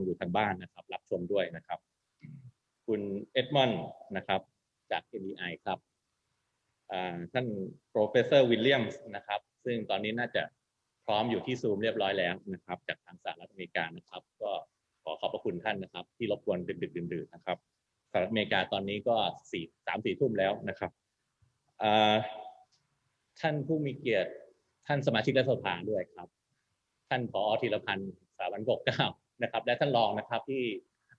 อยู่ทางบ้านนะครับรับชมด้วยนะครับคุณเอ็ดมอนด์นะครับจาก NDI ครับท่าน Professor Williams นะครับซึ่งตอนนี้น่าจะพร้อมอยู่ที่ซูมเรียบร้อยแล้วนะครับจากทางสหรัฐอเมริกานะครับก็ขอขอบพระคุณท่านนะครับที่รบกวนดึกดื่นๆนะครับสหรัฐอเมริกาตอนนี้ก็3-4 ทุ่มแล้วนะครับท่านผู้มีเกียรติท่านสมาชิกรัฐสภาด้วยครับท่านผอ.ธีรพันธ์สาวันปกเกล้านะครับและท่านรองนะครับที่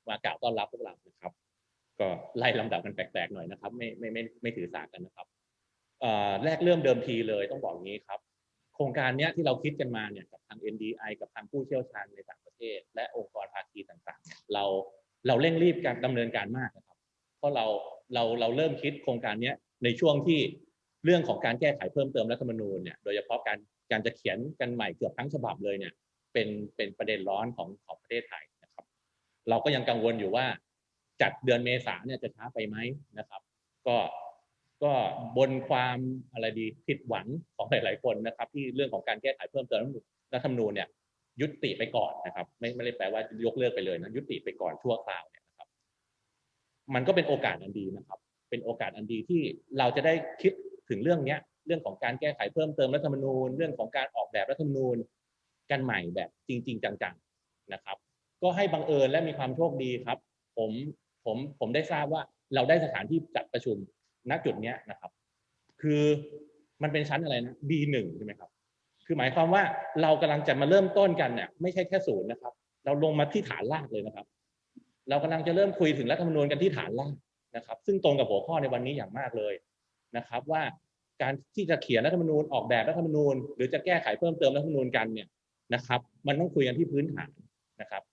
มากล่าวต้อนรับพวกเรานะครับก็ไล่ลำดับกันแปลกๆหน่อยนะครับไม่ถือสากันนะครับแรกเริ่มเดิมทีเลยต้องบอกอย่างนี้ครับโครงการนี้ที่เราคิดกันมาเนี่ยกับทาง NDI กับทางผู้เชี่ยวชาญในต่างประเทศและองค์กรภาคีต่างๆเนี่ยเราเร่งรีบการดำเนินการมากนะครับเพราะเราเริ่มคิดโครงการนี้ในช่วงที่เรื่องของการแก้ไขเพิ่มเติมรัฐธรรมนูญเนี่ยโดยเฉพาะการจะเขียนกันใหม่เกือบทั้งฉบับเลยเนี่ยเป็นประเด็นร้อนของประเทศไทยนะครับเราก็ยังกังวลอยู่ว่าจัดเดือนเมษาเนี่ยจะช้าไปไหมนะครับก็บนความอะไรดีผิดหวังของหลายๆคนนะครับที่เรื่องของการแก้ไขเพิ่มเติมรัฐธรรมนูญเนี่ยยุติไปก่อนนะครับไม่ได้แปลว่ายกเลิกไปเลยนะยุติไปก่อนชั่วคราวเนี่ยนะครับมันก็เป็นโอกาสอันดีนะครับเป็นโอกาสอันดีที่เราจะได้คิดถึงเรื่องนี้เรื่องของการแก้ไขเพิ่มเติมรัฐธรรมนูญเรื่องของการออกแบบรัฐธรรมนูญกันใหม่แบบจริงๆจังๆนะครับก็ให้บังเอิญและมีความโชคดีครับผมได้ทราบว่าเราได้สถานที่จัดประชุมณจุดนี้นะครับคือมันเป็นชั้นอะไรนะ B1 ใช่ไหมครับคือหมายความว่าเรากำลังจะมาเริ่มต้นกันเนี่ยไม่ใช่แค่ศูนย์นะครับเราลงมาที่ฐานรากเลยนะครับเรากำลังจะเริ่มคุยถึงรัฐธรรมนูญกันที่ฐานรากนะครับซึ่งตรงกับหัวข้อในวันนี้อย่างมากเลยนะครับว่าการที่จะเขียนรัฐธรรมนูญออกแบบรัฐธรรมนูญหรือจะแก้ไขเพิ่มเติมรัฐธรรมนูญกันเนี่ยนะครับมันต้องคุยกันที่พื้นฐานนะครับ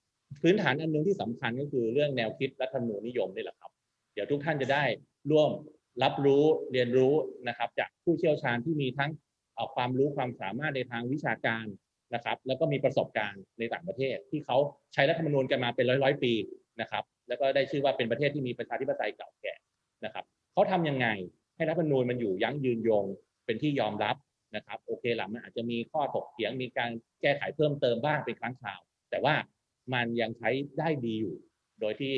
พื้นฐานอันนึงที่สำคัญก็คือเรื่องแนวคิดรัฐธรรมนูญนิยมนี่แหละครับเดี๋ยวทุกท่านจะได้ร่วมรับรู้เรียนรู้นะครับจากผู้เชี่ยวชาญที่มีทั้งความรู้ความสามารถในทางวิชาการนะครับแล้วก็มีประสบการณ์ในต่างประเทศที่เขาใช้รัฐธรรมนูญกันมาเป็นร้อยปีนะครับแล้วก็ได้ชื่อว่าเป็นประเทศที่มีประชาธิปไตยเก่าแก่นะครับเขาทำยังไงให้รัฐธรรมนูญมันอยู่ยั้งยืนยงเป็นที่ยอมรับนะครับโอเคล่ะมันอาจจะมีข้อถกเถียงมีการแก้ไขเพิ่มเติมบ้างเป็นครั้งคราวแต่ว่ามันยังใช้ได้ดีอยู่โดยที่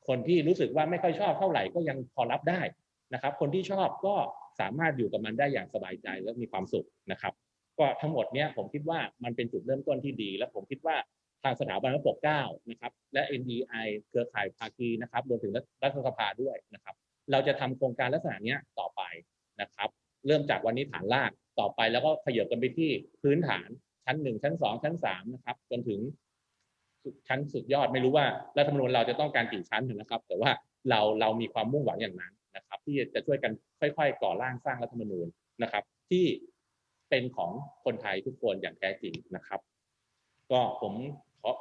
คนที่รู้สึกว่าไม่ค่อยชอบเท่าไหร่ก็ยังพอรับได้นะครับคนที่ชอบก็สามารถอยู่กับมันได้อย่างสบายใจและมีความสุขนะครับก็ทั้งหมดเนี้ยผมคิดว่ามันเป็นจุดเริ่มต้นที่ดีและผมคิดว่าทางสถาบันพระปกเกล้านะครับและ NDI เครือข่ายภาคีนะครับรวมถึงรัฐสภาด้วยนะครับเราจะทำโครงการลักษณะนี้ต่อไปนะครับเริ่มจากวันนี้ฐานรากต่อไปแล้วก็ขยับกันไปที่พื้นฐานชั้น1ชั้น2ชั้น3นะครับจนถึงชั้นสุดยอดไม่รู้ว่ารัฐธรรมนูญเราจะต้องการกี่ชั้นนะครับแต่ว่าเรามีความมุ่งหวังอย่างนั้นนะครับที่จะช่วยกันค่อยๆก่อร่างสร้างรัฐธรรมนูญนะครับที่เป็นของคนไทยทุกคนอย่างแท้จริงนะครับก็ผม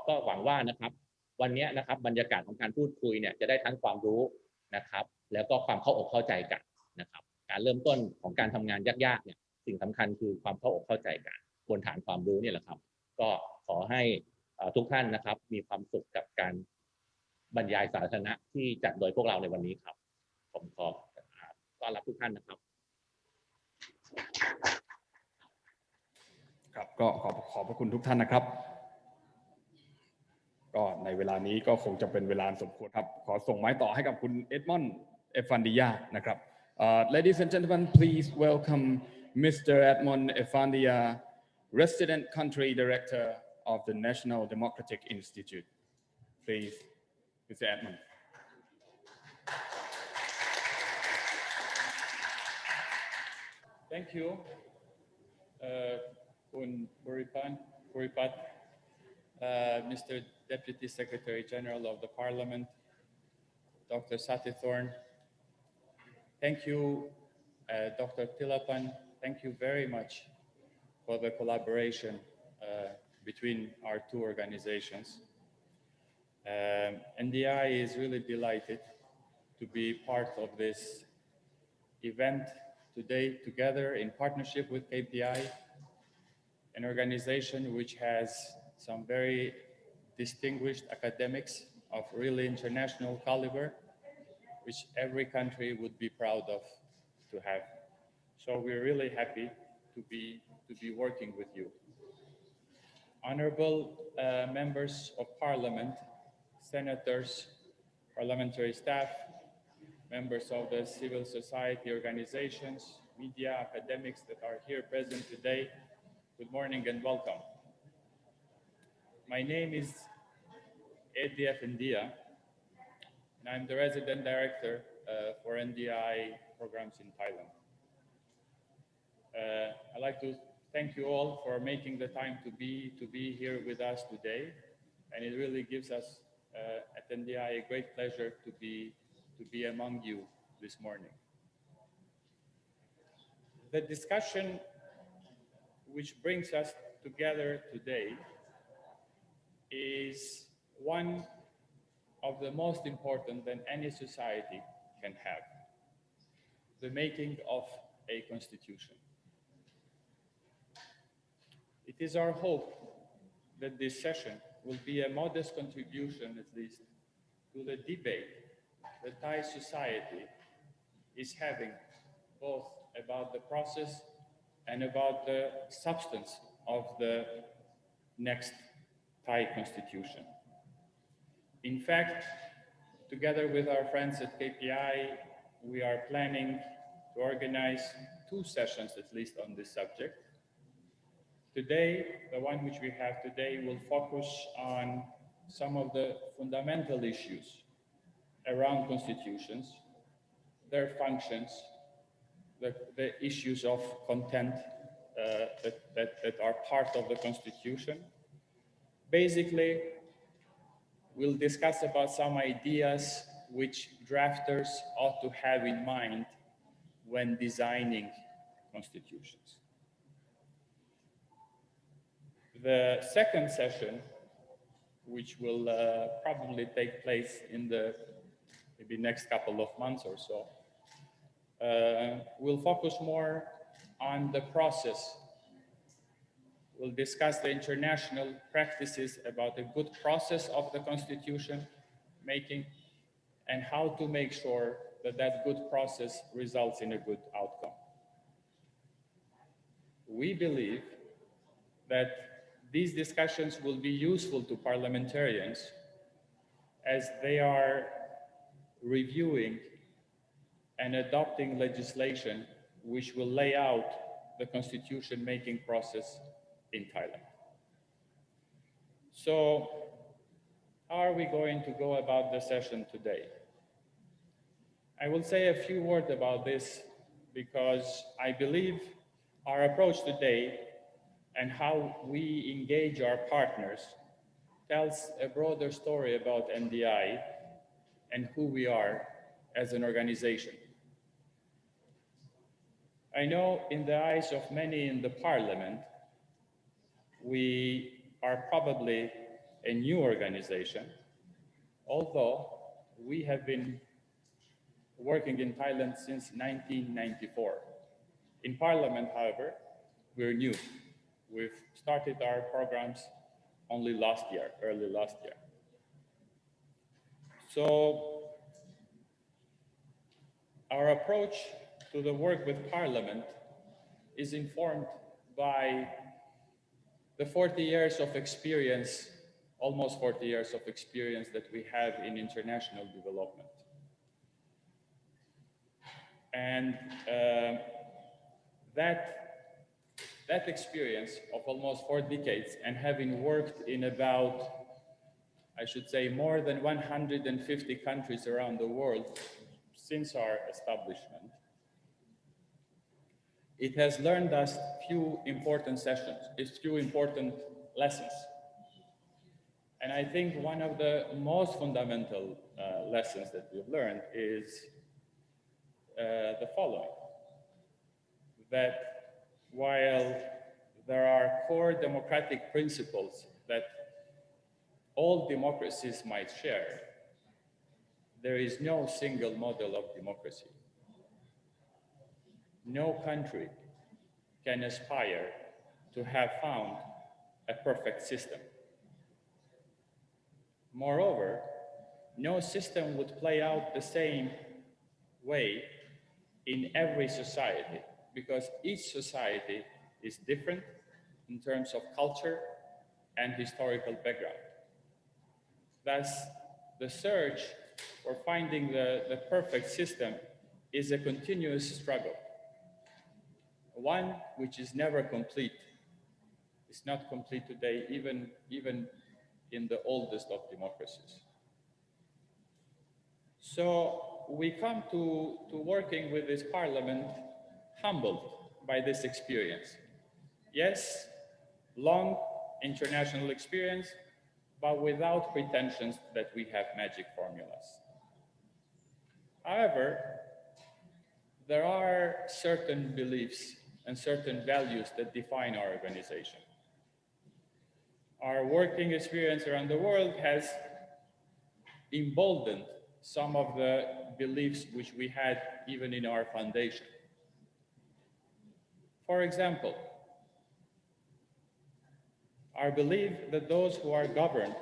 ก็หวังว่านะครับวันนี้นะครับบรรยากาศของการพูดคุยเนี่ยจะได้ทั้งความรู้นะครับแล้วก็ความเข้าอกเข้าใจกันนะครับการเริ่มต้นของการทำงานยากๆเนี่ยสิ่งสำคัญคือความเข้าอกเข้าใจกันบนฐานความรู้เนี่ยแหละครับก็ขอให้ทุกท่านนะครับมีความสุขกับการบรรยายสาธารณะที่จัดโดยพวกเราในวันนี้ครับผมขอต้อนรับทุกท่านนะครับครับก็ขอบพระคุณทุกท่านนะครับก็ในเวลานี้ก็คงจะเป็นเวลาสมควรครับขอส่งไม้ต่อให้กับคุณเอ็ดมอนด์เอฟันดิยานะครับ Ladies and gentlemen, please welcome Mr. Edmond Efandia, Resident Country Director of the National Democratic Institute. Please, Mr. Edmond. Thank you, Kun Puripat, Mr. Deputy Secretary General of the Parliament, Dr. Satithorn. Thank you, Dr. Tilapan. Thank you very much for the collaboration between our two organizations. NDI is really delighted to be part of this event today together in partnership with KPI, an organization which has some very distinguished academics of really international caliber, which every country would be proud of to have. So we're really happy to be working with you. honorable members of parliament, senators, parliamentary staff, members of the civil society organizations, media, academics that are here present today, good morning and welcome. My name is Edi Efendiya, and I'm the resident director for NDI programs in Thailand. I'd like to thank you all for making the time to be here with us today, and it really gives us at NDI a great pleasure to be among you this morning. The discussion which brings us together today is one of the most important that any society can have, the making of a constitution. It is our hope that this session will be a modest contribution, at least, to the debate that Thai society is having, both about the process and about the substance of the next Thai constitution. In fact, together with our friends at KPI, we are planning to organize 2 sessions at least on this subject. Today, the one which we have today will focus on some of the fundamental issues around constitutions, their functions, the issues of content that are part of the constitution. Basically, we'll discuss about some ideas which drafters ought to have in mind when designing constitutions. The second session, which will probably take place in the maybe next couple of months or so, will focus more on the process. We'll discuss the international practices about a good process of the constitution making and how to make sure that that good process results in a good outcome. We believe that these discussions will be useful to parliamentarians as they are reviewing and adopting legislation which will lay out the constitution making process in Thailand. So, how are we going to go about the session today? I will say a few words about this because I believe our approach today and how we engage our partners tells a broader story about NDI and who we are as an organization. I know in the eyes of many in the parliament, we are probably a new organization, although we have been working in Thailand since 1994. In parliament, however, we're new. We've started our programs only last year, early last year. So our approach to the work with Parliament is informed by the 40 years of experience, almost 40 years of experience that we have in international development. And that experience of almost 4 decades and having worked in about, I should say, more than 150 countries around the world since our establishment, it has learned us few important lessons. And I think one of the most fundamental lessons that we've learned is the following, that while there are core democratic principles that all democracies might share, there is no single model of democracy. No country can aspire to have found a perfect system. Moreover, no system would play out the same way in every society, because each society is different in terms of culture, and historical background. Thus, the search for finding the perfect system is a continuous struggle, one which is never complete. It's not complete today, even in the oldest of democracies. So we come to working with this parliament humbled by this experience. Yes, long international experience, but without pretensions that we have magic formulas. However, there are certain beliefs and certain values that define our organization. Our working experience around the world has emboldened some of the beliefs which we had even in our foundation. For example, our belief that those who are governed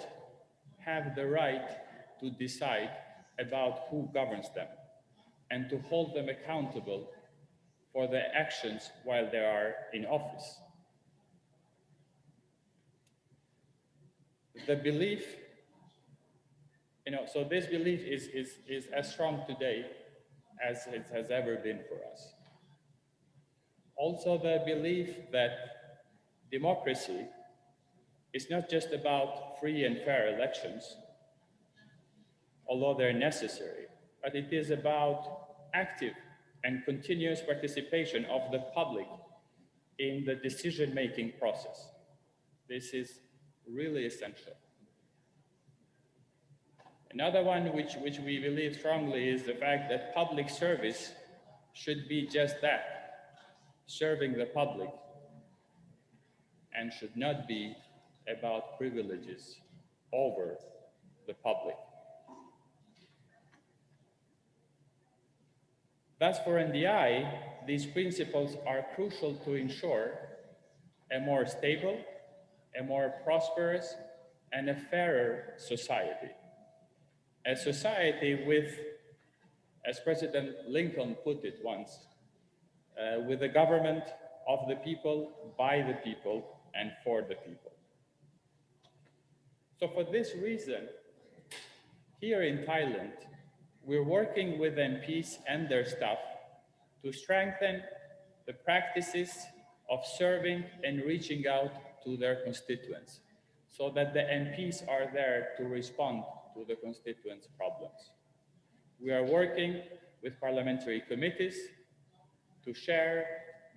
have the right to decide about who governs them and to hold them accountable for their actions while they are in office. The belief, so this belief is as strong today as it has ever been for us. Also, the belief that democracy is not just about free and fair elections, although they're necessary, but it is about active and continuous participation of the public in the decision-making process. This is really essential. Another one which we believe strongly is the fact that public service should be just that, serving the public, and should not be about privileges over the public. Thus, for NDI, these principles are crucial to ensure a more stable, a more prosperous, and a fairer society. A society with, as President Lincoln put it once, with a government of the people, by the people, and for the people. So for this reason, here in Thailand, we're working with MPs and their staff to strengthen the practices of serving and reaching out to their constituents so that the MPs are there to respond to the constituents' problems. We are working with parliamentary committees to share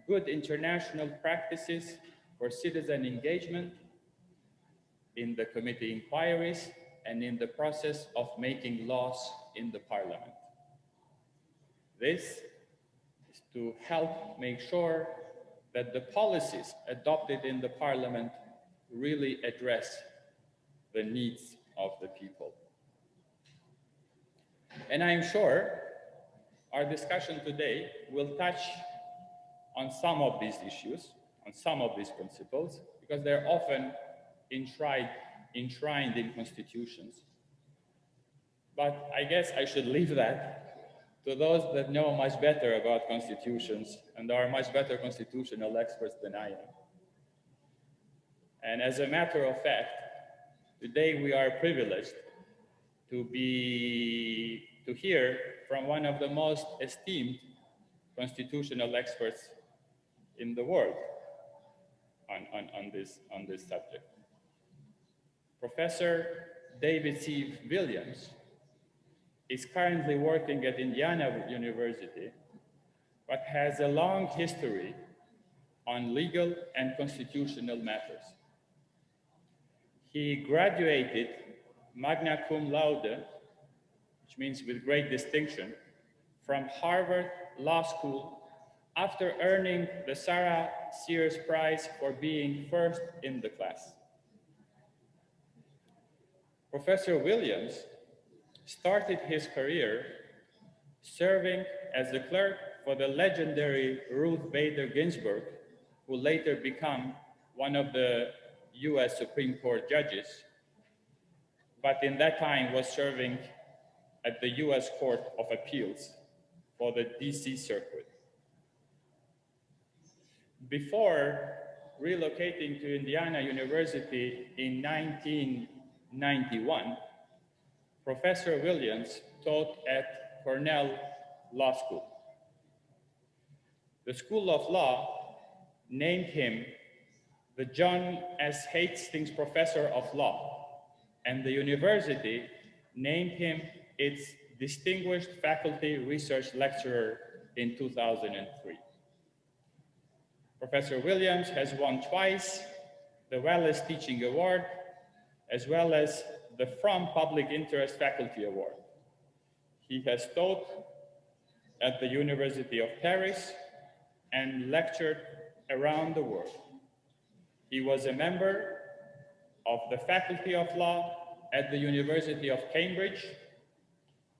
good international practices for citizen engagement in the committee inquiries and in the process of making laws in the parliament. This is to help make sure that the policies adopted in the parliament really address the needs of the people. And I'm sure our discussion today will touch on some of these issues, on some of these principles, because they're often enshrined in constitutions. But I guess I should leave that to those that know much better about constitutions and are much better constitutional experts than I am. And as a matter of fact, today we are privileged to hear from one of the most esteemed constitutional experts in the world on this subject. Professor David C. Williams is currently working at Indiana University, but has a long history on legal and constitutional matters. He graduated magna cum laude, which means with great distinction, from Harvard Law School after earning the Sarah Sears Prize for being first in the class. Professor Williams started his career serving as the clerk for the legendary Ruth Bader Ginsburg, who later became one of the US Supreme Court judges, but in that time was serving at the US Court of Appeals for the DC Circuit. Before relocating to Indiana University in 1991, Professor Williams taught at Cornell Law School. The School of Law named him the John S. Hastings Professor of Law, and the university named him its Distinguished Faculty Research Lecturer in 2003. Professor Williams has won twice the Wallace Teaching Award, as well as the From Public Interest Faculty Award. He has taught at the University of Paris and lectured around the world. He was a member of the Faculty of Law at the University of Cambridge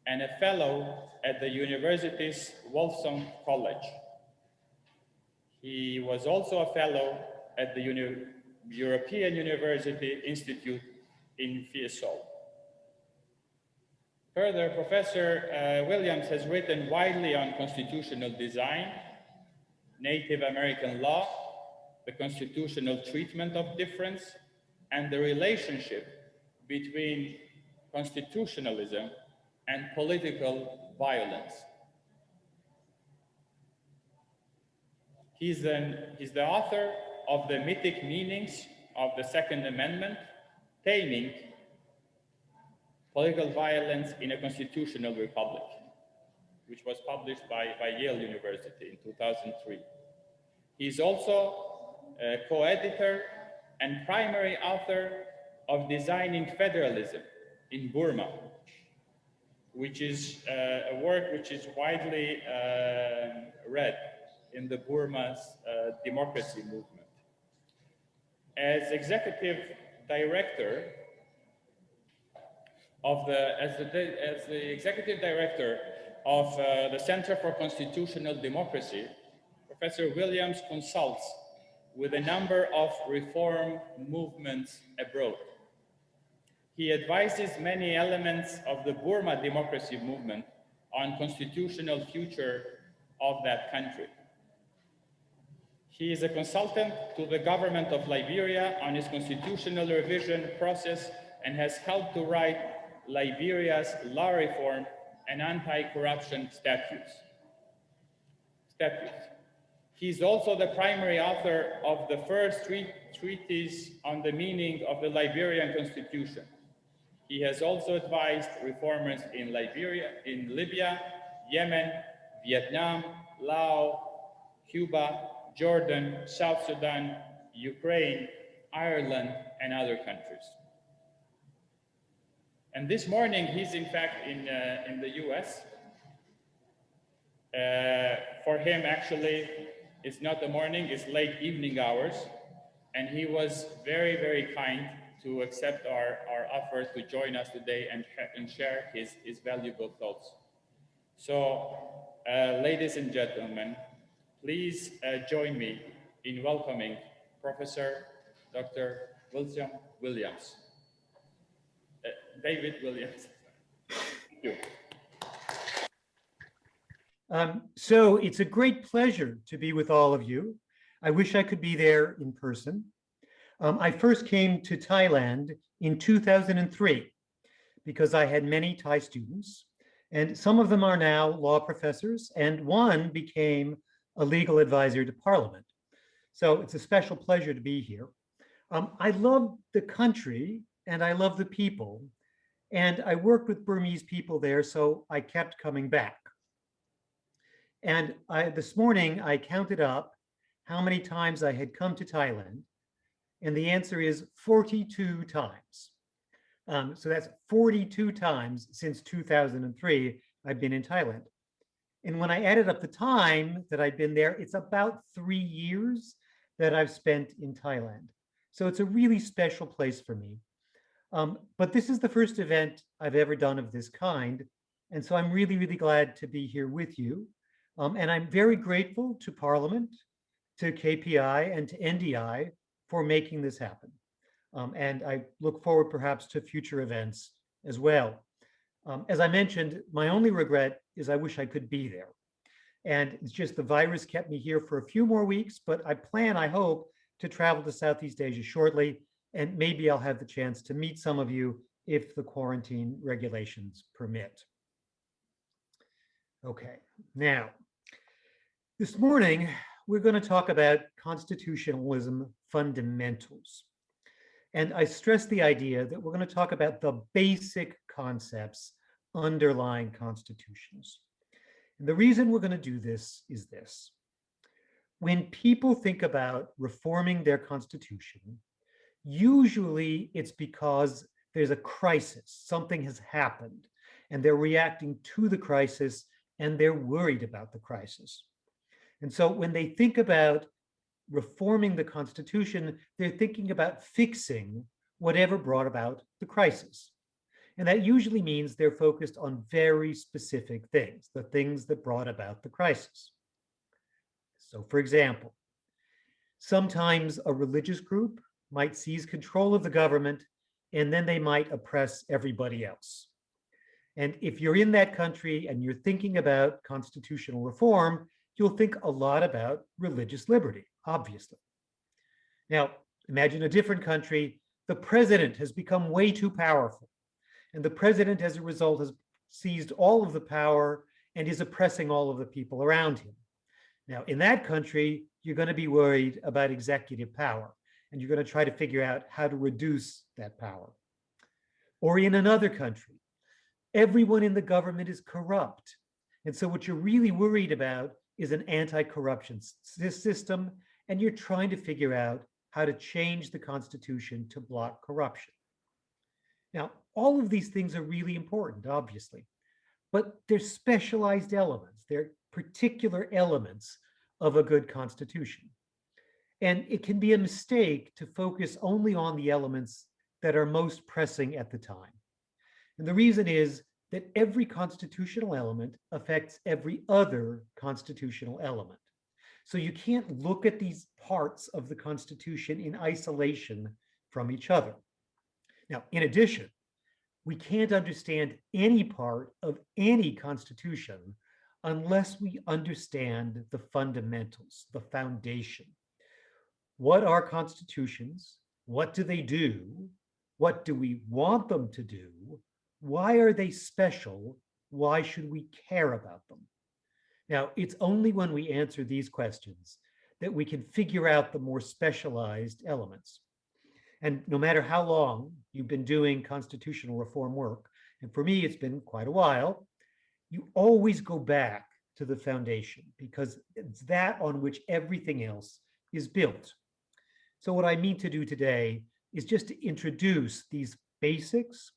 and a fellow at the university's Wolfson College. He was also a fellow at the European University Institute in Fiesole. Further, Professor Williams has written widely on constitutional design, Native American law, the constitutional treatment of difference, and the relationship between constitutionalism and political violence. He's the author of The Mythic Meanings of the Second Amendment, Taming Political Violence in a Constitutional Republic, which was published by Yale University in 2003. He's also a co-editor and primary author of Designing Federalism in Burma, which is a work which is widely read in the Burma's democracy movement. As executive director of the executive director of the Center for Constitutional Democracy, Professor Williams consults with a number of reform movements abroad. He advises many elements of the Burma democracy movement on constitutional future of that country. He is a consultant to the government of Liberia on its constitutional revision process and has helped to write Liberia's law reform and anti-corruption statutes. He is also the primary author of the first treatise on the meaning of the Liberian Constitution. He has also advised reformers in Libya, Yemen, Vietnam, Laos, Cuba, Jordan, South Sudan, Ukraine, Ireland, and other countries. And this morning, he's in fact in the US. For him, actually, it's not the morning, it's late evening hours. And he was very, very kind to accept our offer to join us today and share his valuable thoughts. So, ladies and gentlemen, please join me in welcoming Professor Dr. William Williams. David Williams. Thank you. So it's a great pleasure to be with all of you. I wish I could be there in person. I first came to Thailand in 2003 because I had many Thai students, and some of them are now law professors, and one became a legal advisor to Parliament. So it's a special pleasure to be here. I love the country and I love the people, and I worked with Burmese people there, so I kept coming back. And this morning I counted up how many times I had come to Thailand, and the answer is 42 times. So that's 42 times since 2003 I've been in Thailand. And when I added up the time that I'd been there, it's about 3 years that I've spent in Thailand. So it's a really special place for me. But this is the first event I've ever done of this kind. And so I'm really, really glad to be here with you. And I'm very grateful to Parliament, to KPI, and to NDI for making this happen. And I look forward perhaps to future events as well. As I mentioned, my only regret is I wish I could be there. And it's just the virus kept me here for a few more weeks, but I plan, I hope, to travel to Southeast Asia shortly, and maybe I'll have the chance to meet some of you if the quarantine regulations permit. Okay, now, this morning, we're going to talk about constitutionalism fundamentals. And I stress the idea that we're going to talk about the basic concepts underlying constitutions. And the reason we're going to do this is this. When people think about reforming their constitution, usually it's because there's a crisis, something has happened, and they're reacting to the crisis and they're worried about the crisis. And so when they think about reforming the Constitution, they're thinking about fixing whatever brought about the crisis. And that usually means they're focused on very specific things, the things that brought about the crisis. So for example, sometimes a religious group might seize control of the government and then they might oppress everybody else. And if you're in that country and you're thinking about constitutional reform, you'll think a lot about religious liberty, obviously. Now, imagine a different country. The president has become way too powerful. And the president, as a result, has seized all of the power and is oppressing all of the people around him. Now, in that country, you're going to be worried about executive power, and you're going to try to figure out how to reduce that power. Or in another country, everyone in the government is corrupt. And so what you're really worried about is an anti-corruption system, and you're trying to figure out how to change the Constitution to block corruption. Now, all of these things are really important, obviously, but they're specialized elements. They're particular elements of a good Constitution. And it can be a mistake to focus only on the elements that are most pressing at the time. And the reason is that every constitutional element affects every other constitutional element. So you can't look at these parts of the Constitution in isolation from each other. Now, in addition, we can't understand any part of any Constitution unless we understand the fundamentals, the foundation. What are constitutions? What do they do? What do we want them to do? Why are they special? Why should we care about them? Now, it's only when we answer these questions that we can figure out the more specialized elements. And no matter how long you've been doing constitutional reform work, and for me, it's been quite a while, you always go back to the foundation because it's that on which everything else is built. So what I mean to do today is just to introduce these basics.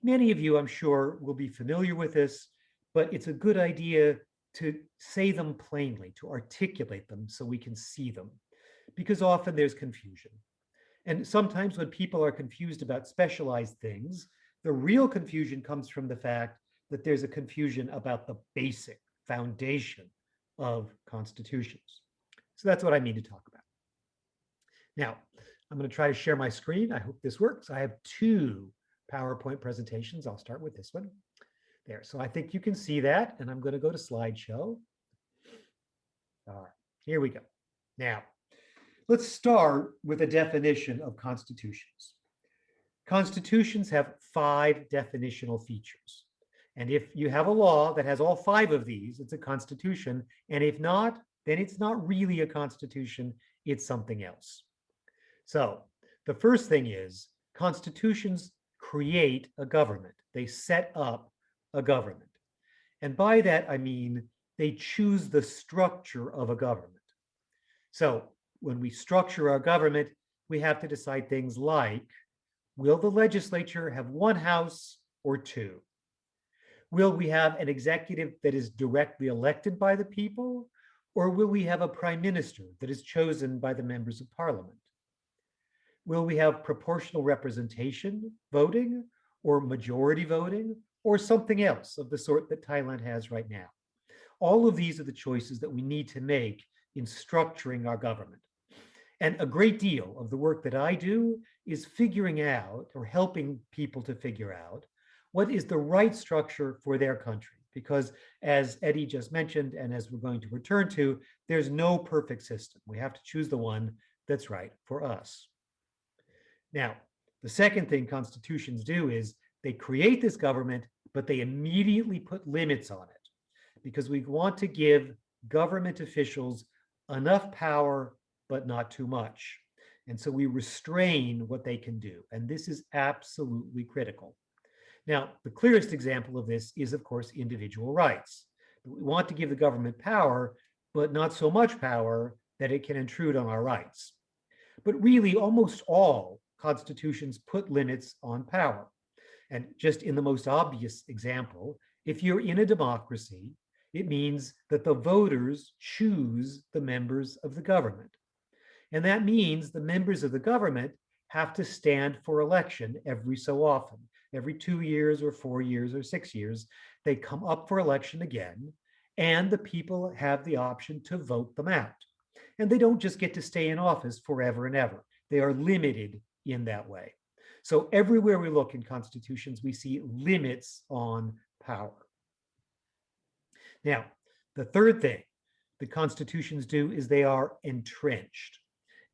Many of you, I'm sure, will be familiar with this, but it's a good idea to say them plainly, to articulate them so we can see them, because often there's confusion. And sometimes when people are confused about specialized things, the real confusion comes from the fact that there's a confusion about the basic foundation of constitutions. So that's what I mean to talk about. Now, I'm going to try to share my screen. I hope this works. I have two PowerPoint presentations. I'll start with this one. There. So I think you can see that, and I'm going to go to slideshow. All right, here we go. Now, let's start with a definition of constitutions. Constitutions have 5 definitional features. And if you have a law that has all 5 of these, it's a constitution. And if not, then it's not really a constitution, it's something else. So the first thing is constitutions create a government. They set up a government. And by that, I mean they choose the structure of a government. So when we structure our government, we have to decide things like, will the legislature have 1 house or 2? Will we have an executive that is directly elected by the people, or will we have a prime minister that is chosen by the members of parliament? Will we have proportional representation voting, or majority voting, or something else of the sort that Thailand has right now? All of these are the choices that we need to make in structuring our government. And a great deal of the work that I do is figuring out, or helping people to figure out, what is the right structure for their country. Because as Eddie just mentioned, and as we're going to return to, there's no perfect system. We have to choose the one that's right for us. Now, the second thing constitutions do is they create this government, but they immediately put limits on it because we want to give government officials enough power, but not too much. And so we restrain what they can do. And this is absolutely critical. Now, the clearest example of this is, of course, individual rights. We want to give the government power, but not so much power that it can intrude on our rights. But really, almost all constitutions put limits on power. And just in the most obvious example, if you're in a democracy, it means that the voters choose the members of the government. And that means the members of the government have to stand for election every so often. Every 2 years or 4 years or 6 years, they come up for election again, and the people have the option to vote them out. And they don't just get to stay in office forever and ever. They are limited in that way. So everywhere we look in constitutions, we see limits on power. Now, the third thing the constitutions do is they are entrenched.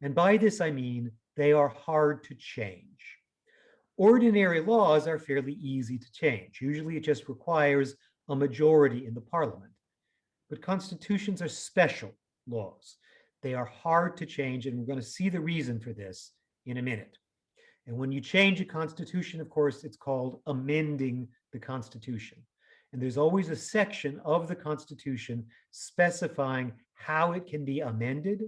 And by this, I mean they are hard to change. Ordinary laws are fairly easy to change. Usually it just requires a majority in the parliament. But constitutions are special laws. They are hard to change, and we're going to see the reason for this in a minute. And when you change a constitution, of course, it's called amending the Constitution. And there's always a section of the Constitution specifying how it can be amended,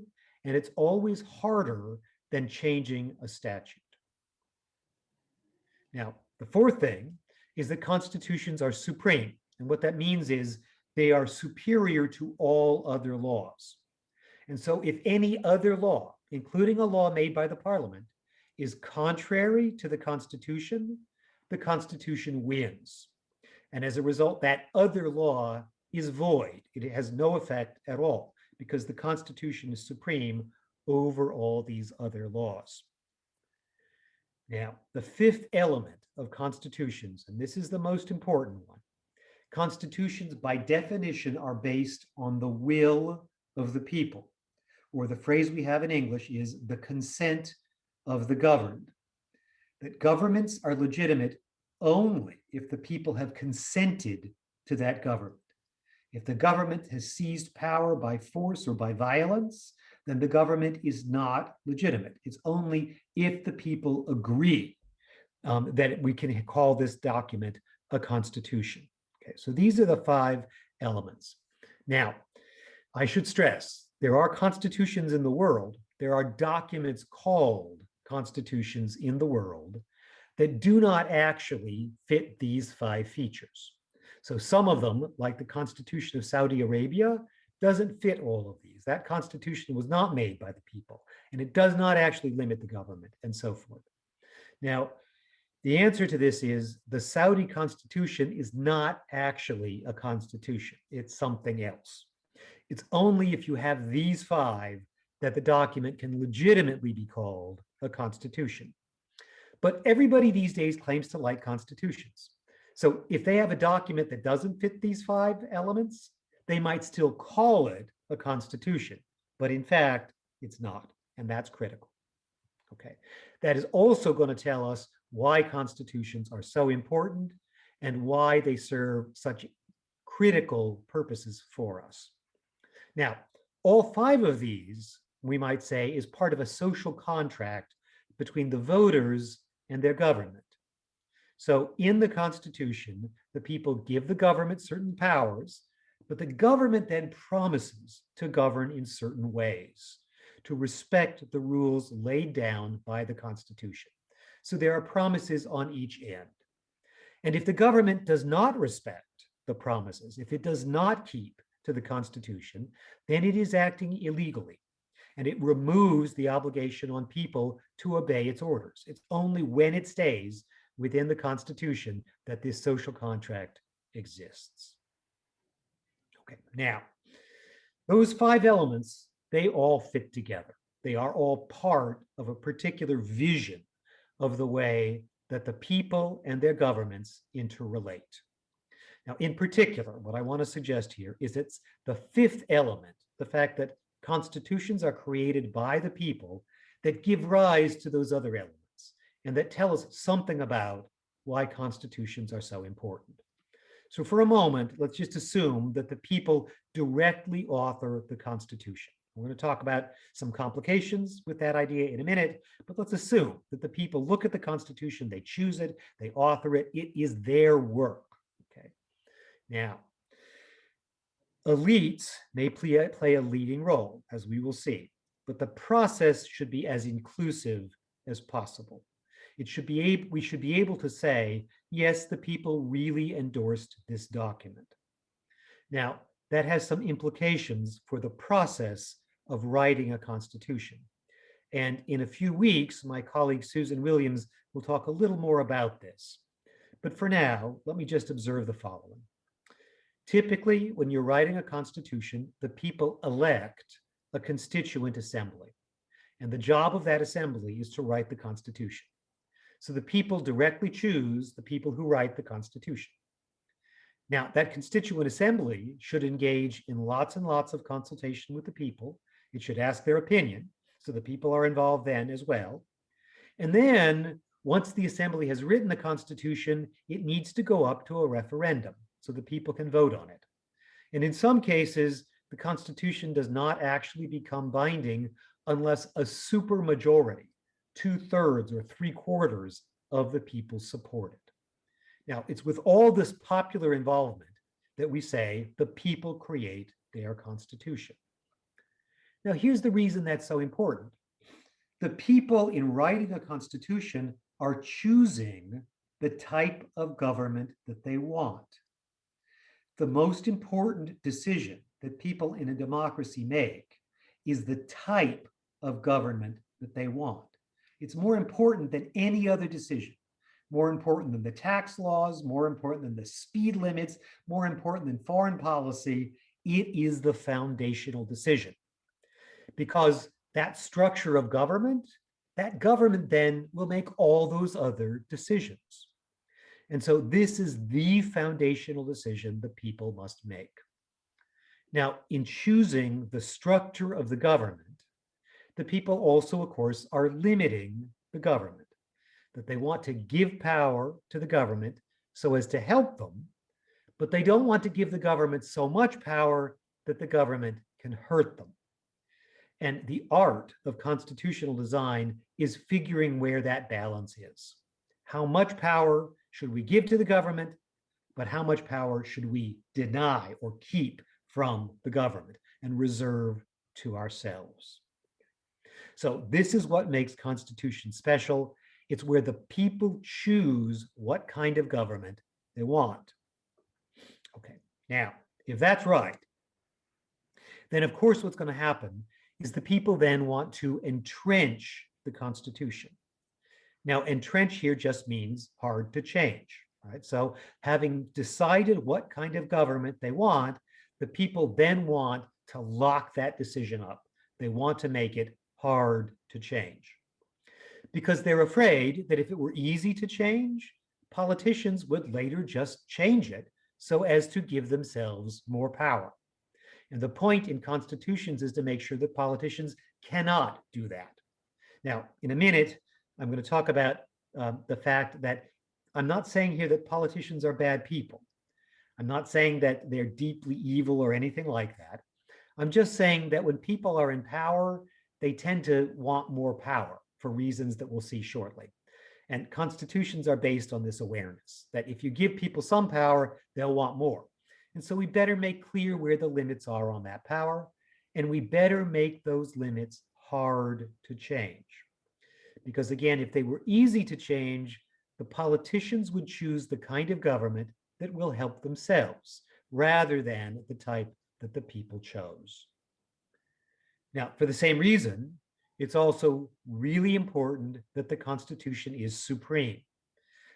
and it's always harder than changing a statute. Now, the fourth thing is that constitutions are supreme. And what that means is they are superior to all other laws. And so if any other law, including a law made by the parliament, is contrary to the Constitution wins. And as a result, that other law is void. It has no effect at all because the Constitution is supreme over all these other laws. Now, the fifth element of constitutions, and this is the most important one, constitutions by definition are based on the will of the people, or the phrase we have in English is the consent of the governed. That governments are legitimate only if the people have consented to that government. If the government has seized power by force or by violence, then the government is not legitimate. It's only if the people agree that we can call this document a constitution. Okay, so these are the 5 elements. Now, I should stress, there are constitutions in the world, there are documents called constitutions in the world that do not actually fit these 5 features. So some of them, like the Constitution of Saudi Arabia, doesn't fit all of these. That constitution was not made by the people, and it does not actually limit the government, and so forth. Now, the answer to this is the Saudi constitution is not actually a constitution. It's something else. It's only if you have these 5 that the document can legitimately be called a constitution. But everybody these days claims to like constitutions. So if they have a document that doesn't fit these 5 elements, they might still call it a constitution, but in fact, it's not, and that's critical. Okay, that is also going to tell us why constitutions are so important and why they serve such critical purposes for us. Now, all 5 of these, we might say, is part of a social contract between the voters and their government. So in the Constitution, the people give the government certain powers, but the government then promises to govern in certain ways, to respect the rules laid down by the Constitution. So there are promises on each end. And if the government does not respect the promises, if it does not keep to the Constitution, then it is acting illegally. And it removes the obligation on people to obey its orders. It's only when it stays within the Constitution that this social contract exists. Okay, now, those 5 elements, they all fit together. They are all part of a particular vision of the way that the people and their governments interrelate. Now, in particular, what I want to suggest here is it's the 5th element, the fact that constitutions are created by the people, that give rise to those other elements and that tell us something about why constitutions are so important. So for a moment, let's just assume that the people directly author the Constitution. We're going to talk about some complications with that idea in a minute, but let's assume that the people look at the Constitution, they choose it, they author it, it is their work. Okay. Now, elites may play a leading role, as we will see, but the process should be as inclusive as possible. We should be able to say, yes, the people really endorsed this document. Now, that has some implications for the process of writing a constitution. And in a few weeks, my colleague Susan Williams will talk a little more about this. But for now, let me just observe the following. Typically, when you're writing a constitution, the people elect a constituent assembly. And the job of that assembly is to write the constitution. So the people directly choose the people who write the constitution. Now, that constituent assembly should engage in lots and lots of consultation with the people. It should ask their opinion, so the people are involved then as well. And then, once the assembly has written the constitution, it needs to go up to a referendum, so the people can vote on it. And in some cases, the constitution does not actually become binding unless a supermajority, 2/3 or 3/4 of the people support it. Now, it's with all this popular involvement that we say the people create their constitution. Now, here's the reason that's so important. The people in writing a constitution are choosing the type of government that they want. The most important decision that people in a democracy make is the type of government that they want. It's more important than any other decision, more important than the tax laws, more important than the speed limits, more important than foreign policy. It is the foundational decision. Because that structure of government, that government then will make all those other decisions. And so this is the foundational decision the people must make. Now, in choosing the structure of the government, the people also, of course, are limiting the government, that they want to give power to the government so as to help them, but they don't want to give the government so much power that the government can hurt them. And the art of constitutional design is figuring where that balance is. How much power should we give to the government, but how much power should we deny or keep from the government and reserve to ourselves? So this is what makes constitutions special. It's where the people choose what kind of government they want. Okay, now, if that's right, then of course what's going to happen is the people then want to entrench the Constitution. Now, entrench here just means hard to change, right? So having decided what kind of government they want, the people then want to lock that decision up. They want to make it hard to change. Because they're afraid that if it were easy to change, politicians would later just change it so as to give themselves more power. And the point in constitutions is to make sure that politicians cannot do that. Now, in a minute, I'm going to talk about the fact that I'm not saying here that politicians are bad people. I'm not saying that they're deeply evil or anything like that. I'm just saying that when people are in power, they tend to want more power for reasons that we'll see shortly. And constitutions are based on this awareness that if you give people some power, they'll want more. And so we better make clear where the limits are on that power, and we better make those limits hard to change. Because again, if they were easy to change, the politicians would choose the kind of government that will help themselves, rather than the type that the people chose. Now, for the same reason, it's also really important that the Constitution is supreme,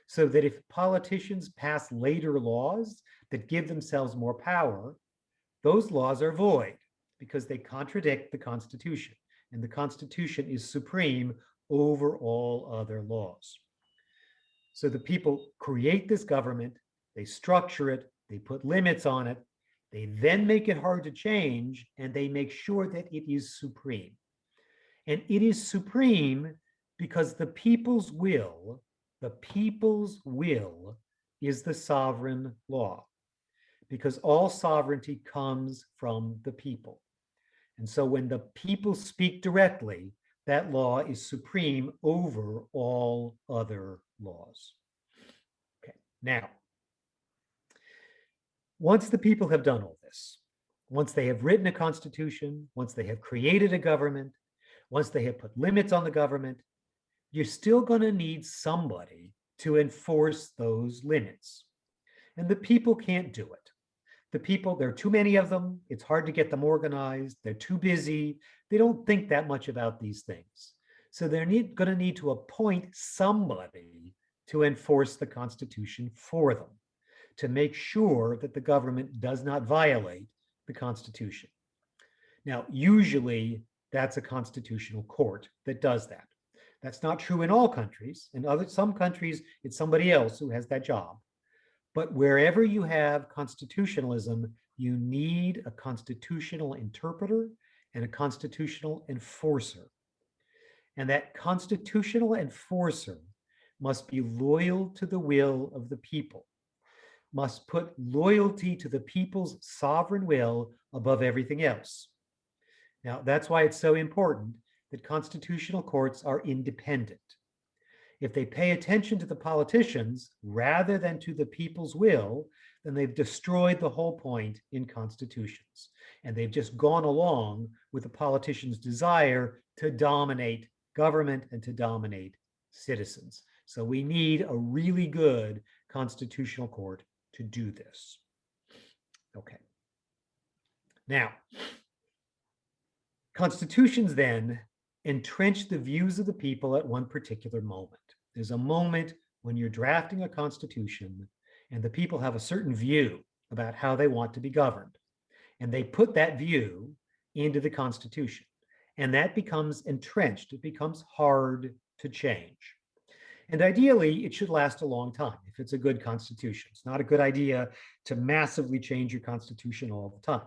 so that if politicians pass later laws that give themselves more power, those laws are void because they contradict the Constitution, and the Constitution is supreme over all other laws. So the people create this government, they structure it, they put limits on it, they then make it hard to change, and they make sure that it is supreme. And it is supreme because the people's will is the sovereign law, because all sovereignty comes from the people. And so when the people speak directly, that law is supreme over all other laws. Okay, now, once the people have done all this, once they have written a constitution, once they have created a government, once they have put limits on the government, you're still going to need somebody to enforce those limits. And the people can't do it. The people, there are too many of them. It's hard to get them organized. They're too busy. They don't think that much about these things. So they're going to need to appoint somebody to enforce the Constitution for them, to make sure that the government does not violate the Constitution. Now, usually that's a constitutional court that does that. That's not true in all countries. In some countries, it's somebody else who has that job. But wherever you have constitutionalism, you need a constitutional interpreter and a constitutional enforcer. And that constitutional enforcer must be loyal to the will of the people, must put loyalty to the people's sovereign will above everything else. Now, that's why it's so important that constitutional courts are independent. If they pay attention to the politicians rather than to the people's will, then they've destroyed the whole point in constitutions. And they've just gone along with the politicians' desire to dominate government and to dominate citizens. So we need a really good constitutional court to do this. Okay. Now, constitutions then entrench the views of the people at one particular moment. There's a moment when you're drafting a constitution and the people have a certain view about how they want to be governed. And they put that view into the Constitution. And that becomes entrenched. It becomes hard to change. And ideally, it should last a long time if it's a good constitution. It's not a good idea to massively change your constitution all the time.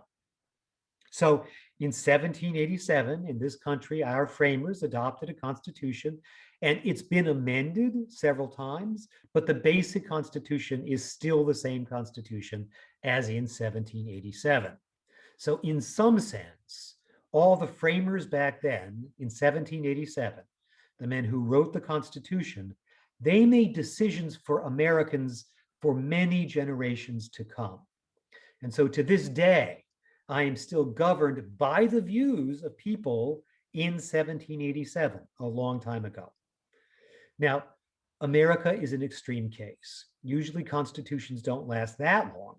So in 1787, in this country, our framers adopted a constitution, and it's been amended several times, but the basic constitution is still the same constitution as in 1787. So in some sense, all the framers back then in 1787, the men who wrote the Constitution, they made decisions for Americans for many generations to come. And so to this day, I am still governed by the views of people in 1787, a long time ago. Now, America is an extreme case. Usually constitutions don't last that long,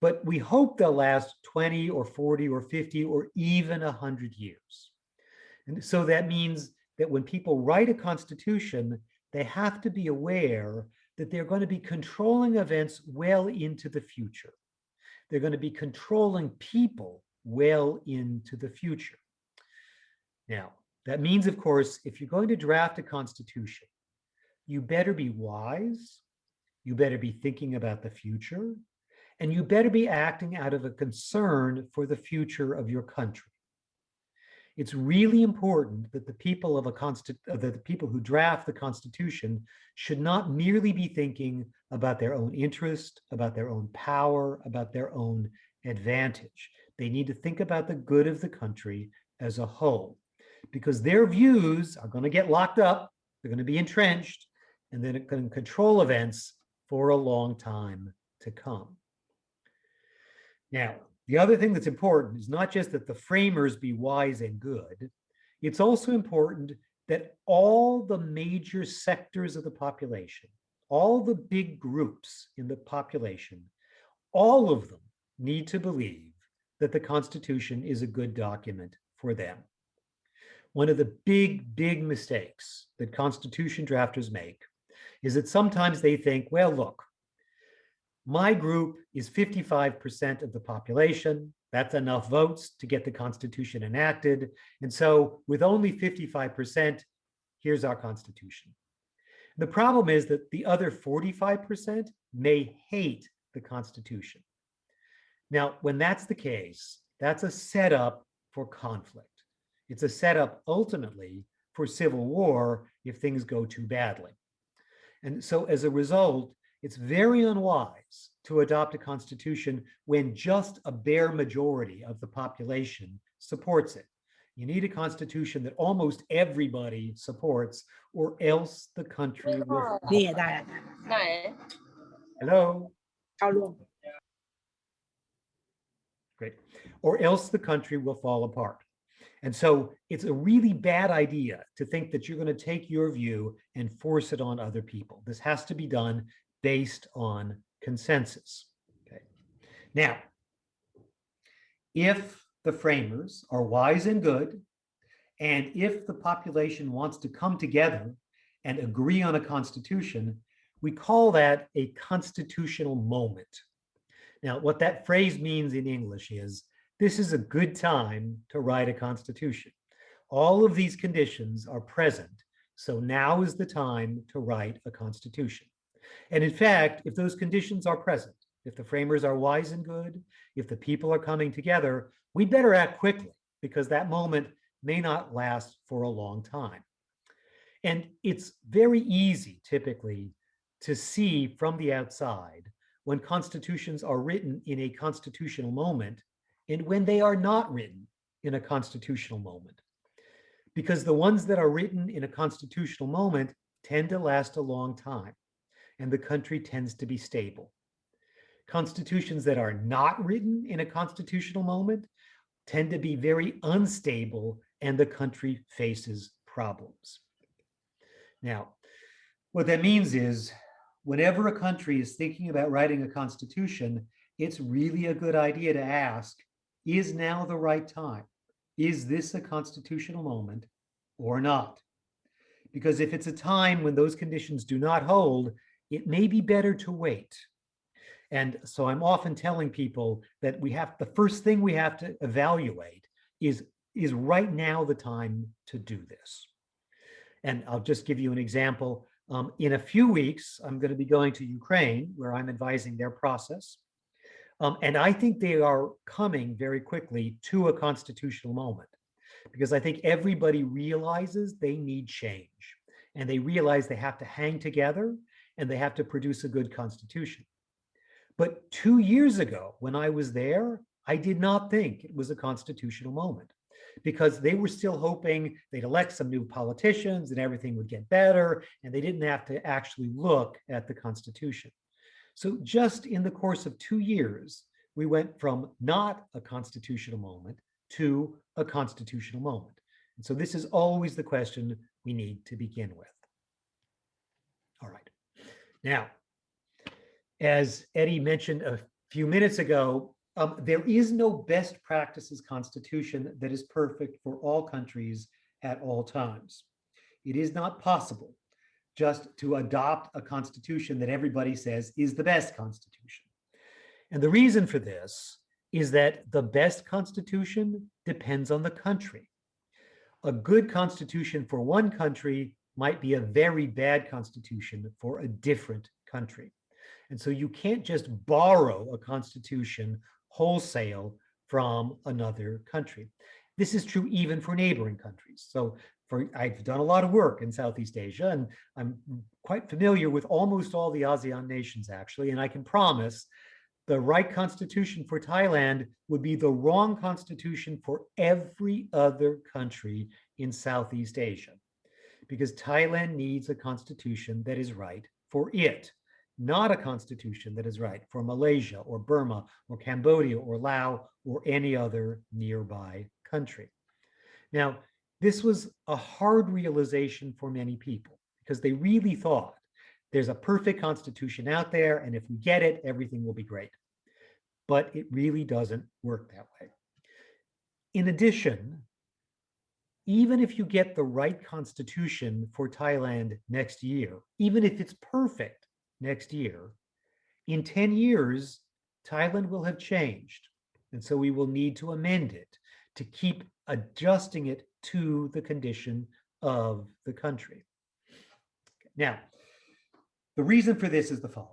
but we hope they'll last 20 or 40 or 50 or even 100 years. And so that means that when people write a constitution, they have to be aware that they're going to be controlling events well into the future. They're going to be controlling people well into the future. Now, that means, of course, if you're going to draft a constitution, you better be wise, you better be thinking about the future, and you better be acting out of a concern for the future of your country. It's really important that the people who draft the Constitution should not merely be thinking about their own interest, about their own power, about their own advantage. They need to think about the good of the country as a whole, because their views are going to get locked up, they're going to be entrenched, and then it can control events for a long time to come. Now, the other thing that's important is not just that the framers be wise and good, it's also important that all the major sectors of the population, all the big groups in the population, all of them need to believe that the Constitution is a good document for them. One of the big mistakes that Constitution drafters make is that sometimes they think, well, look, my group is 55% of the population. That's enough votes to get the Constitution enacted. And so with only 55%, here's our Constitution. The problem is that the other 45% may hate the Constitution. Now, when that's the case, that's a setup for conflict. It's a setup ultimately for civil war if things go too badly. And so as a result, it's very unwise to adopt a constitution when just a bare majority of the population supports it. You need a constitution that almost everybody supports, or else the country will. นี่ได้ ไหน Hello. เข้าร่วม Great. Or else the country will fall apart. And so it's a really bad idea to think that you're going to take your view and force it on other people. This has to be done based on consensus. Okay. Now, if the framers are wise and good, and if the population wants to come together and agree on a constitution, we call that a constitutional moment. Now, what that phrase means in English is, this is a good time to write a constitution. All of these conditions are present, so now is the time to write a constitution. And in fact, if those conditions are present, if the framers are wise and good, if the people are coming together, we'd better act quickly, because that moment may not last for a long time. And it's very easy, typically, to see from the outside when constitutions are written in a constitutional moment and when they are not written in a constitutional moment. Because the ones that are written in a constitutional moment tend to last a long time, and the country tends to be stable. Constitutions that are not written in a constitutional moment tend to be very unstable, and the country faces problems. Now, what that means is, whenever a country is thinking about writing a constitution, it's really a good idea to ask, is now the right time? Is this a constitutional moment or not? Because if it's a time when those conditions do not hold, it may be better to wait. And so I'm often telling people that the first thing we have to evaluate is right now the time to do this. And I'll just give you an example. In a few weeks, I'm going to be going to Ukraine, where I'm advising their process. And I think they are coming very quickly to a constitutional moment, because I think everybody realizes they need change, and they realize they have to hang together and they have to produce a good constitution. But 2 years ago, when I was there, I did not think it was a constitutional moment, because they were still hoping they'd elect some new politicians and everything would get better, and they didn't have to actually look at the Constitution. So just in the course of 2 years, we went from not a constitutional moment to a constitutional moment. And so this is always the question we need to begin with. All right. Now, as Eddie mentioned a few minutes ago, there is no best practices constitution that is perfect for all countries at all times. It is not possible just to adopt a constitution that everybody says is the best constitution. And the reason for this is that the best constitution depends on the country. A good constitution for one country might be a very bad constitution for a different country. And so you can't just borrow a constitution wholesale from another country. This is true even for neighboring countries. So I've done a lot of work in Southeast Asia, and I'm quite familiar with almost all the ASEAN nations, actually, and I can promise the right constitution for Thailand would be the wrong constitution for every other country in Southeast Asia, because Thailand needs a constitution that is right for it, not a constitution that is right for Malaysia or Burma or Cambodia or Laos or any other nearby country. Now, this was a hard realization for many people, because they really thought there's a perfect constitution out there, and if we get it, everything will be great. But it really doesn't work that way. In addition, even if you get the right constitution for Thailand next year, even if it's perfect next year, in 10 years, Thailand will have changed. And so we will need to amend it to keep adjusting it to the condition of the country. Now, the reason for this is the following.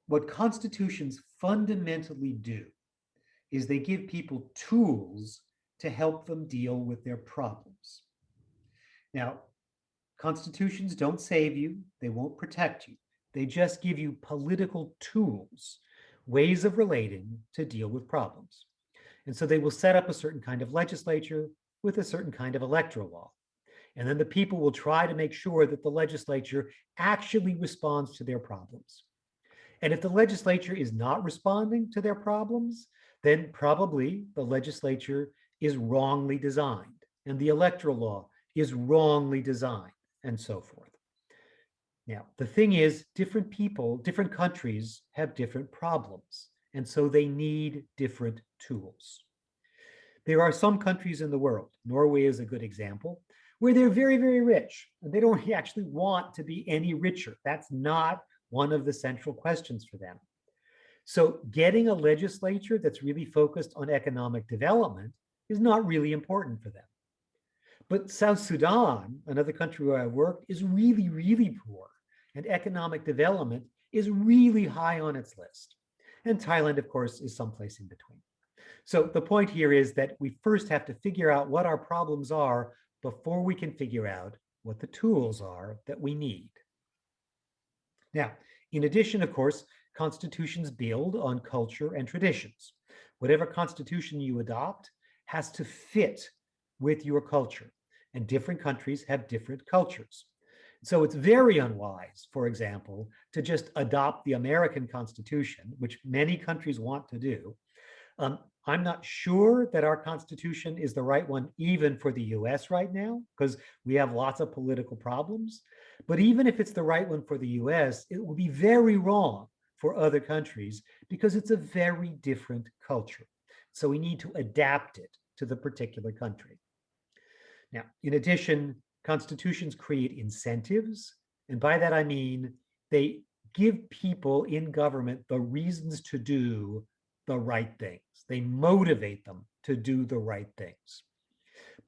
What constitutions fundamentally do is they give people tools to help them deal with their problems. Now, constitutions don't save you, they won't protect you. They just give you political tools, ways of relating to deal with problems. And so they will set up a certain kind of legislature with a certain kind of electoral law. And then the people will try to make sure that the legislature actually responds to their problems. And if the legislature is not responding to their problems, then probably the legislature is wrongly designed and the electoral law is wrongly designed and so forth. Now, the thing is, different people, different countries have different problems, and so they need different tools. There are some countries in the world, Norway is a good example, where they're very, very rich, and they don't actually want to be any richer. That's not one of the central questions for them. So getting a legislature that's really focused on economic development is not really important for them. But South Sudan, another country where I worked, is really, really poor, and economic development is really high on its list. And Thailand, of course, is someplace in between. So the point here is that we first have to figure out what our problems are before we can figure out what the tools are that we need. Now, in addition, of course, constitutions build on culture and traditions. Whatever constitution you adopt has to fit with your culture, and different countries have different cultures. So it's very unwise, for example, to just adopt the American Constitution, which many countries want to do. I'm not sure that our Constitution is the right one even for the US right now, because we have lots of political problems. But even if it's the right one for the US, it will be very wrong for other countries because it's a very different culture. So we need to adapt it to the particular country. Now, in addition, constitutions create incentives. And by that, I mean they give people in government the reasons to do the right things. They motivate them to do the right things.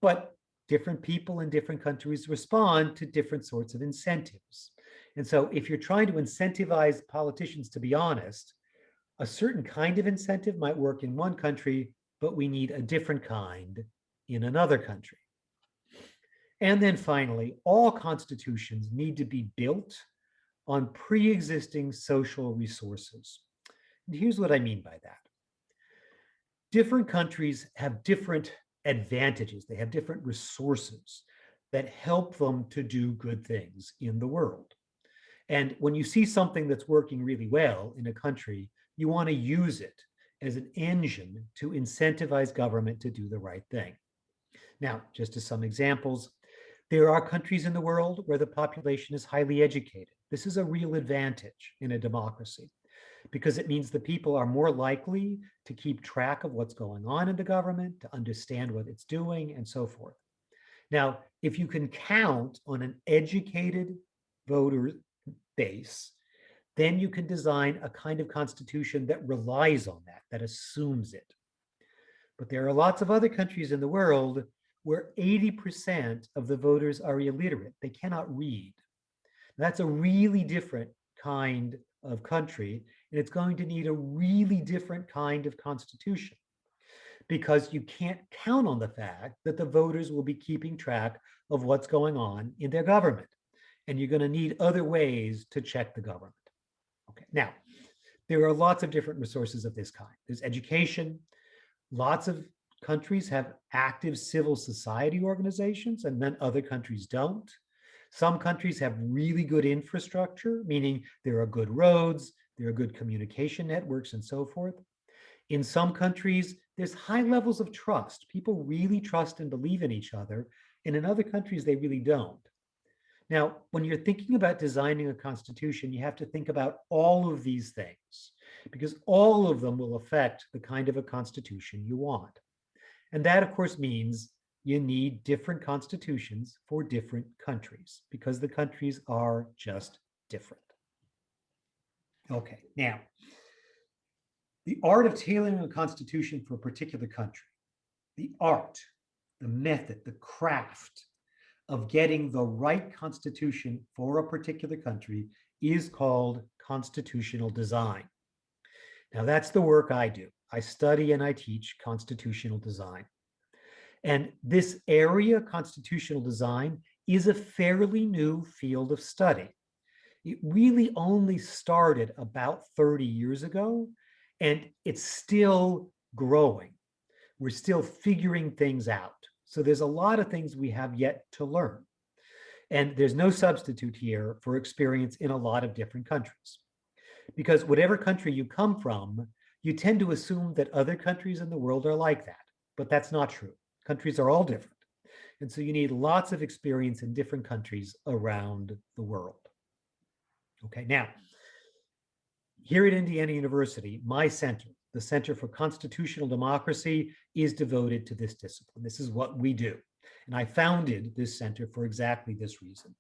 But different people in different countries respond to different sorts of incentives. And so if you're trying to incentivize politicians to be honest, a certain kind of incentive might work in one country, but we need a different kind in another country. And then finally, all constitutions need to be built on pre-existing social resources. And here's what I mean by that. Different countries have different advantages. They have different resources that help them to do good things in the world. And when you see something that's working really well in a country, you want to use it as an engine to incentivize government to do the right thing. Now, just as some examples, there are countries in the world where the population is highly educated. This is a real advantage in a democracy because it means the people are more likely to keep track of what's going on in the government, to understand what it's doing, and so forth. Now, if you can count on an educated voter base, then you can design a kind of constitution that relies on that, that assumes it. But there are lots of other countries in the world where 80% of the voters are illiterate. They cannot read. That's a really different kind of country, and it's going to need a really different kind of constitution because you can't count on the fact that the voters will be keeping track of what's going on in their government. And you're going to need other ways to check the government. Okay, now, there are lots of different resources of this kind. There's education. Lots of countries have active civil society organizations, and then other countries don't. Some countries have really good infrastructure, meaning there are good roads, there are good communication networks, and so forth. In some countries, there's high levels of trust. People really trust and believe in each other, and in other countries, they really don't. Now, when you're thinking about designing a constitution, you have to think about all of these things, because all of them will affect the kind of a constitution you want. And that, of course, means you need different constitutions for different countries, because the countries are just different. Okay, now, the art of tailoring a constitution for a particular country, the art, the method, the craft of getting the right constitution for a particular country is called constitutional design. Now, that's the work I do. I study and I teach constitutional design. And this area, constitutional design, is a fairly new field of study. It really only started about 30 years ago, and it's still growing. We're still figuring things out. So there's a lot of things we have yet to learn. And there's no substitute here for experience in a lot of different countries. Because whatever country you come from, you tend to assume that other countries in the world are like that. But that's not true. Countries are all different. And so you need lots of experience in different countries around the world. Okay, now, here at Indiana University, my center, the Center for Constitutional Democracy, is devoted to this discipline. This is what we do. And I founded this center for exactly this reason.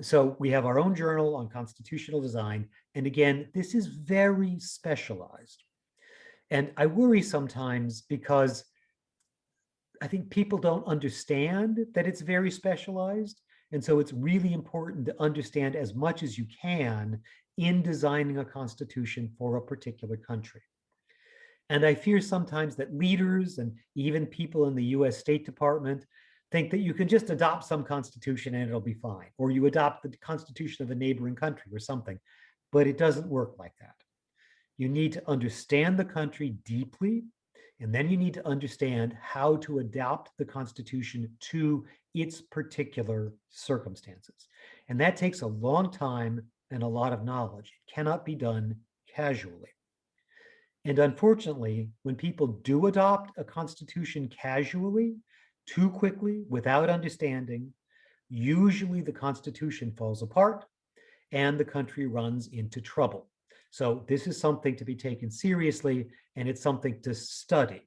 So we have our own journal on constitutional design. And again, this is very specialized. And I worry sometimes because I think people don't understand that it's very specialized. And so it's really important to understand as much as you can in designing a constitution for a particular country. And I fear sometimes that leaders and even people in the US State Department think that you can just adopt some constitution and it'll be fine, or you adopt the constitution of a neighboring country or something, but it doesn't work like that. You need to understand the country deeply, and then you need to understand how to adapt the constitution to its particular circumstances. And that takes a long time and a lot of knowledge. It cannot be done casually. And unfortunately, when people do adopt a constitution casually, too quickly, without understanding, usually the constitution falls apart and the country runs into trouble. So this is something to be taken seriously, and it's something to study.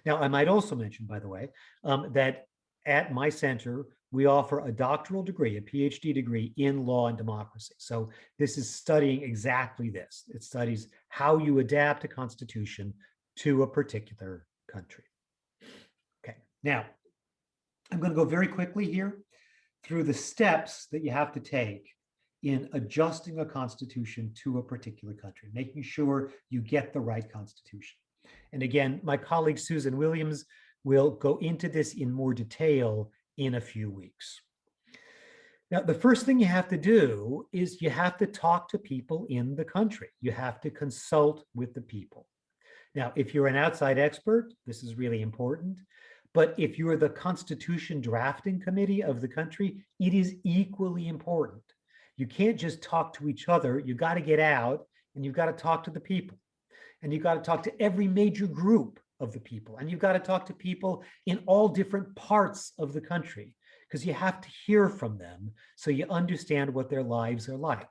Now, I might also mention, by the way, that at my center, we offer a doctoral degree, a PhD degree in law and democracy. So this is studying exactly this. It studies how you adapt a constitution to a particular country. Okay, now, I'm going to go very quickly here through the steps that you have to take in adjusting a constitution to a particular country, making sure you get the right constitution. And again, my colleague Susan Williams will go into this in more detail in a few weeks. Now, the first thing you have to do is you have to talk to people in the country. You have to consult with the people. Now, if you're an outside expert, this is really important. But if you're the Constitution drafting committee of the country, it is equally important. You can't just talk to each other. You got to get out and you've got to talk to the people. And you've got to talk to every major group of the people. And you've got to talk to people in all different parts of the country, because you have to hear from them so you understand what their lives are like.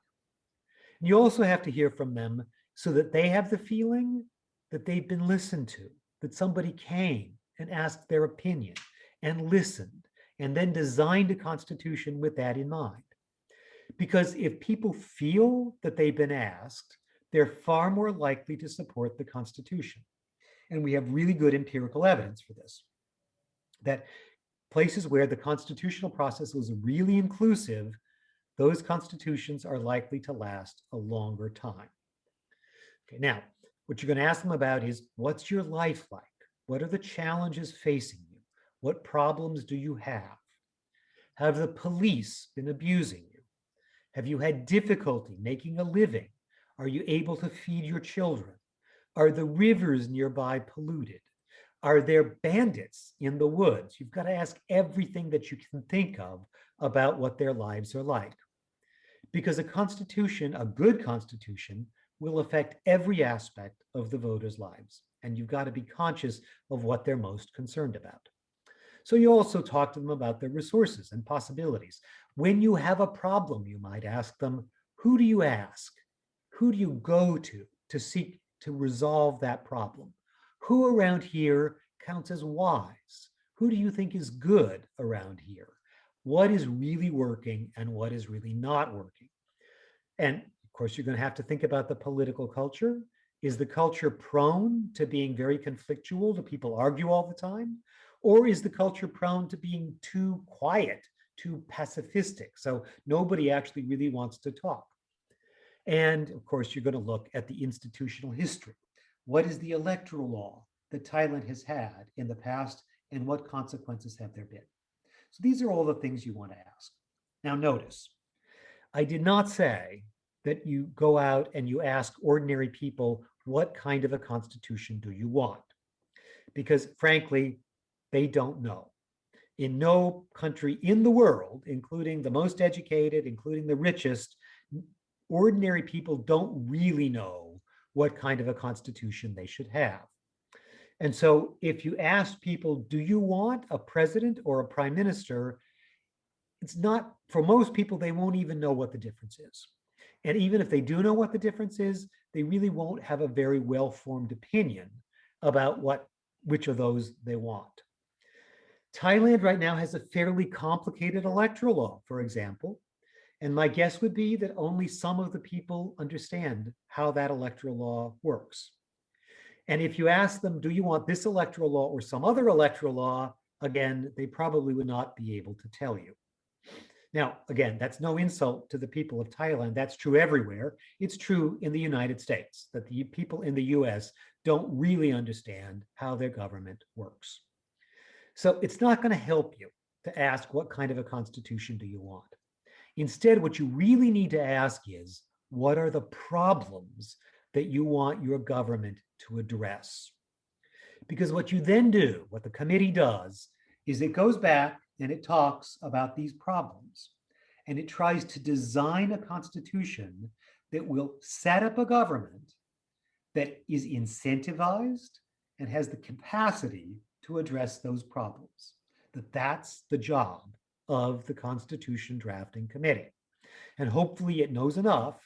And you also have to hear from them so that they have the feeling that they've been listened to, that somebody came and asked their opinion and listened and then designed a constitution with that in mind. Because if people feel that they've been asked, they're far more likely to support the Constitution. And we have really good empirical evidence for this, that places where the constitutional process was really inclusive, those constitutions are likely to last a longer time. Okay, now, what you're going to ask them about is, what's your life like? What are the challenges facing you? What problems do you have? Have the police been abusing you? Have you had difficulty making a living? Are you able to feed your children? Are the rivers nearby polluted? Are there bandits in the woods? You've got to ask everything that you can think of about what their lives are like. Because a constitution, a good constitution, will affect every aspect of the voters' lives. And you've got to be conscious of what they're most concerned about. So you also talk to them about their resources and possibilities. When you have a problem, you might ask them, who do you ask? Who do you go to seek to resolve that problem? Who around here counts as wise? Who do you think is good around here? What is really working and what is really not working? And of course, you're going to have to think about the political culture. Is the culture prone to being very conflictual? Do people argue all the time? Or is the culture prone to being too quiet, too pacifistic? So nobody actually really wants to talk. And of course, you're going to look at the institutional history. What is the electoral law that Thailand has had in the past, and what consequences have there been? So these are all the things you want to ask. Now notice, I did not say that you go out and you ask ordinary people, what kind of a constitution do you want? Because frankly, they don't know. In no country in the world, including the most educated, including the richest, ordinary people don't really know what kind of a constitution they should have. And so if you ask people, do you want a president or a prime minister? It's not, for most people, they won't even know what the difference is. And even if they do know what the difference is, they really won't have a very well-formed opinion about which of those they want. Thailand right now has a fairly complicated electoral law, for example, and my guess would be that only some of the people understand how that electoral law works. And if you ask them, do you want this electoral law or some other electoral law, again, they probably would not be able to tell you. Now, again, that's no insult to the people of Thailand. That's true everywhere. It's true in the United States, that the people in the US don't really understand how their government works. So it's not going to help you to ask what kind of a constitution do you want. Instead, what you really need to ask is, what are the problems that you want your government to address? Because what you then do, what the committee does, is it goes back and it talks about these problems. And it tries to design a constitution that will set up a government that is incentivized and has the capacity to address those problems. That's the job of the Constitution Drafting Committee. And hopefully it knows enough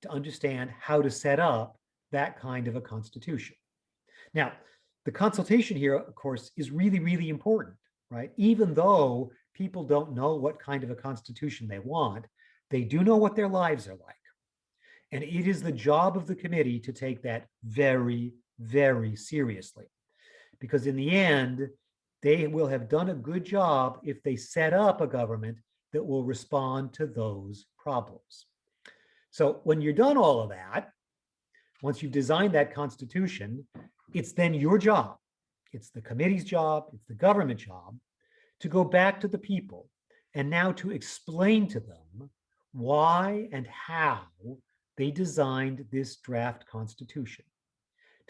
to understand how to set up that kind of a constitution. Now, the consultation here, of course, is really, really important, right? Even though people don't know what kind of a constitution they want, they do know what their lives are like. And it is the job of the committee to take that very, very seriously. Because in the end, they will have done a good job if they set up a government that will respond to those problems. So when you're done all of that, once you've designed that constitution, it's then your job. It's the committee's job, it's the government job to go back to the people and now to explain to them why and how they designed this draft constitution.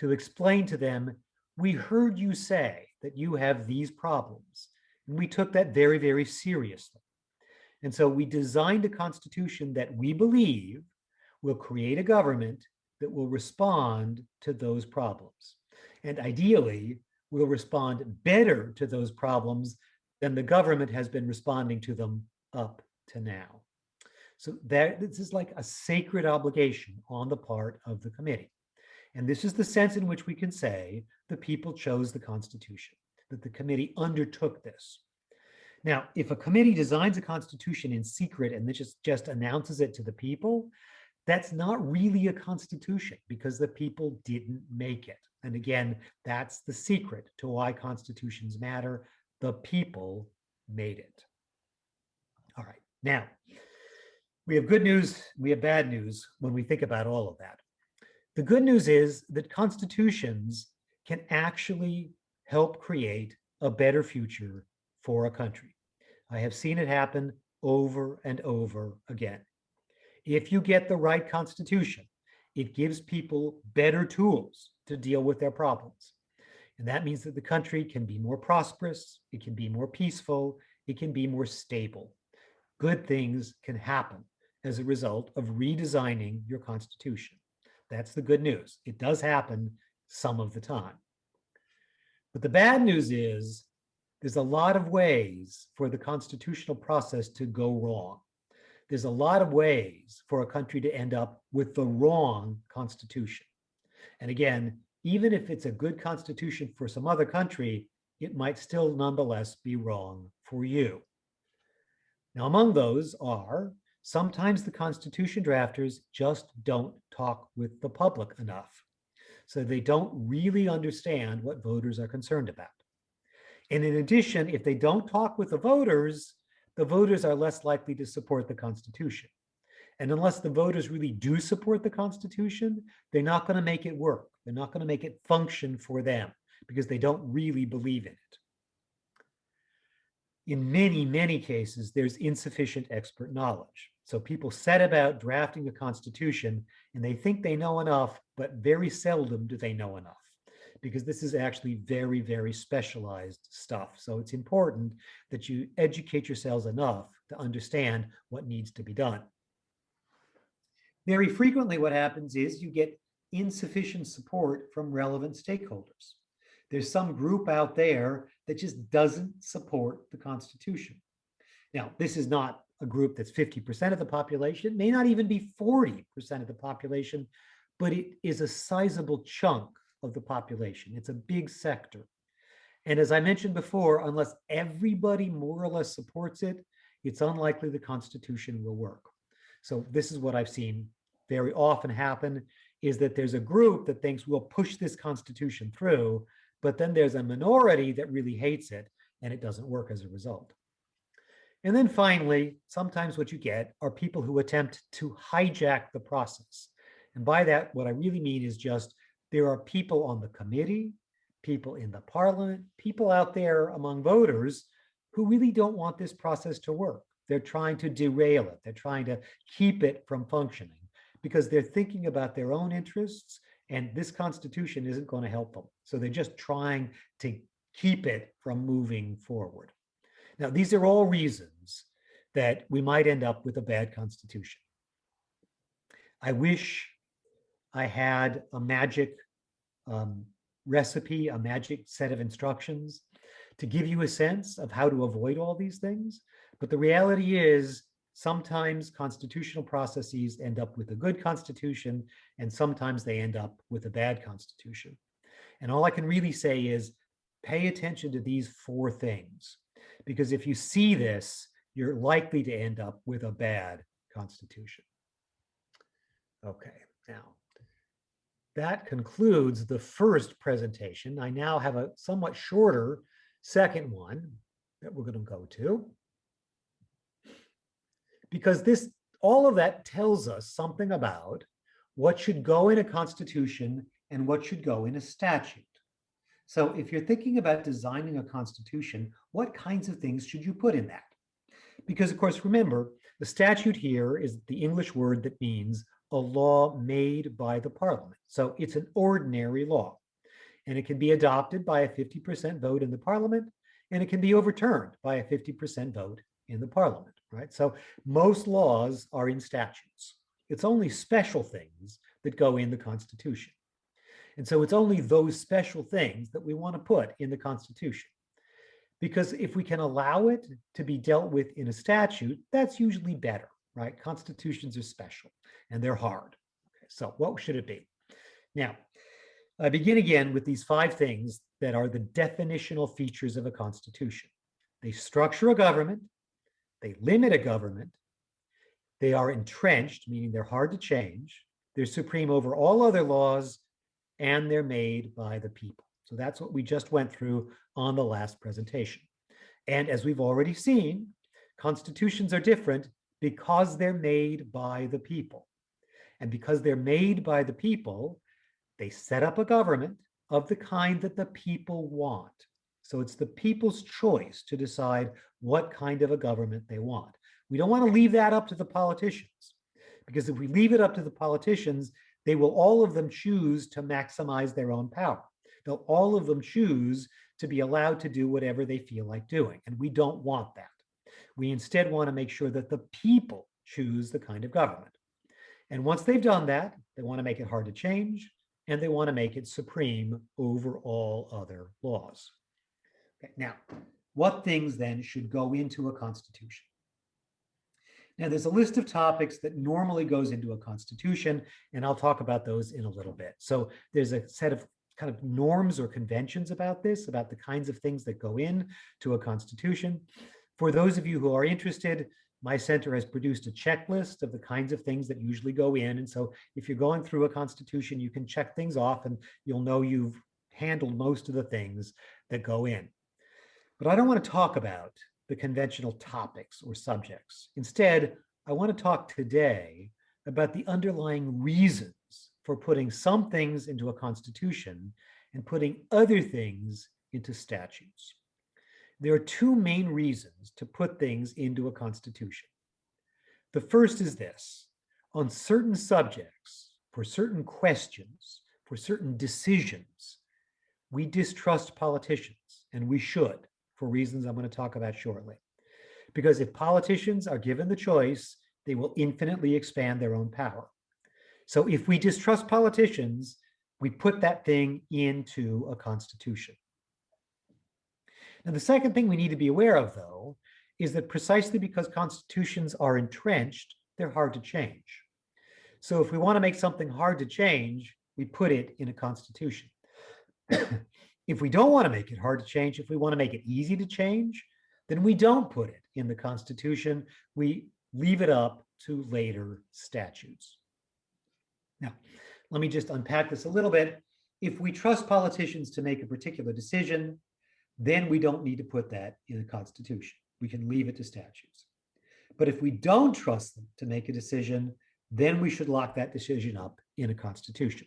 To explain to them, we heard you say that you have these problems, and we took that very, very seriously. And so we designed a constitution that we believe will create a government that will respond to those problems. And ideally, will respond better to those problems than the government has been responding to them up to now. So this is like a sacred obligation on the part of the committee. And this is the sense in which we can say the people chose the Constitution, that the committee undertook this. Now, if a committee designs a constitution in secret and then just announces it to the people, that's not really a constitution because the people didn't make it. And again, that's the secret to why constitutions matter. The people made it. All right, now, we have good news, we have bad news when we think about all of that. The good news is that constitutions can actually help create a better future for a country. I have seen it happen over and over again. If you get the right constitution, it gives people better tools to deal with their problems. And that means that the country can be more prosperous, it can be more peaceful, it can be more stable. Good things can happen as a result of redesigning your constitution. That's the good news. It does happen some of the time. But the bad news is there's a lot of ways for the constitutional process to go wrong. There's a lot of ways for a country to end up with the wrong constitution. And again, even if it's a good constitution for some other country, it might still nonetheless be wrong for you. Now, among those are sometimes the constitution drafters just don't talk with the public enough. So they don't really understand what voters are concerned about. And in addition, if they don't talk with the voters are less likely to support the Constitution. And unless the voters really do support the Constitution, they're not going to make it work. They're not going to make it function for them because they don't really believe in it. in many, many cases, there's insufficient expert knowledge. So people set about drafting a constitution and they think they know enough, but very seldom do they know enough, because this is actually very, very specialized stuff. So it's important that you educate yourselves enough to understand what needs to be done. Very frequently, what happens is you get insufficient support from relevant stakeholders. There's some group out there that just doesn't support the Constitution. Now, this is not a group that's 50% of the population, may not even be 40% of the population, but it is a sizable chunk of the population. It's a big sector. And as I mentioned before, unless everybody more or less supports it, it's unlikely the Constitution will work. So this is what I've seen very often happen, is that there's a group that thinks we'll push this Constitution through, but then there's a minority that really hates it, and it doesn't work as a result. And then finally, sometimes what you get are people who attempt to hijack the process. And by that, what I really mean is just there are people on the committee, people in the parliament, people out there among voters who really don't want this process to work. They're trying to derail it. They're trying to keep it from functioning because they're thinking about their own interests, and this Constitution isn't going to help them. So they're just trying to keep it from moving forward. Now, these are all reasons that we might end up with a bad Constitution. I wish I had a magic recipe, a magic set of instructions to give you a sense of how to avoid all these things. But the reality is sometimes constitutional processes end up with a good Constitution, and sometimes they end up with a bad Constitution. And all I can really say is pay attention to these four things, because if you see this, you're likely to end up with a bad Constitution. Okay, now that concludes the first presentation. I now have a somewhat shorter second one that we're going to go to, because this, all of that tells us something about what should go in a Constitution and what should go in a statute. So if you're thinking about designing a Constitution, what kinds of things should you put in that? Because of course, remember, the statute here is the English word that means a law made by the Parliament. So it's an ordinary law, and it can be adopted by a 50% vote in the Parliament, and it can be overturned by a 50% vote in the Parliament, right? So most laws are in statutes. It's only special things that go in the Constitution. And so it's only those special things that we want to put in the Constitution. Because if we can allow it to be dealt with in a statute, that's usually better, right? Constitutions are special and they're hard. Okay, so what should it be? Now, I begin again with these five things that are the definitional features of a Constitution. They structure a government, they limit a government, they are entrenched, meaning they're hard to change, they're supreme over all other laws, and they're made by the people. So that's what we just went through on the last presentation. And as we've already seen, constitutions are different because they're made by the people. And because they're made by the people, they set up a government of the kind that the people want. So it's the people's choice to decide what kind of a government they want. We don't want to leave that up to the politicians, because if we leave it up to the politicians, they will all of them choose to maximize their own power. They'll all of them choose to be allowed to do whatever they feel like doing. And we don't want that. We instead want to make sure that the people choose the kind of government. And once they've done that, they want to make it hard to change, and they want to make it supreme over all other laws. Okay, now, what things then should go into a constitution? Now, there's a list of topics that normally goes into a constitution, and I'll talk about those in a little bit. So there's a set of kind of norms or conventions about this, about the kinds of things that go in to a constitution. For those of you who are interested, my center has produced a checklist of the kinds of things that usually go in. And so if you're going through a constitution, you can check things off and you'll know you've handled most of the things that go in. But I don't want to talk about the conventional topics or subjects. Instead, I want to talk today about the underlying reasons for putting some things into a constitution and putting other things into statutes. There are two main reasons to put things into a constitution. The first is this: on certain subjects, for certain questions, for certain decisions, we distrust politicians, and we should, for reasons I'm going to talk about shortly. Because if politicians are given the choice, they will infinitely expand their own power. So if we distrust politicians, we put that thing into a constitution. Now, the second thing we need to be aware of, though, is that precisely because constitutions are entrenched, they're hard to change. So if we want to make something hard to change, we put it in a constitution. If we don't want to make it hard to change, if we want to make it easy to change, then we don't put it in the Constitution. We leave it up to later statutes. Now, let me just unpack this a little bit. If we trust politicians to make a particular decision, then we don't need to put that in the Constitution. We can leave it to statutes. But if we don't trust them to make a decision, then we should lock that decision up in a Constitution.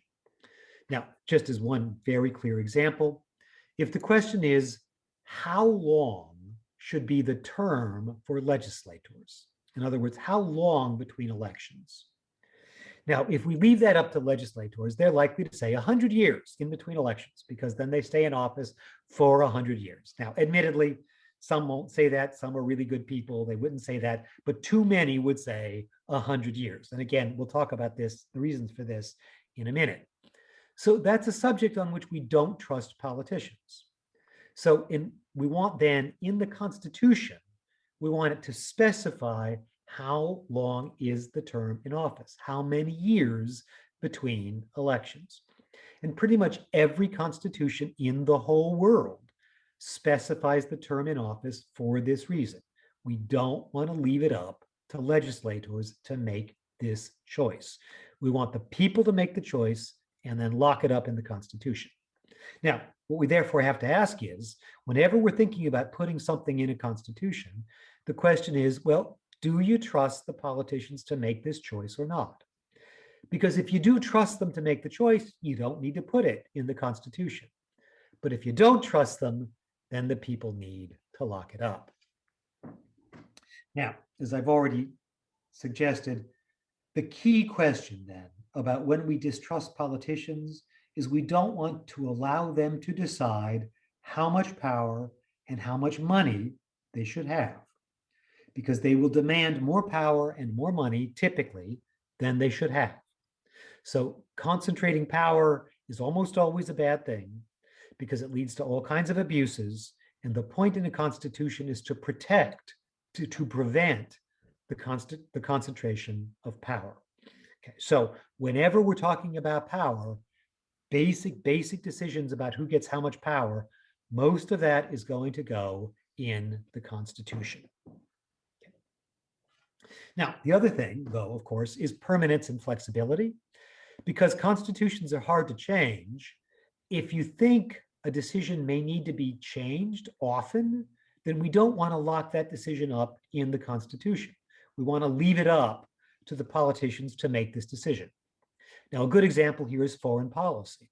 Now, just as one very clear example, if the question is, how long should be the term for legislators? In other words, how long between elections? Now, if we leave that up to legislators, they're likely to say 100 years in between elections, because then they stay in office for 100 years. Now, admittedly, some won't say that. Some are really good people. They wouldn't say that, but too many would say 100 years. And again, we'll talk about this, the reasons for this in a minute. So that's a subject on which we don't trust politicians. So we want then in the Constitution, we want it to specify how long is the term in office, how many years between elections. And pretty much every constitution in the whole world specifies the term in office for this reason. We don't want to leave it up to legislators to make this choice. We want the people to make the choice and then lock it up in the Constitution. Now, what we therefore have to ask is, whenever we're thinking about putting something in a constitution, the question is, well, do you trust the politicians to make this choice or not? Because if you do trust them to make the choice, you don't need to put it in the Constitution. But if you don't trust them, then the people need to lock it up. Now, as I've already suggested, the key question then about when we distrust politicians is we don't want to allow them to decide how much power and how much money they should have, because they will demand more power and more money typically than they should have. So concentrating power is almost always a bad thing because it leads to all kinds of abuses. And the point in the Constitution is to protect, to prevent the concentration of power. Okay, so whenever we're talking about power, basic decisions about who gets how much power, most of that is going to go in the Constitution. Okay. Now, the other thing, though, of course, is permanence and flexibility. Because constitutions are hard to change, if you think a decision may need to be changed often, then we don't want to lock that decision up in the Constitution. We want to leave it up to the politicians to make this decision. Now, a good example here is foreign policy,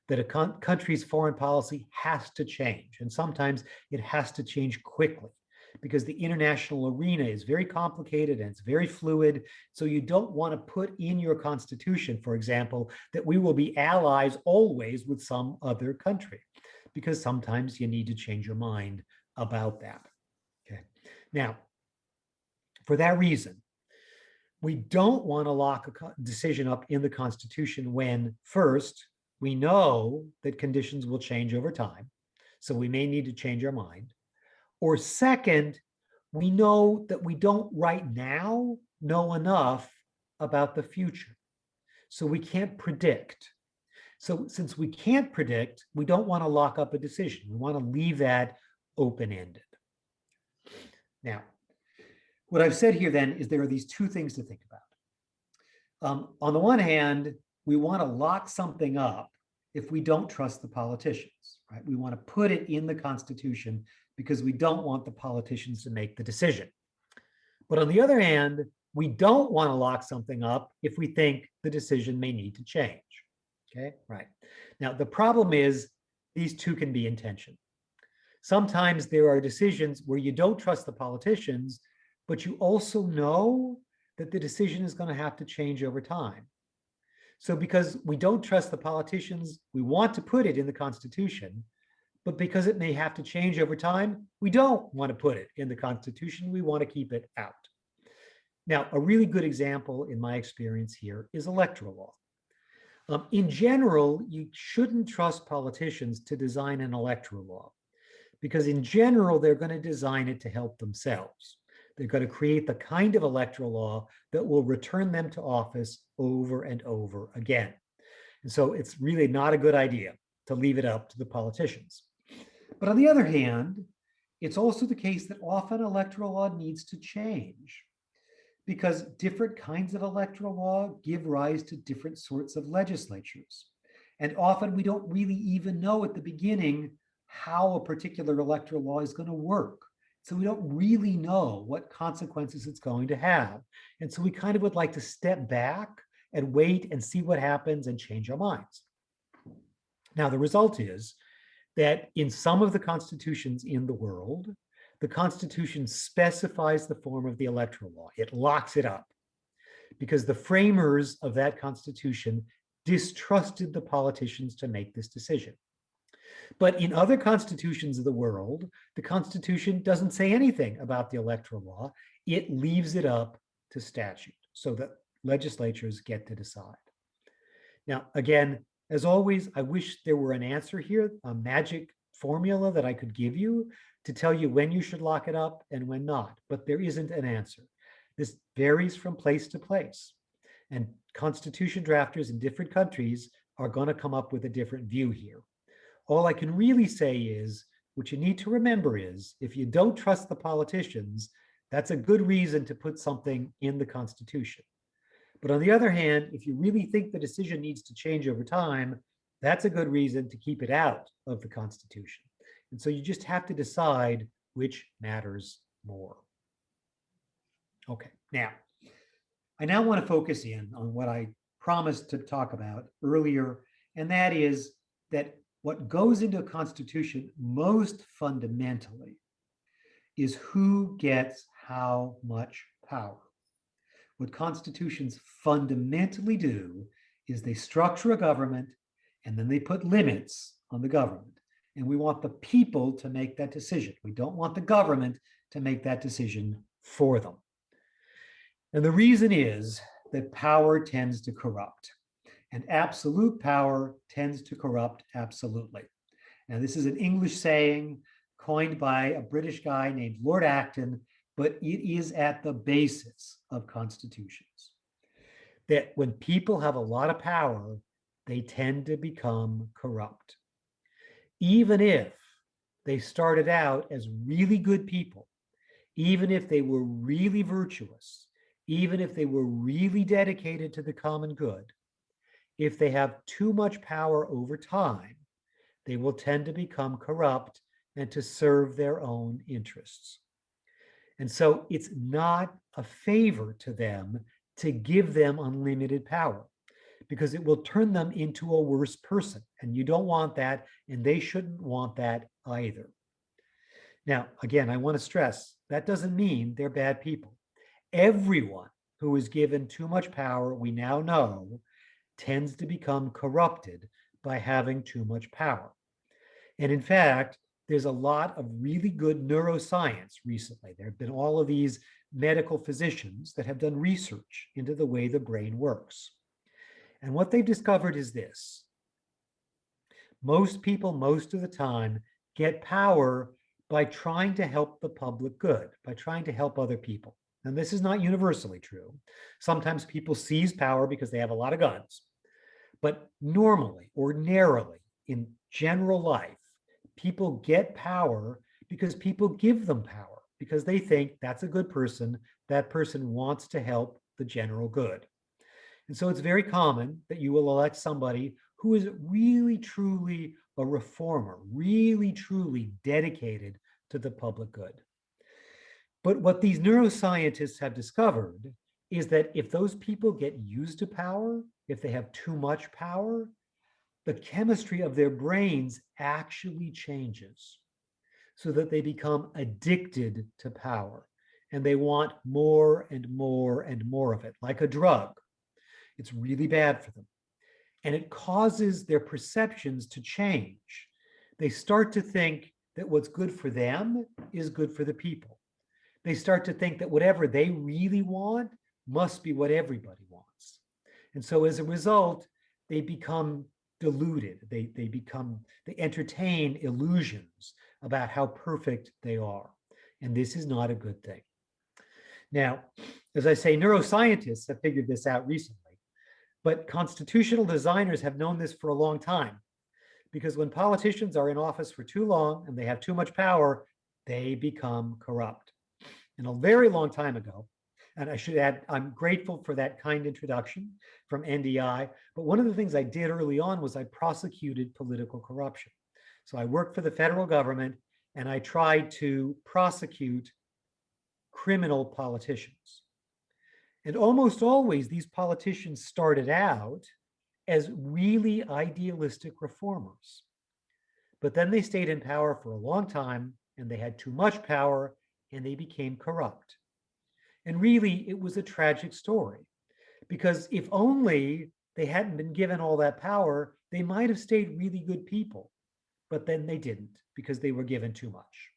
that a country's foreign policy has to change, and sometimes it has to change quickly because the international arena is very complicated and it's very fluid. So you don't want to put in your constitution, for example, that we will be allies always with some other country, because sometimes you need to change your mind about that. Okay. Now, for that reason, we don't want to lock a decision up in the Constitution when, first, we know that conditions will change over time, so we may need to change our mind. Or second, we know that we don't right now know enough about the future, so we can't predict. So since we can't predict, we don't want to lock up a decision. We want to leave that open-ended. Now, what I've said here then is there are these two things to think about. On the one hand, we want to lock something up if we don't trust the politicians, right? We want to put it in the Constitution because we don't want the politicians to make the decision. But on the other hand, we don't want to lock something up if we think the decision may need to change. Okay, right. Now, the problem is these two can be in tension. Sometimes there are decisions where you don't trust the politicians, but you also know that the decision is going to have to change over time. So because we don't trust the politicians, we want to put it in the Constitution, but because it may have to change over time, we don't want to put it in the Constitution. We want to keep it out. Now, a really good example in my experience here is electoral law. In general, you shouldn't trust politicians to design an electoral law because in general, they're going to design it to help themselves. They're going to create the kind of electoral law that will return them to office over and over again. And so it's really not a good idea to leave it up to the politicians. But on the other hand, it's also the case that often electoral law needs to change because different kinds of electoral law give rise to different sorts of legislatures. And often we don't really even know at the beginning how a particular electoral law is going to work. So we don't really know what consequences it's going to have. And so we kind of would like to step back and wait and see what happens and change our minds. Now, the result is that in some of the constitutions in the world, the Constitution specifies the form of the electoral law. It locks it up because the framers of that Constitution distrusted the politicians to make this decision. But in other constitutions of the world, the Constitution doesn't say anything about the electoral law. It leaves it up to statute so that legislatures get to decide. Now, again, as always, I wish there were an answer here, a magic formula that I could give you to tell you when you should lock it up and when not, but there isn't an answer. This varies from place to place. And constitution drafters in different countries are going to come up with a different view here. All I can really say is, what you need to remember is, if you don't trust the politicians, that's a good reason to put something in the Constitution. But on the other hand, if you really think the decision needs to change over time, that's a good reason to keep it out of the Constitution. And so you just have to decide which matters more. Okay, now, I now want to focus in on what I promised to talk about earlier, and that is that what goes into a constitution most fundamentally is who gets how much power. What constitutions fundamentally do is they structure a government and then they put limits on the government. And we want the people to make that decision. We don't want the government to make that decision for them. And the reason is that power tends to corrupt. And absolute power tends to corrupt absolutely. Now, this is an English saying coined by a British guy named Lord Acton, but it is at the basis of constitutions. That when people have a lot of power, they tend to become corrupt. Even if they started out as really good people, even if they were really virtuous, even if they were really dedicated to the common good, if they have too much power over time, they will tend to become corrupt and to serve their own interests. And so it's not a favor to them to give them unlimited power because it will turn them into a worse person. And you don't want that, and they shouldn't want that either. Now, again, I want to stress that doesn't mean they're bad people. Everyone who is given too much power, we now know, tends to become corrupted by having too much power. And in fact, there's a lot of really good neuroscience recently. There have been all of these medical physicians that have done research into the way the brain works. And what they've discovered is this. Most people, most of the time, get power by trying to help the public good, by trying to help other people. And this is not universally true. Sometimes people seize power because they have a lot of guns. But normally, ordinarily, in general life, people get power because people give them power, because they think that's a good person, that person wants to help the general good. And so it's very common that you will elect somebody who is really, truly a reformer, really, truly dedicated to the public good. But what these neuroscientists have discovered is that if those people get used to power, if they have too much power, the chemistry of their brains actually changes. so that they become addicted to power and they want more and more and more of it, like a drug. It's really bad for them. And it causes their perceptions to change. They start to think that what's good for them is good for the people. They start to think that whatever they really want must be what everybody wants. And so as a result, they become deluded. They entertain illusions about how perfect they are. And this is not a good thing. Now, as I say, neuroscientists have figured this out recently, but constitutional designers have known this for a long time, because when politicians are in office for too long and they have too much power, they become corrupt. And a very long time ago, and I should add, I'm grateful for that kind introduction from NDI, but one of the things I did early on was I prosecuted political corruption. So I worked for the federal government and I tried to prosecute criminal politicians. And almost always these politicians started out as really idealistic reformers. But then they stayed in power for a long time and they had too much power and they became corrupt. And really, it was a tragic story, because if only they hadn't been given all that power, they might have stayed really good people, but then they didn't because they were given too much.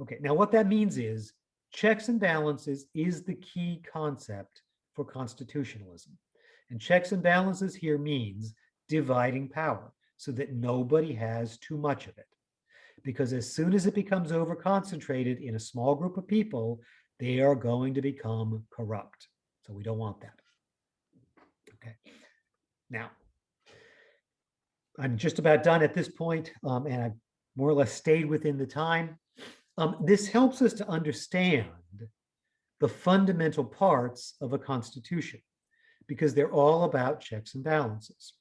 Okay, now what that means is checks and balances is the key concept for constitutionalism. And checks and balances here means dividing power so that nobody has too much of it. Because as soon as it becomes over-concentrated in a small group of people, they are going to become corrupt. So we don't want that. Okay. Now, I'm just about done at this point, and I've more or less stayed within the time. This helps us to understand the fundamental parts of a constitution, because they're all about checks and balances.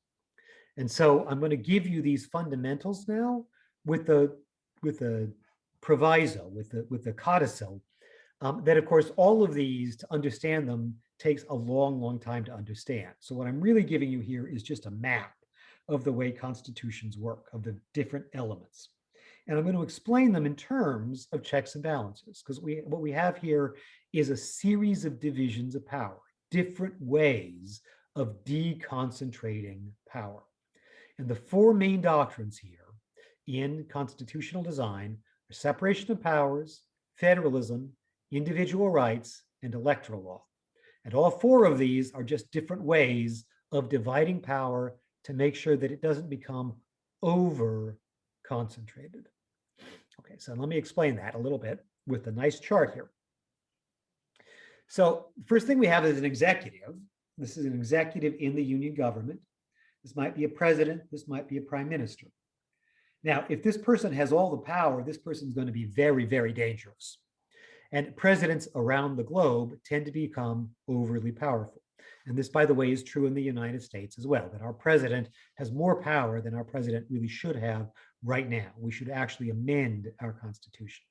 And so I'm going to give you these fundamentals now with the proviso, with the codicil, that of course all of these, to understand them, takes a long time to understand. So what I'm really giving you here is just a map of the way constitutions work, of the different elements. And I'm going to explain them in terms of checks and balances, because what we have here is a series of divisions of power, different ways of deconcentrating power. And the four main doctrines here in constitutional design are separation of powers, federalism, individual rights, and electoral law. And all four of these are just different ways of dividing power to make sure that it doesn't become over-concentrated. Okay, so let me explain that a little bit with a nice chart here. So first thing we have is an executive. This is an executive in the union government. This might be a president. This might be a prime minister. Now, if this person has all the power, this person is going to be very, very dangerous. And presidents around the globe tend to become overly powerful. And this, by the way, is true in the United States as well, that our president has more power than our president really should have right now. We should actually amend our Constitution.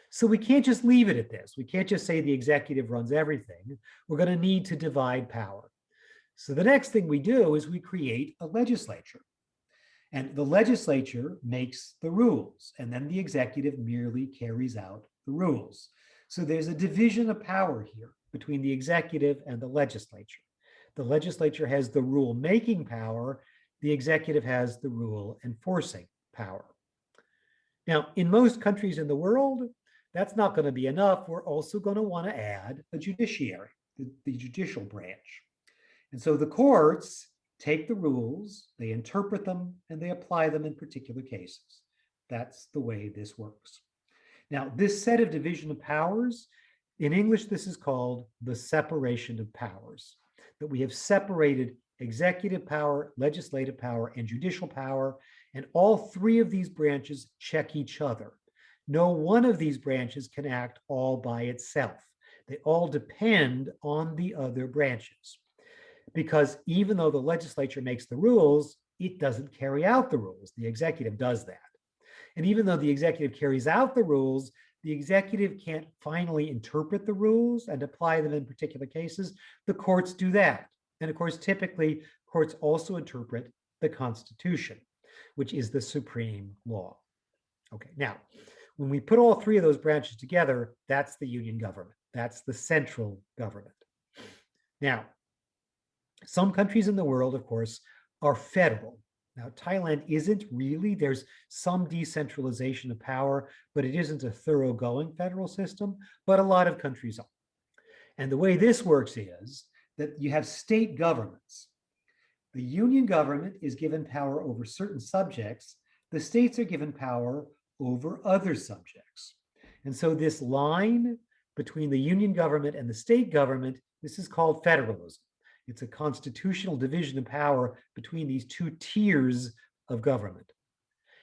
So we can't just leave it at this. We can't just say the executive runs everything. We're going to need to divide power. So the next thing we do is we create a legislature. And the legislature makes the rules, and then the executive merely carries out the rules. So there's a division of power here between the executive and the legislature. The legislature has the rule-making power. The executive has the rule enforcing power. Now, in most countries in the world, that's not going to be enough. We're also going to want to add a judiciary, the judicial branch. And so the courts take the rules, they interpret them, and they apply them in particular cases. That's the way this works. Now, this set of division of powers, in English, this is called the separation of powers, that we have separated executive power, legislative power, and judicial power, and all three of these branches check each other. No one of these branches can act all by itself. They all depend on the other branches. Because even though the legislature makes the rules, it doesn't carry out the rules. The executive does that. And even though the executive carries out the rules, the executive can't finally interpret the rules and apply them in particular cases. The courts do that. And of course, typically, courts also interpret the Constitution, which is the supreme law. Okay, now, when we put all three of those branches together, that's the union government. That's the central government. Now, some countries in the world, of course, are federal. Now, Thailand isn't really. There's some decentralization of power, but it isn't a thoroughgoing federal system, but a lot of countries are. And the way this works is that you have state governments. The union government is given power over certain subjects. The states are given power over other subjects. And so this line between the union government and the state government, this is called federalism. It's a constitutional division of power between these two tiers of government.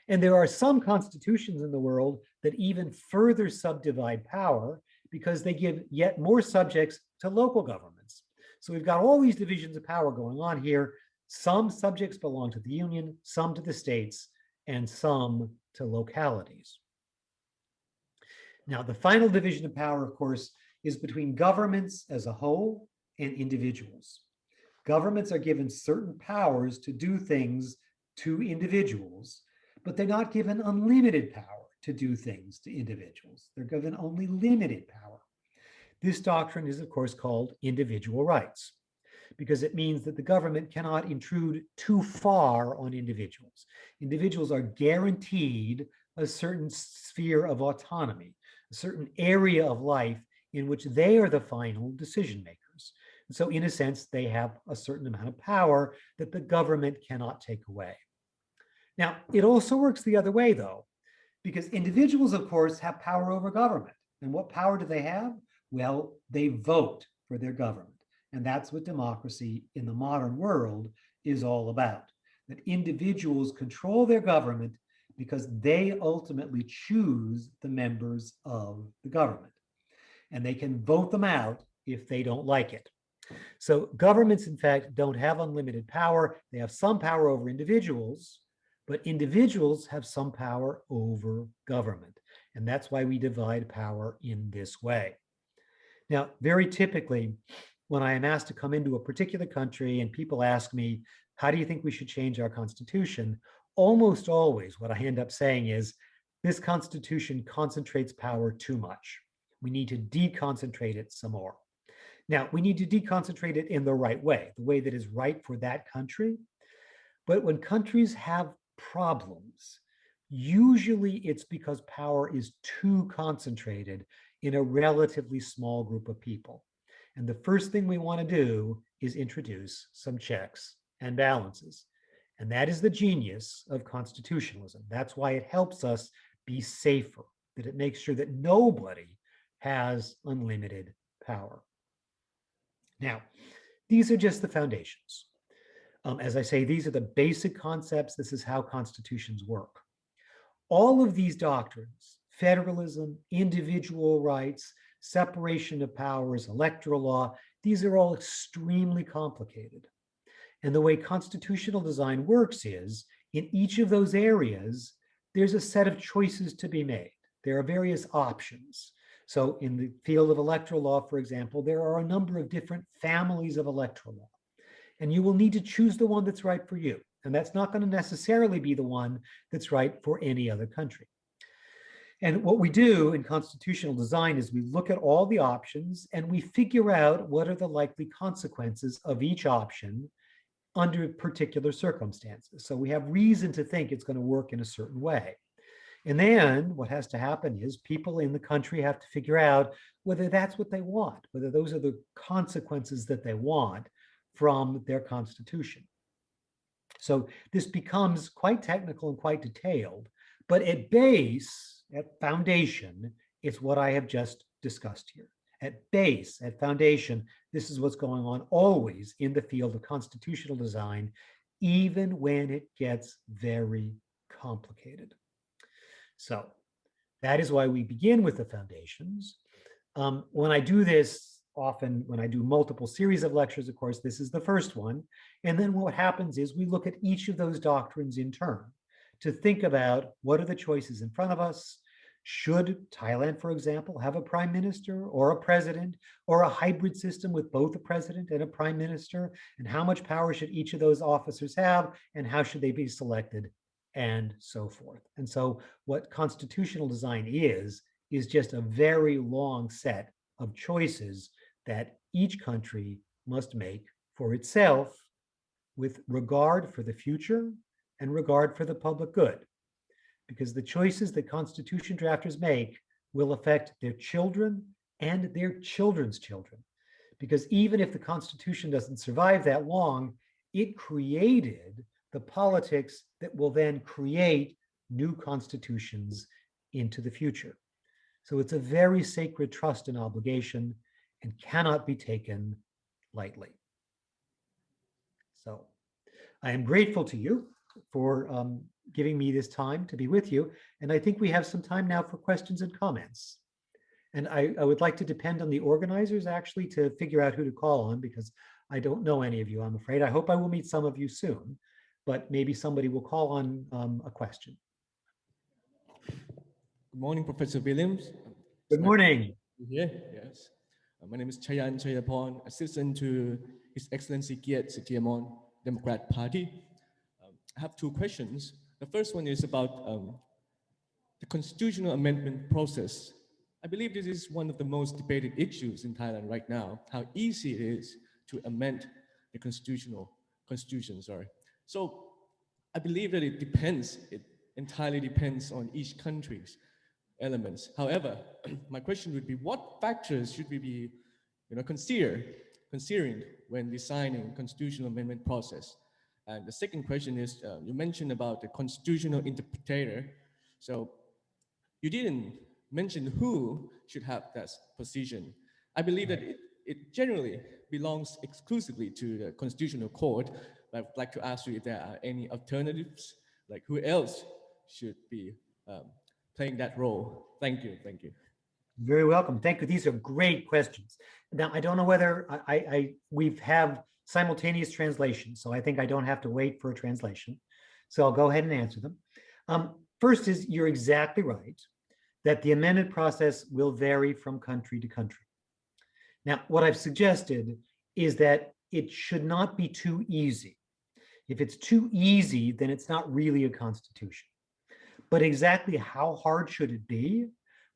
And there are some constitutions in the world that even further subdivide power because they give yet more subjects to local governments. So we've got all these divisions of power going on here. Some subjects belong to the union, some to the states, and some to localities. Now, the final division of power, of course, is between governments as a whole and individuals. Governments are given certain powers to do things to individuals, but they're not given unlimited power to do things to individuals. They're given only limited power. This doctrine is, of course, called individual rights, because it means that the government cannot intrude too far on individuals. Individuals are guaranteed a certain sphere of autonomy, a certain area of life in which they are the final decision makers. And so in a sense, they have a certain amount of power that the government cannot take away. Now, it also works the other way, though, because individuals, of course, have power over government. And what power do they have? Well, they vote for their government. And that's what democracy in the modern world is all about, that individuals control their government because they ultimately choose the members of the government. And they can vote them out if they don't like it. So governments, in fact, don't have unlimited power. They have some power over individuals, but individuals have some power over government. And that's why we divide power in this way. Now, very typically, when I am asked to come into a particular country and people ask me, how do you think we should change our constitution? Almost always what I end up saying is, this constitution concentrates power too much. We need to deconcentrate it some more. Now, we need to deconcentrate it in the right way, the way that is right for that country. But when countries have problems, usually it's because power is too concentrated in a relatively small group of people. And the first thing we want to do is introduce some checks and balances. And that is the genius of constitutionalism. That's why it helps us be safer, that it makes sure that nobody has unlimited power. Now, these are just the foundations. As I say, these are the basic concepts. This is how constitutions work. All of these doctrines, federalism, individual rights, separation of powers, electoral law, these are all extremely complicated. And the way constitutional design works is, in each of those areas, there's a set of choices to be made. There are various options. So in the field of electoral law, for example, there are a number of different families of electoral law. And you will need to choose the one that's right for you. And that's not going to necessarily be the one that's right for any other country. And what we do in constitutional design is we look at all the options and we figure out what are the likely consequences of each option under particular circumstances. So we have reason to think it's going to work in a certain way. And then what has to happen is people in the country have to figure out whether that's what they want, whether those are the consequences that they want from their constitution. So this becomes quite technical and quite detailed, but at base, at foundation, it's what I have just discussed here. At base, at foundation, this is what's going on always in the field of constitutional design, even when it gets very complicated. So that is why we begin with the foundations. When I do this, often when I do multiple series of lectures, of course, this is the first one. And then what happens is we look at each of those doctrines in turn to think about what are the choices in front of us. Should Thailand, for example, have a prime minister or a president or a hybrid system with both a president and a prime minister? And how much power should each of those officers have? And how should they be selected? and so forth. And so what constitutional design is just a very long set of choices that each country must make for itself with regard for the future and regard for the public good. Because the choices that constitution drafters make will affect their children and their children's children. Because even if the Constitution doesn't survive that long, it created the politics that will then create new constitutions into the future. So it's a very sacred trust and obligation and cannot be taken lightly. So I am grateful to you for giving me this time to be with you. And I think we have some time now for questions and comments. And I would like to depend on the organizers actually to figure out who to call on, because I don't know any of you, I'm afraid. I hope I will meet some of you soon, but maybe somebody will call on a question. Good morning, Professor Williams. Good morning. Here, yes. My name is Chayan Chayapon, assistant to His Excellency Kiet Setiamon, Democrat Party. I have two questions. The first one is about the constitutional amendment process. I believe this is one of the most debated issues in Thailand right now, how easy it is to amend the constitution. So I believe that it entirely depends on each country's elements. However, my question would be, what factors should we be considering when designing constitutional amendment process? And the second question is, you mentioned about the constitutional interpreter. So you didn't mention who should have that position. I believe that it generally belongs exclusively to the Constitutional Court. But I'd like to ask you if there are any alternatives, like who else should be playing that role. Thank you. Thank you. Very welcome. Thank you. These are great questions. Now, I don't know whether we have simultaneous translation, so I think I don't have to wait for a translation. So I'll go ahead and answer them. First is, you're exactly right that the amendment process will vary from country to country. Now, what I've suggested is that it should not be too easy. If it's too easy, then it's not really a constitution. But exactly how hard should it be?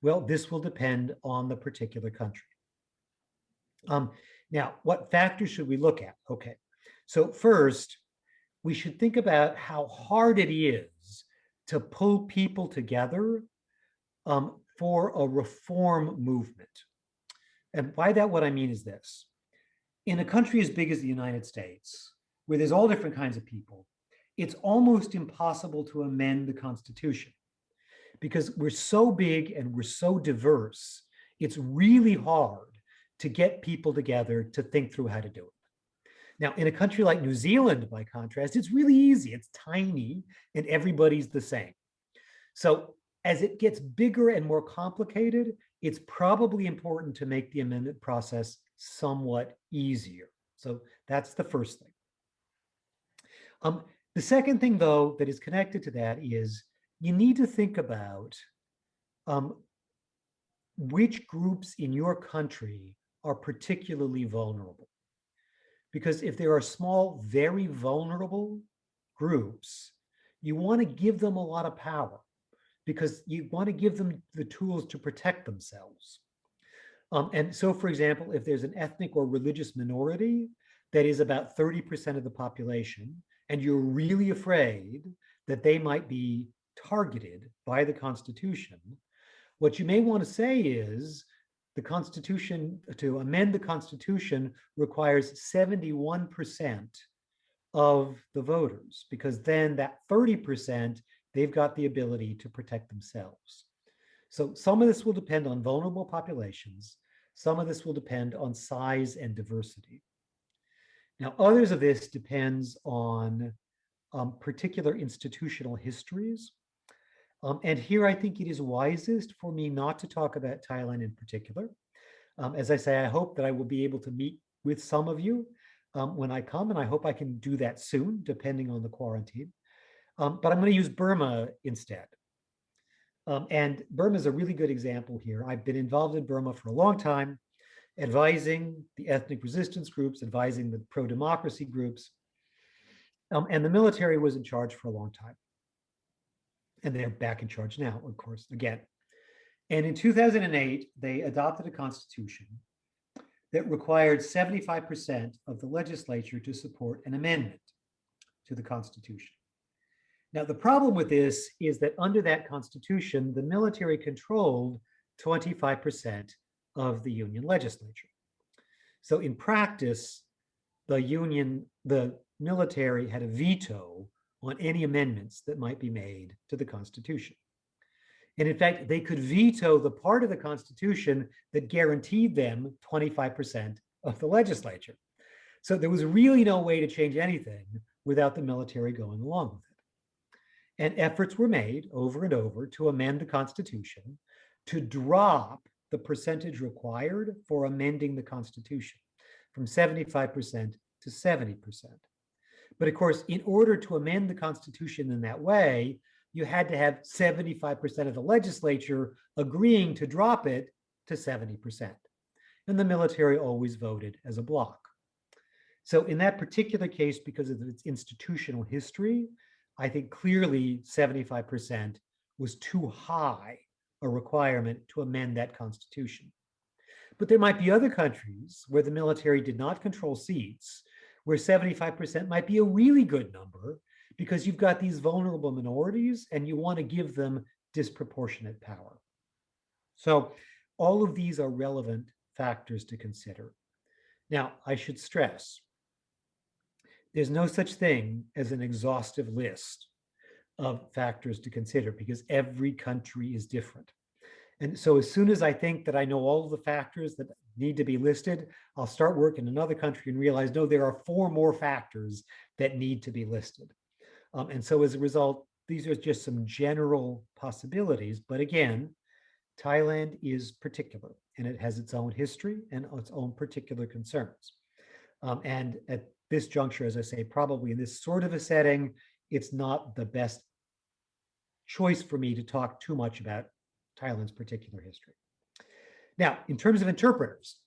Well, this will depend on the particular country. Now, what factors should we look at? Okay, so first, we should think about how hard it is to pull people together for a reform movement. And by that, what I mean is this. In a country as big as the United States, where there's all different kinds of people, it's almost impossible to amend the Constitution. Because we're so big and we're so diverse, it's really hard to get people together to think through how to do it. Now, in a country like New Zealand, by contrast, it's really easy. It's tiny and everybody's the same. So as it gets bigger and more complicated, it's probably important to make the amendment process somewhat easier. So that's the first thing. The second thing, though, that is connected to that is you need to think about which groups in your country are particularly vulnerable. Because if there are small, very vulnerable groups, you want to give them a lot of power because you want to give them the tools to protect themselves. And so, for example, if there's an ethnic or religious minority that is about 30% of the population, and you're really afraid that they might be targeted by the Constitution, what you may want to say is the Constitution, to amend the Constitution requires 71% of the voters, because then that 30%, they've got the ability to protect themselves. So some of this will depend on vulnerable populations. Some of this will depend on size and diversity. Now, others of this depends on particular institutional histories. And here I think it is wisest for me not to talk about Thailand in particular. As I say, I hope that I will be able to meet with some of you when I come, and I hope I can do that soon, depending on the quarantine. But I'm going to use Burma instead. And Burma is a really good example here. I've been involved in Burma for a long time, advising the ethnic resistance groups, advising the pro-democracy groups. And the military was in charge for a long time. And they're back in charge now, of course, again. And in 2008, they adopted a constitution that required 75% of the legislature to support an amendment to the Constitution. Now, the problem with this is that under that Constitution, the military controlled 25% of the Union legislature. So in practice, the military had a veto on any amendments that might be made to the Constitution. And in fact, they could veto the part of the Constitution that guaranteed them 25% of the legislature. So there was really no way to change anything without the military going along with it. And efforts were made over and over to amend the Constitution to drop the percentage required for amending the Constitution from 75% to 70%. But of course, in order to amend the Constitution in that way, you had to have 75% of the legislature agreeing to drop it to 70%. And the military always voted as a bloc. So in that particular case, because of its institutional history, I think clearly 75% was too high a requirement to amend that Constitution. But there might be other countries where the military did not control seats, where 75% might be a really good number, because you've got these vulnerable minorities and you want to give them disproportionate power. So all of these are relevant factors to consider. Now, I should stress, there's no such thing as an exhaustive list of factors to consider because every country is different. And so as soon as I think that I know all of the factors that need to be listed, I'll start work in another country and realize, no, there are 4 more factors that need to be listed. And so as a result, these are just some general possibilities. But again, Thailand is particular and it has its own history and its own particular concerns. And at this juncture, as I say, probably in this sort of a setting, it's not the best choice for me to talk too much about Thailand's particular history. Now, in terms of interpreters,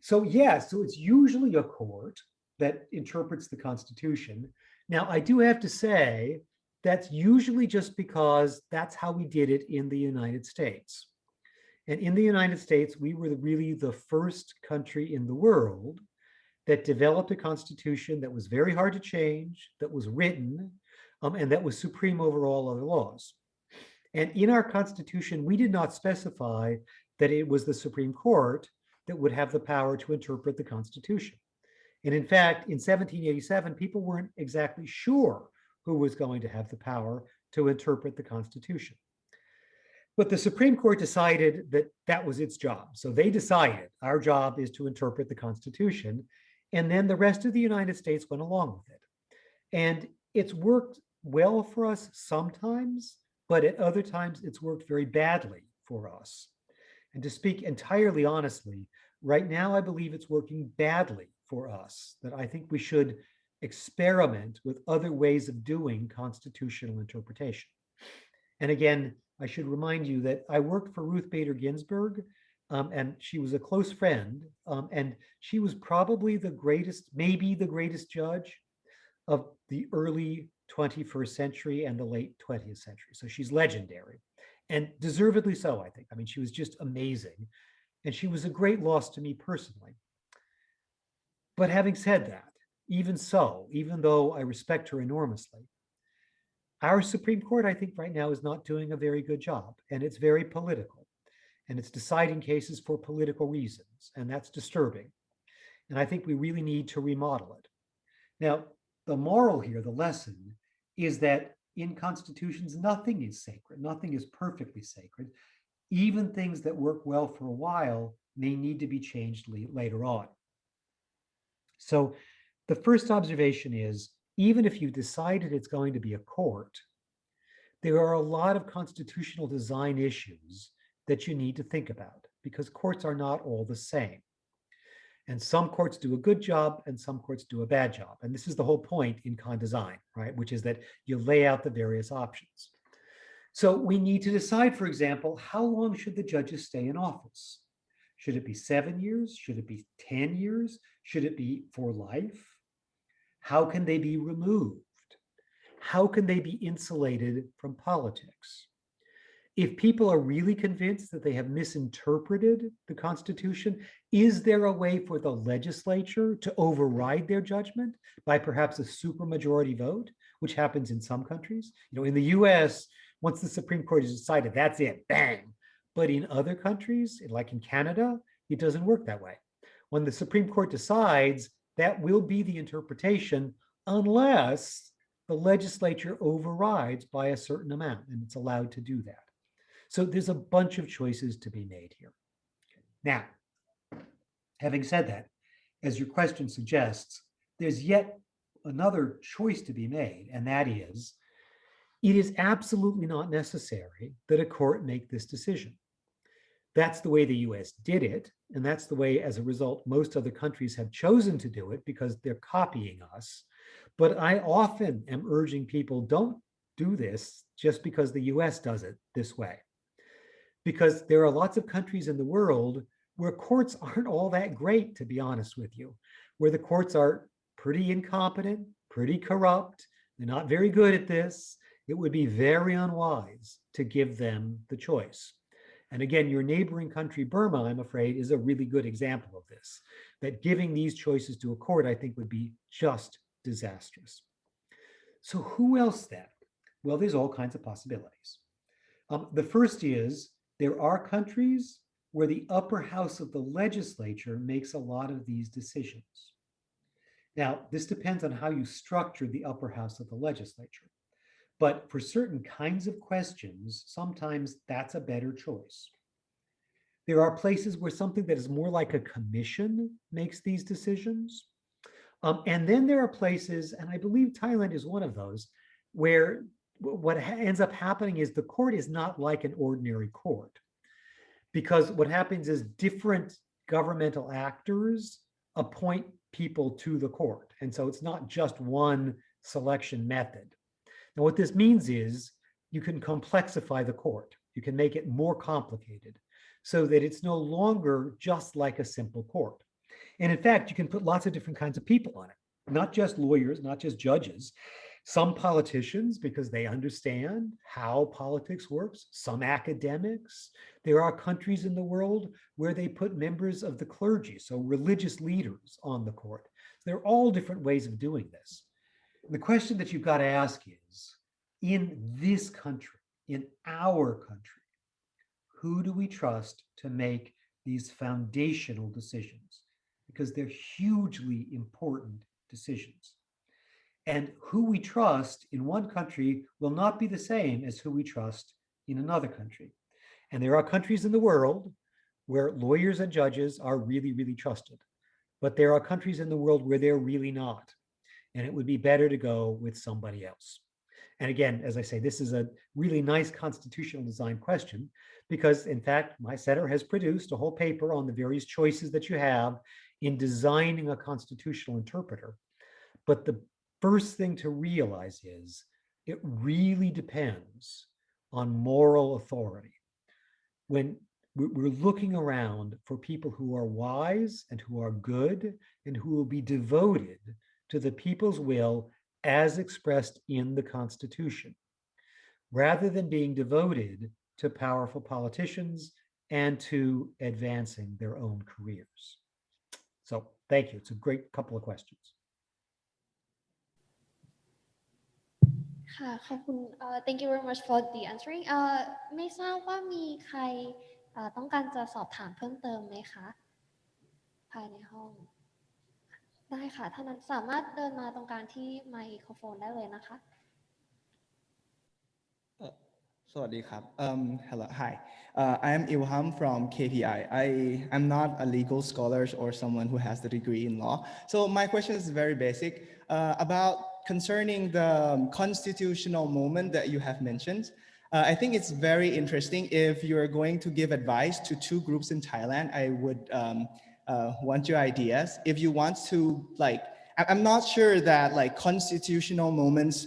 so it's usually a court that interprets the Constitution. Now, I do have to say that's usually just because that's how we did it in the United States. And in the United States, we were really the first country in the world that developed a constitution that was very hard to change, that was written, and that was supreme over all other laws. And in our Constitution, we did not specify that it was the Supreme Court that would have the power to interpret the Constitution. And in fact, in 1787, people weren't exactly sure who was going to have the power to interpret the Constitution. But the Supreme Court decided that that was its job. So they decided our job is to interpret the Constitution. And then the rest of the United States went along with it. And it's worked well for us sometimes, but at other times it's worked very badly for us. And to speak entirely honestly, right now I believe it's working badly for us, that I think we should experiment with other ways of doing constitutional interpretation. And again, I should remind you that I worked for Ruth Bader Ginsburg, and she was a close friend, and she was probably the greatest, maybe the greatest judge of the early 21st century and the late 20th century. So she's legendary, and deservedly so, I think. I mean, she was just amazing, and she was a great loss to me personally. But having said that, even so, even though I respect her enormously, our Supreme Court, I think right now is not doing a very good job, and it's very political, and it's deciding cases for political reasons, and that's disturbing. And I think we really need to remodel it. Now, the moral here, the lesson, is that in constitutions, nothing is sacred, nothing is perfectly sacred. Even things that work well for a while may need to be changed later on. So the first observation is, even if you decided it's going to be a court, there are a lot of constitutional design issues that you need to think about because courts are not all the same. And some courts do a good job and some courts do a bad job. And this is the whole point in con design, right? Which is that you lay out the various options. So we need to decide, for example, how long should the judges stay in office? Should it be 7 years? Should it be 10 years? Should it be for life? How can they be removed? how can they be insulated from politics? If people are really convinced that they have misinterpreted the Constitution, is there a way for the legislature to override their judgment by perhaps a supermajority vote, which happens in some countries? In the US, once the Supreme Court has decided, that's it, bang. But in other countries, like in Canada, it doesn't work that way. When the Supreme Court decides, that will be the interpretation unless the legislature overrides by a certain amount, and it's allowed to do that. So there's a bunch of choices to be made here. Now, having said that, as your question suggests, there's yet another choice to be made, and that is, it is absolutely not necessary that a court make this decision. That's the way the US did it, and that's the way, as a result, most other countries have chosen to do it because they're copying us. But I often am urging people, don't do this just because the US does it this way. Because there are lots of countries in the world where courts aren't all that great, to be honest with you, where the courts are pretty incompetent, pretty corrupt, they're not very good at this. It would be very unwise to give them the choice. And again, your neighboring country, Burma, I'm afraid, is a really good example of this, that giving these choices to a court, I think, would be just disastrous. So who else then? Well, there's all kinds of possibilities. The first is, there are countries where the upper house of the legislature makes a lot of these decisions. Now, this depends on how you structure the upper house of the legislature. But for certain kinds of questions, sometimes that's a better choice. There are places where something that is more like a commission makes these decisions. And then there are places, and I believe Thailand is one of those, where what ends up happening is the court is not like an ordinary court. Because what happens is different governmental actors appoint people to the court. And so it's not just one selection method. Now, what this means is you can complexify the court. You can make it more complicated so that it's no longer just like a simple court. And in fact, you can put lots of different kinds of people on it, not just lawyers, not just judges, some politicians because they understand how politics works, some academics. There are countries in the world where they put members of the clergy, so religious leaders, on the court. There are all different ways of doing this. The question that you've got to ask is, in this country, in our country, who do we trust to make these foundational decisions? Because they're hugely important decisions. And who we trust in one country will not be the same as who we trust in another country. And there are countries in the world where lawyers and judges are really, really trusted. But there are countries in the world where they're really not. And it would be better to go with somebody else. And again, as I say, this is a really nice constitutional design question because, in fact, my center has produced a whole paper on the various choices that you have in designing a constitutional interpreter. But the first thing to realize is it really depends on moral authority. When we're looking around for people who are wise and who are good and who will be devoted to the people's will as expressed in the Constitution, rather than being devoted to powerful politicians and to advancing their own careers. So thank you. It's a great couple of questions. ค่ะขอบคุณ thank you very much for the answering ไม่ทราบว่ามีใครต้องการจะสอบถามเพิ่มเติมไหมคะภายในห้องได้ค่ะท่านนั้นสามารถเดินมาตรงกลางที่ไมโครโฟนได้เลยนะคะ สวัสดีครับ hello hi I am Ilham from KPI I'm not a legal scholar or someone who has the degree in law so my question is very basic about concerning the constitutional moment that you have mentioned I think it's very interesting if you're going to give advice to two groups in Thailand I would want your ideas if you want to like I'm not sure that like constitutional moments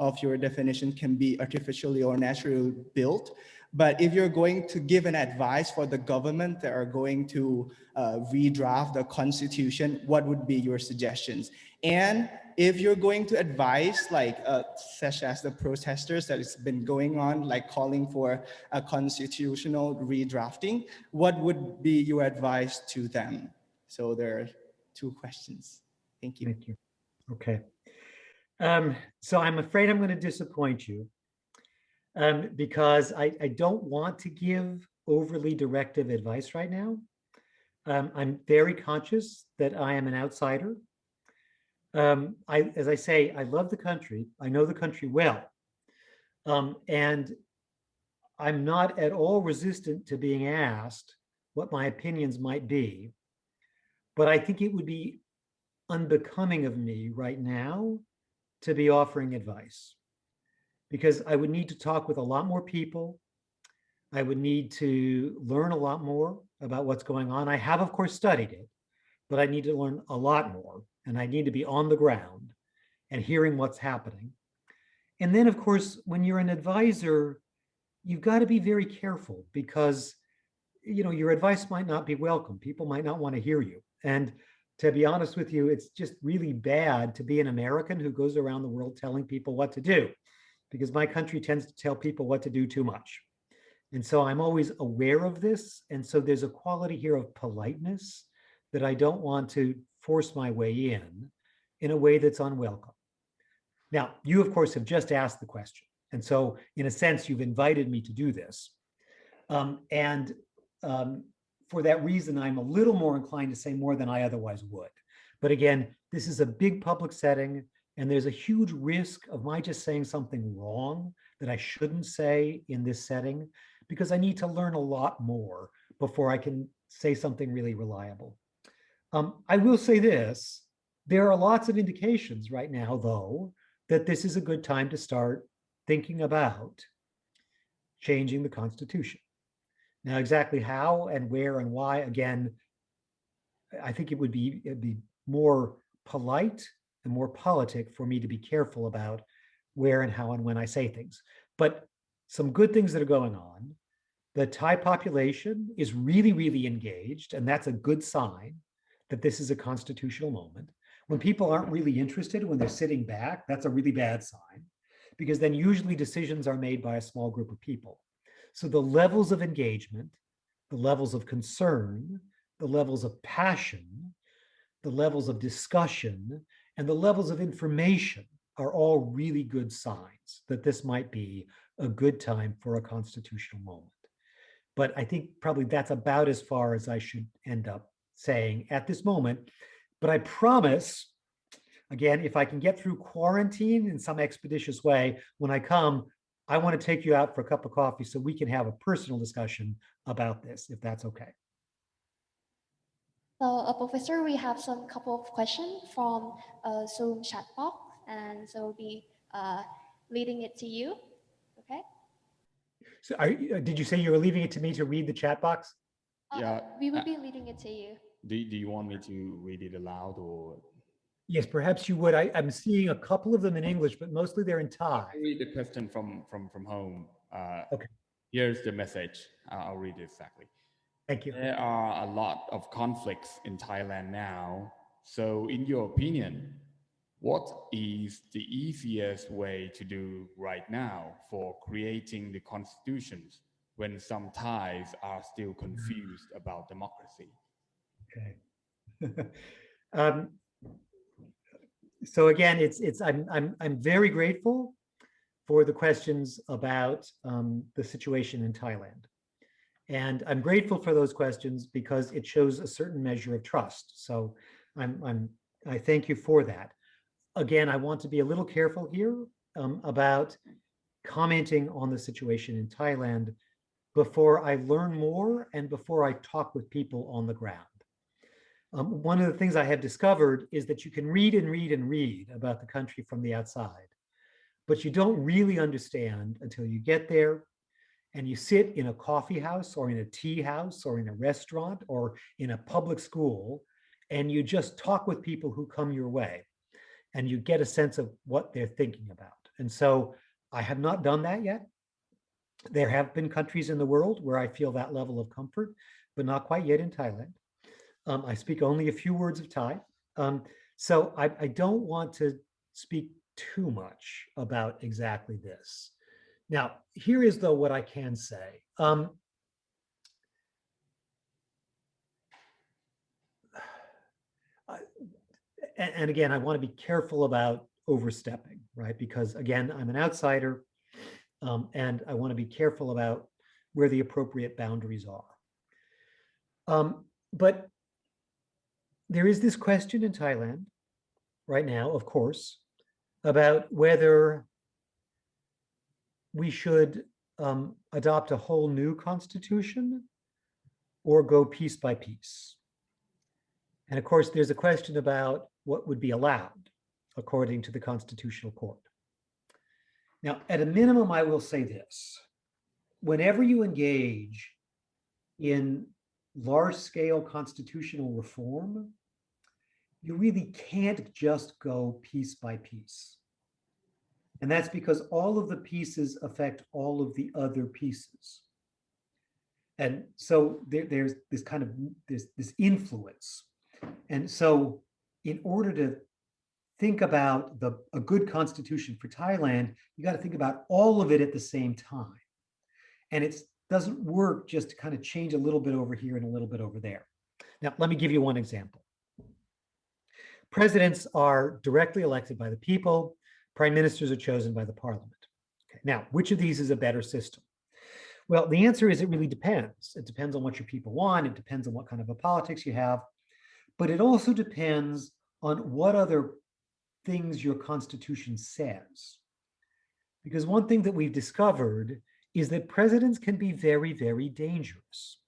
of your definition can be artificially or naturally built But if you're going to give an advice for the government that are going to redraft the constitution, what would be your suggestions? And if you're going to advise, like such as the protesters that has been going on, like calling for a constitutional redrafting, what would be your advice to them? So there are two questions. Thank you. Thank you. Okay. So I'm afraid I'm going to disappoint you because I don't want to give overly directive advice right now. I'm very conscious that I am an outsider. As I say, I love the country. I know the country well. And I'm not at all resistant to being asked what my opinions might be. But I think it would be unbecoming of me right now to be offering advice, because I would need to talk with a lot more people. I would need to learn a lot more about what's going on. I have, of course, studied it, but I need to learn a lot more, and I need to be on the ground and hearing what's happening. And then, of course, when you're an advisor, you've got to be very careful because, you know, your advice might not be welcome. People might not want to hear you. And to be honest with you, it's just really bad to be an American who goes around the world telling people what to do, because my country tends to tell people what to do too much. And so I'm always aware of this. And so there's a quality here of politeness that I don't want to force my way in a way that's unwelcome. Now, you, of course, have just asked the question. And so in a sense, you've invited me to do this. For that reason, I'm a little more inclined to say more than I otherwise would. But again, this is a big public setting, and there's a huge risk of my just saying something wrong that I shouldn't say in this setting, because I need to learn a lot more before I can say something really reliable. I will say this, there are lots of indications right now, though, that this is a good time to start thinking about changing the Constitution. Now, exactly how and where and why, again, I think it'd be more polite and more politic for me to be careful about where and how and when I say things. But some good things that are going on. The Thai population is really, really engaged, and that's a good sign that this is a constitutional moment. When people aren't really interested, when they're sitting back, that's a really bad sign, because then usually decisions are made by a small group of people. So the levels of engagement, the levels of concern, the levels of passion, the levels of discussion, and the levels of information are all really good signs that this might be a good time for a constitutional moment. But I think probably that's about as far as I should end up saying at this moment. But I promise, again, if I can get through quarantine in some expeditious way, when I come, I want to take you out for a cup of coffee so we can have a personal discussion about this, if that's okay. So, Professor, we have some couple of questions from Zoom chat box, and so we'll be leading it to you. Okay. So, did you say you were leaving it to me to read the chat box? Yeah. We will be leading it to you. Do you want me to read it aloud or? Yes, perhaps you would. I'm seeing a couple of them in English, but mostly they're in Thai. I'll read the question from home. Okay. Here's the message. I'll read it exactly. Thank you. There are a lot of conflicts in Thailand now. So in your opinion, what is the easiest way to do right now for creating the constitutions when some Thais are still confused about democracy? Okay. So again, I'm very grateful for the questions about the situation in Thailand. And I'm grateful for those questions because it shows a certain measure of trust. So I thank you for that. Again, I want to be a little careful here about commenting on the situation in Thailand before I learn more and before I talk with people on the ground. One of the things I have discovered is that you can read and read and read about the country from the outside, but you don't really understand until you get there and you sit in a coffee house or in a tea house or in a restaurant or in a public school, and you just talk with people who come your way and you get a sense of what they're thinking about. And so I have not done that yet. There have been countries in the world where I feel that level of comfort, but not quite yet in Thailand. I speak only a few words of Thai. So I don't want to speak too much about exactly this. Now, here is though what I can say. And again, I want to be careful about overstepping, right? Because again, I'm an outsider, and I want to be careful about where the appropriate boundaries are. But there is this question in Thailand right now, of course, about whether we should adopt a whole new constitution or go piece by piece. And of course, there's a question about what would be allowed according to the Constitutional Court. Now, at a minimum, I will say this. Whenever you engage in large-scale constitutional reform, you really can't just go piece by piece. And that's because all of the pieces affect all of the other pieces. And so there's this kind of this influence. And so in order to think about a good constitution for Thailand, you got to think about all of it at the same time. And it doesn't work just to kind of change a little bit over here and a little bit over there. Now, let me give you one example. Presidents are directly elected by the people. Prime ministers are chosen by the parliament. Okay, now, which of these is a better system? Well, the answer is it really depends. It depends on what your people want. It depends on what kind of a politics you have. But it also depends on what other things your constitution says. Because one thing that we've discovered is that presidents can be very, very dangerous.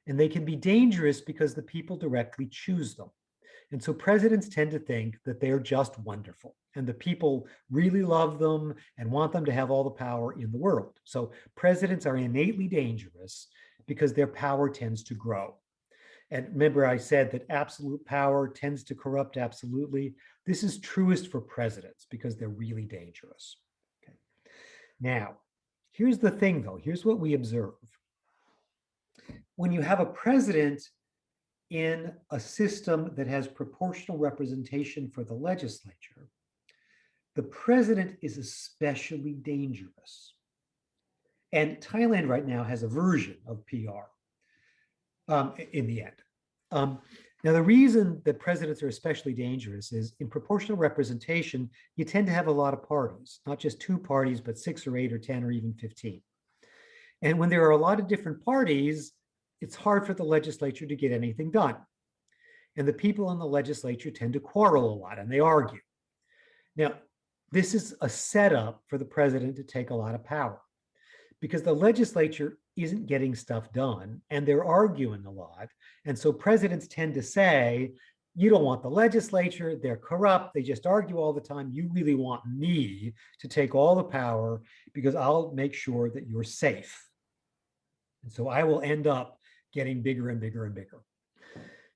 And they can be dangerous because the people directly choose them. And so presidents tend to think that they're just wonderful and the people really love them and want them to have all the power in the world. So presidents are innately dangerous because their power tends to grow. And remember, I said that absolute power tends to corrupt absolutely. This is truest for presidents because they're really dangerous. Okay. Now, here's the thing though, here's what we observe. When you have a president in a system that has proportional representation for the legislature, the president is especially dangerous. And Thailand right now has a version of PR in the end. Now, the reason that presidents are especially dangerous is in proportional representation, you tend to have a lot of parties, not just 2 parties, but 6 or 8 or 10 or even 15. And when there are a lot of different parties, it's hard for the legislature to get anything done. And the people in the legislature tend to quarrel a lot and they argue. Now, this is a setup for the president to take a lot of power because the legislature isn't getting stuff done and they're arguing a lot. And so presidents tend to say, you don't want the legislature, they're corrupt, they just argue all the time. You really want me to take all the power because I'll make sure that you're safe. And so I will end up getting bigger and bigger and bigger.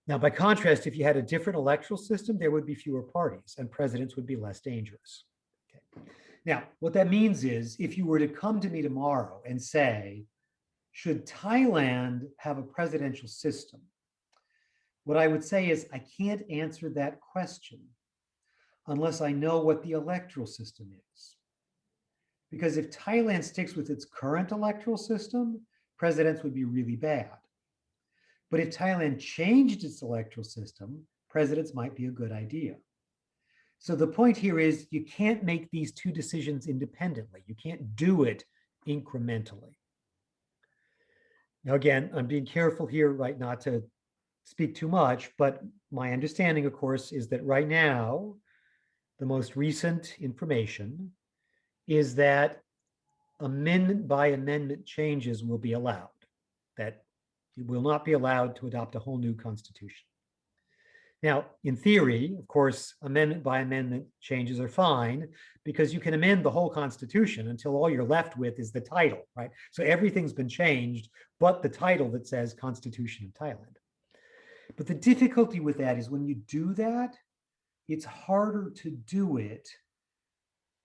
Now, by contrast, if you had a different electoral system, there would be fewer parties and presidents would be less dangerous. Okay. Now, what that means is if you were to come to me tomorrow and say, should Thailand have a presidential system? What I would say is I can't answer that question unless I know what the electoral system is. Because if Thailand sticks with its current electoral system, presidents would be really bad. But if Thailand changed its electoral system, presidents might be a good idea. So the point here is you can't make these 2 decisions independently. You can't do it incrementally. Now, again, I'm being careful here, right, not to speak too much, but my understanding, of course, is that right now, the most recent information is that amendment by amendment changes will be allowed, that it will not be allowed to adopt a whole new constitution. Now, in theory, of course, amendment by amendment changes are fine because you can amend the whole constitution until all you're left with is the title, right? So everything's been changed, but the title that says Constitution of Thailand. But the difficulty with that is when you do that, it's harder to do it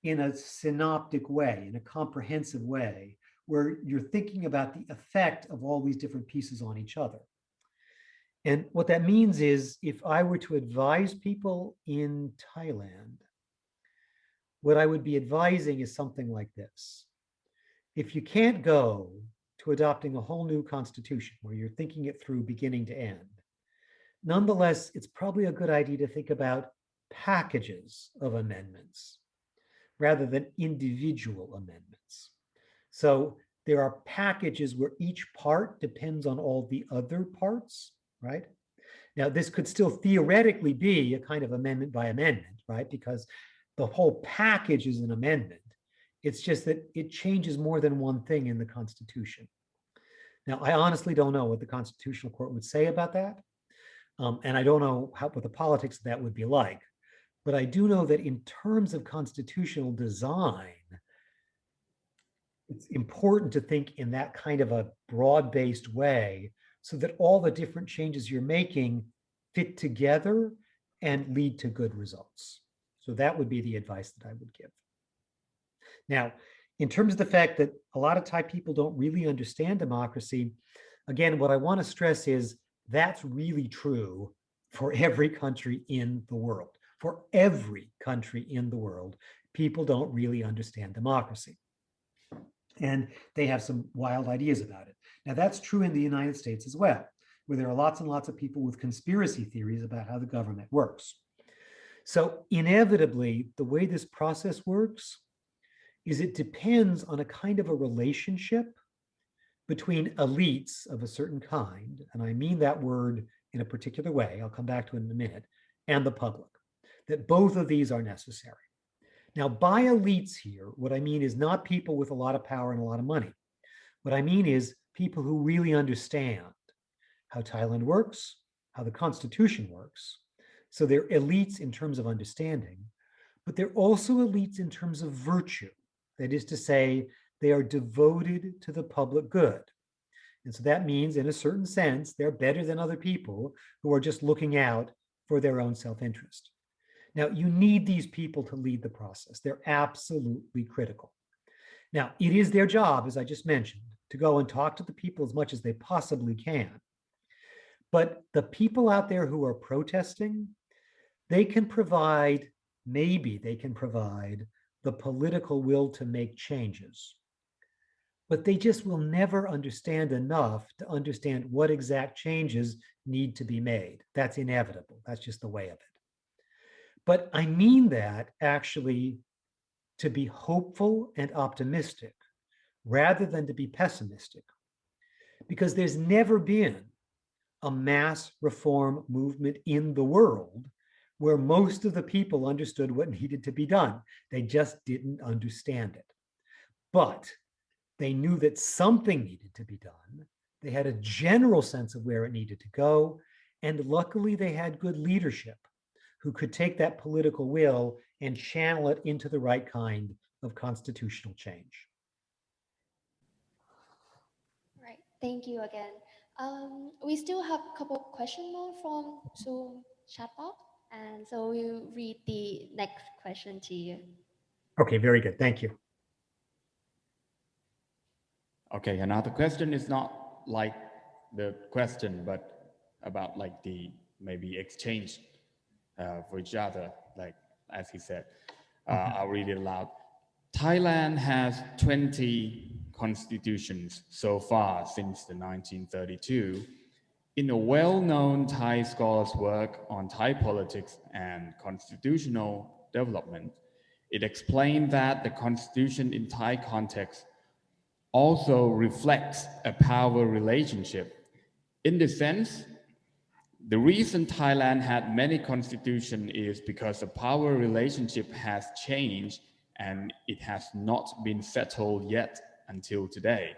in a synoptic way, in a comprehensive way, where you're thinking about the effect of all these different pieces on each other. And what that means is, if I were to advise people in Thailand, what I would be advising is something like this. If you can't go to adopting a whole new constitution where you're thinking it through beginning to end, nonetheless, it's probably a good idea to think about packages of amendments rather than individual amendments. So there are packages where each part depends on all the other parts, right? Now, this could still theoretically be a kind of amendment by amendment, right? Because the whole package is an amendment. It's just that it changes more than one thing in the Constitution. Now, I honestly don't know what the Constitutional Court would say about that. And I don't know what the politics of that would be like. But I do know that in terms of constitutional design, it's important to think in that kind of a broad-based way so that all the different changes you're making fit together and lead to good results. So that would be the advice that I would give. Now, in terms of the fact that a lot of Thai people don't really understand democracy, again, what I want to stress is that's really true for every country in the world. For every country in the world, people don't really understand democracy. And they have some wild ideas about it. Now, that's true in the United States as well, where there are lots and lots of people with conspiracy theories about how the government works. So inevitably, the way this process works is it depends on a kind of a relationship between elites of a certain kind, and I mean that word in a particular way, I'll come back to it in a minute, and the public, that both of these are necessary. Now, by elites here, what I mean is not people with a lot of power and a lot of money. What I mean is people who really understand how Thailand works, how the Constitution works. So they're elites in terms of understanding, but they're also elites in terms of virtue. That is to say, they are devoted to the public good. And so that means, in a certain sense, they're better than other people who are just looking out for their own self-interest. Now, you need these people to lead the process. They're absolutely critical. Now, it is their job, as I just mentioned, to go and talk to the people as much as they possibly can. But the people out there who are protesting, they can provide, maybe they can provide the political will to make changes. But they just will never understand enough to understand what exact changes need to be made. That's inevitable. That's just the way of it. But I mean that actually to be hopeful and optimistic rather than to be pessimistic, because there's never been a mass reform movement in the world where most of the people understood what needed to be done. They just didn't understand it. But they knew that something needed to be done. They had a general sense of where it needed to go. And luckily, they had good leadership who could take that political will and channel it into the right kind of constitutional change. Right, thank you again. We still have a couple of questions more from Zoom chat box, and so we'll read the next question to you. Okay, very good, thank you. Okay, another question is not like the question, but about like the maybe exchange for each other, like as he said. I'll read it aloud. Thailand has 20 constitutions so far since the 1932. In a well-known Thai scholar's work on Thai politics and constitutional development, it explained that the constitution in Thai context also reflects a power relationship. In this sense, the reason Thailand had many constitutions is because the power relationship has changed and it has not been settled yet until today.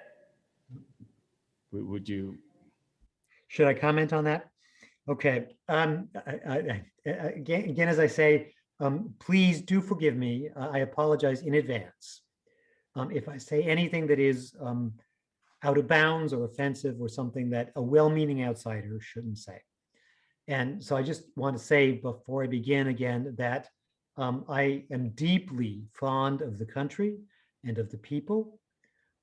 Would you? Should I comment on that? Okay. Again, as I say, please do forgive me. I apologize in advance if I say anything that is out of bounds or offensive or something that a well-meaning outsider shouldn't say. And so I just want to say before I begin again that I am deeply fond of the country and of the people.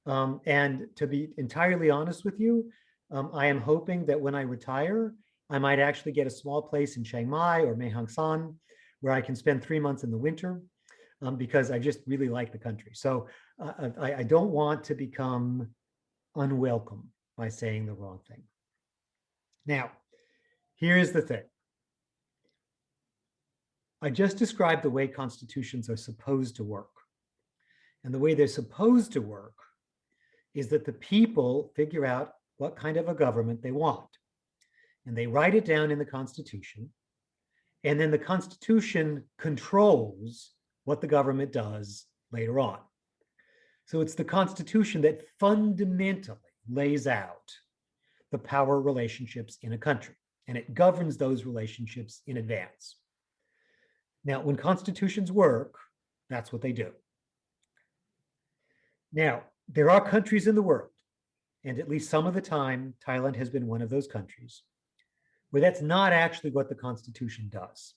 And to be entirely honest with you, I am hoping that when I retire, I might actually get a small place in Chiang Mai or Mae Hong Son, where I can spend 3 months in the winter, because I just really like the country. So I don't want to become unwelcome by saying the wrong thing. Now, here's the thing. I just described the way constitutions are supposed to work. And the way they're supposed to work is that the people figure out what kind of a government they want. And they write it down in the Constitution. And then the Constitution controls what the government does later on. So it's the Constitution that fundamentally lays out the power relationships in a country, and it governs those relationships in advance. Now, when constitutions work, that's what they do. Now, there are countries in the world, and at least some of the time, Thailand has been one of those countries, where that's not actually what the Constitution does.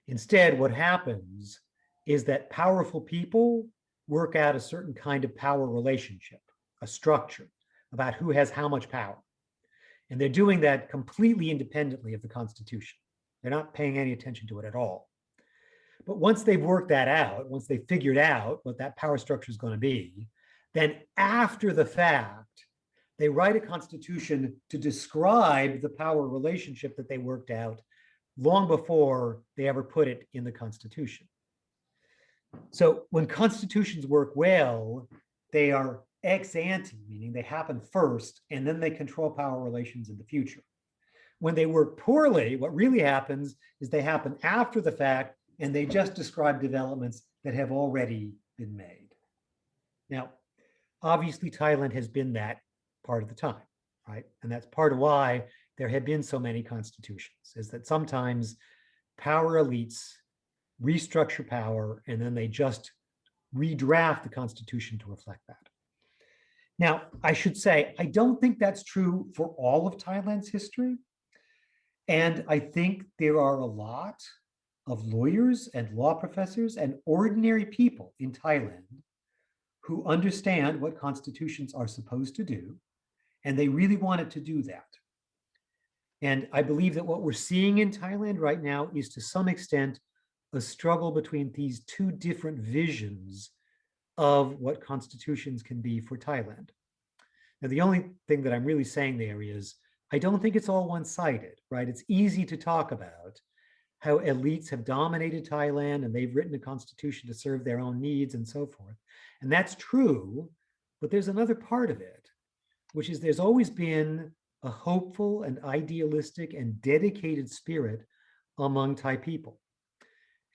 Instead, what happens is that powerful people work out a certain kind of power relationship, a structure about who has how much power. And they're doing that completely independently of the Constitution. They're not paying any attention to it at all. But once they've worked that out, once they've figured out what that power structure is going to be, then after the fact, they write a constitution to describe the power relationship that they worked out long before they ever put it in the Constitution. So when constitutions work well, they are ex ante, meaning they happen first, and then they control power relations in the future. When they work poorly, what really happens is they happen after the fact, and they just describe developments that have already been made. Now, obviously, Thailand has been that part of the time, right? And that's part of why there have been so many constitutions, is that sometimes power elites restructure power, and then they just redraft the Constitution to reflect that. Now, I should say, I don't think that's true for all of Thailand's history. And I think there are a lot of lawyers and law professors and ordinary people in Thailand who understand what constitutions are supposed to do, and they really wanted to do that. And I believe that what we're seeing in Thailand right now is to some extent a struggle between these two different visions of what constitutions can be for Thailand. Now, the only thing that I'm really saying there is, I don't think it's all one-sided, right? It's easy to talk about how elites have dominated Thailand and they've written a constitution to serve their own needs and so forth. And that's true, but there's another part of it, which is there's always been a hopeful and idealistic and dedicated spirit among Thai people.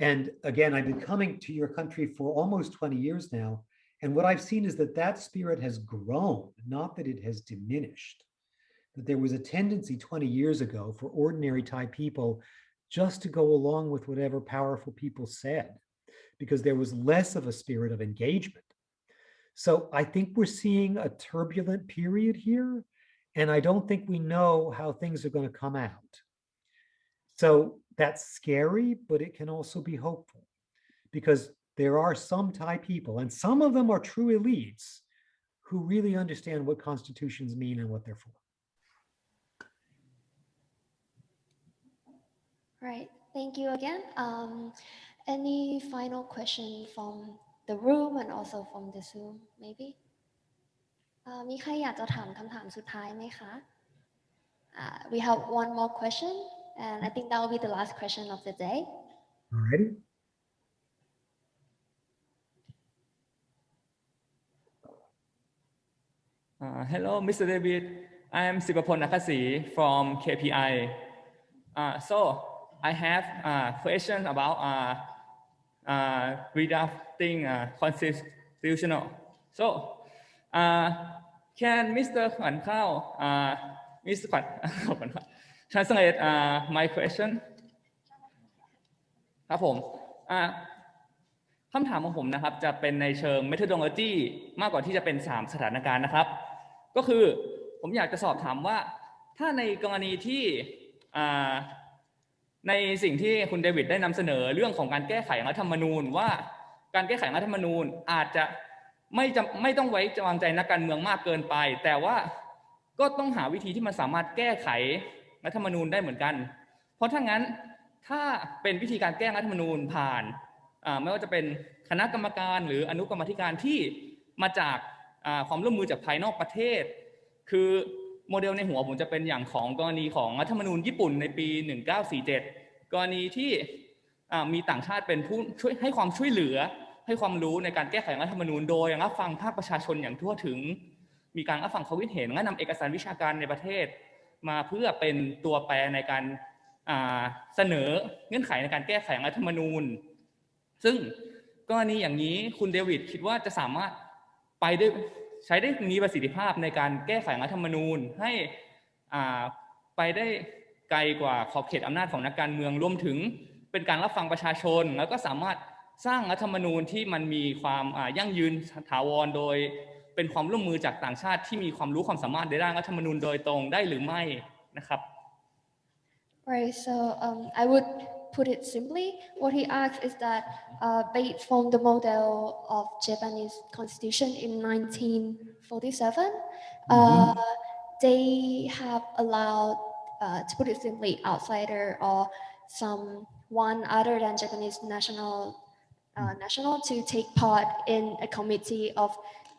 And again, I've been coming to your country for almost 20 years now. And what I've seen is that that spirit has grown, not that it has diminished. That there was a tendency 20 years ago for ordinary Thai people just to go along with whatever powerful people said, because there was less of a spirit of engagement. So I think we're seeing a turbulent period here, and I don't think we know how things are going to come out. So that's scary, but it can also be hopeful, because there are some Thai people, and some of them are true elites, who really understand what constitutions mean and what they're for. Right. Thank you again. Any final question from the room and also from the Zoom, maybe? มีใครอยากจะถามคำถามสุดท้ายไหมคะ We have one more question, and I think that will be the last question of the day. All righty. Hello, Mr. David. I am Sipapon Akasi from KPI. So I have a question about redrafting constitutional. So can Mr. Kwan Khao, Mr. Kwan, translate my question? ครับผมคำถามของผมนะครับจะเป็นในเชิง methodology มากกว่าที่จะเป็น3สถานการณ์นะครับก็คือผมอยากจะสอบถามว่าถ้าในกรณีที่ในสิ่งที่คุณเดวิดได้นำเสนอเรื่องของการแก้ไขรัฐธรรมนูญว่าการแก้ไขรัฐธรรมนูญอาจจะ ไม่ต้องไว้วางใจนักการเมืองมากเกินไปแต่ว่าก็ต้องหาวิธีที่มันสามารถแก้ไขรัฐธรรมนูญได้เหมือนกันเพราะถ้างั้นถ้าเป็นวิธีการแก้รัฐธรรมนูญผ่านไม่ว่าจะเป็นคณะกรรมการหรืออนุกรรมาธิการที่มาจากความร่วมมือจากภายนอกประเทศคือโมเดลในหัวผมจะเป็นอย่างของกรณีของรัฐธรรมนูญญี่ปุ่นในปี1947กรณีที่มีต่างชาติเป็นผู้ช่วยให้ความช่วยเหลือให้ความรู้ในการแก้ไขรัฐธรรมนูญโดยรับฟังภาคประชาชนอย่างทั่วถึงมีการรับฟังความคิดเห็นและนำเอกสารวิชาการในประเทศมาเพื่อเป็นตัวแปรในการเสนอเงื่อนไขในการแก้ไขรัฐธรรมนูญซึ่งกรณีอย่างนี้คุณเดวิดคิดว่าจะสามารถไปได้ใช้ได้มีประสิทธิภาพในการแก้ไขรัฐธรรมนูญให้ไปได้ไกลกว่าขอบเขตอำนาจของนักการเมืองรวมถึงเป็นการรับฟังประชาชนแล้วก็สามารถสร้างรัฐธรรมนูญที่มันมีความยั่งยืนถาวรโดยเป็นความร่วมมือจากต่างชาติที่มีความรู้ความสามารถในด้านรัฐธรรมนูญโดยตรงได้หรือไม่นะครับ Right, so I would put it simply, what he asks is that based from the model of Japanese constitution in 1947, they have allowed, to put it simply, outsider or someone other than Japanese national to take part in a committee of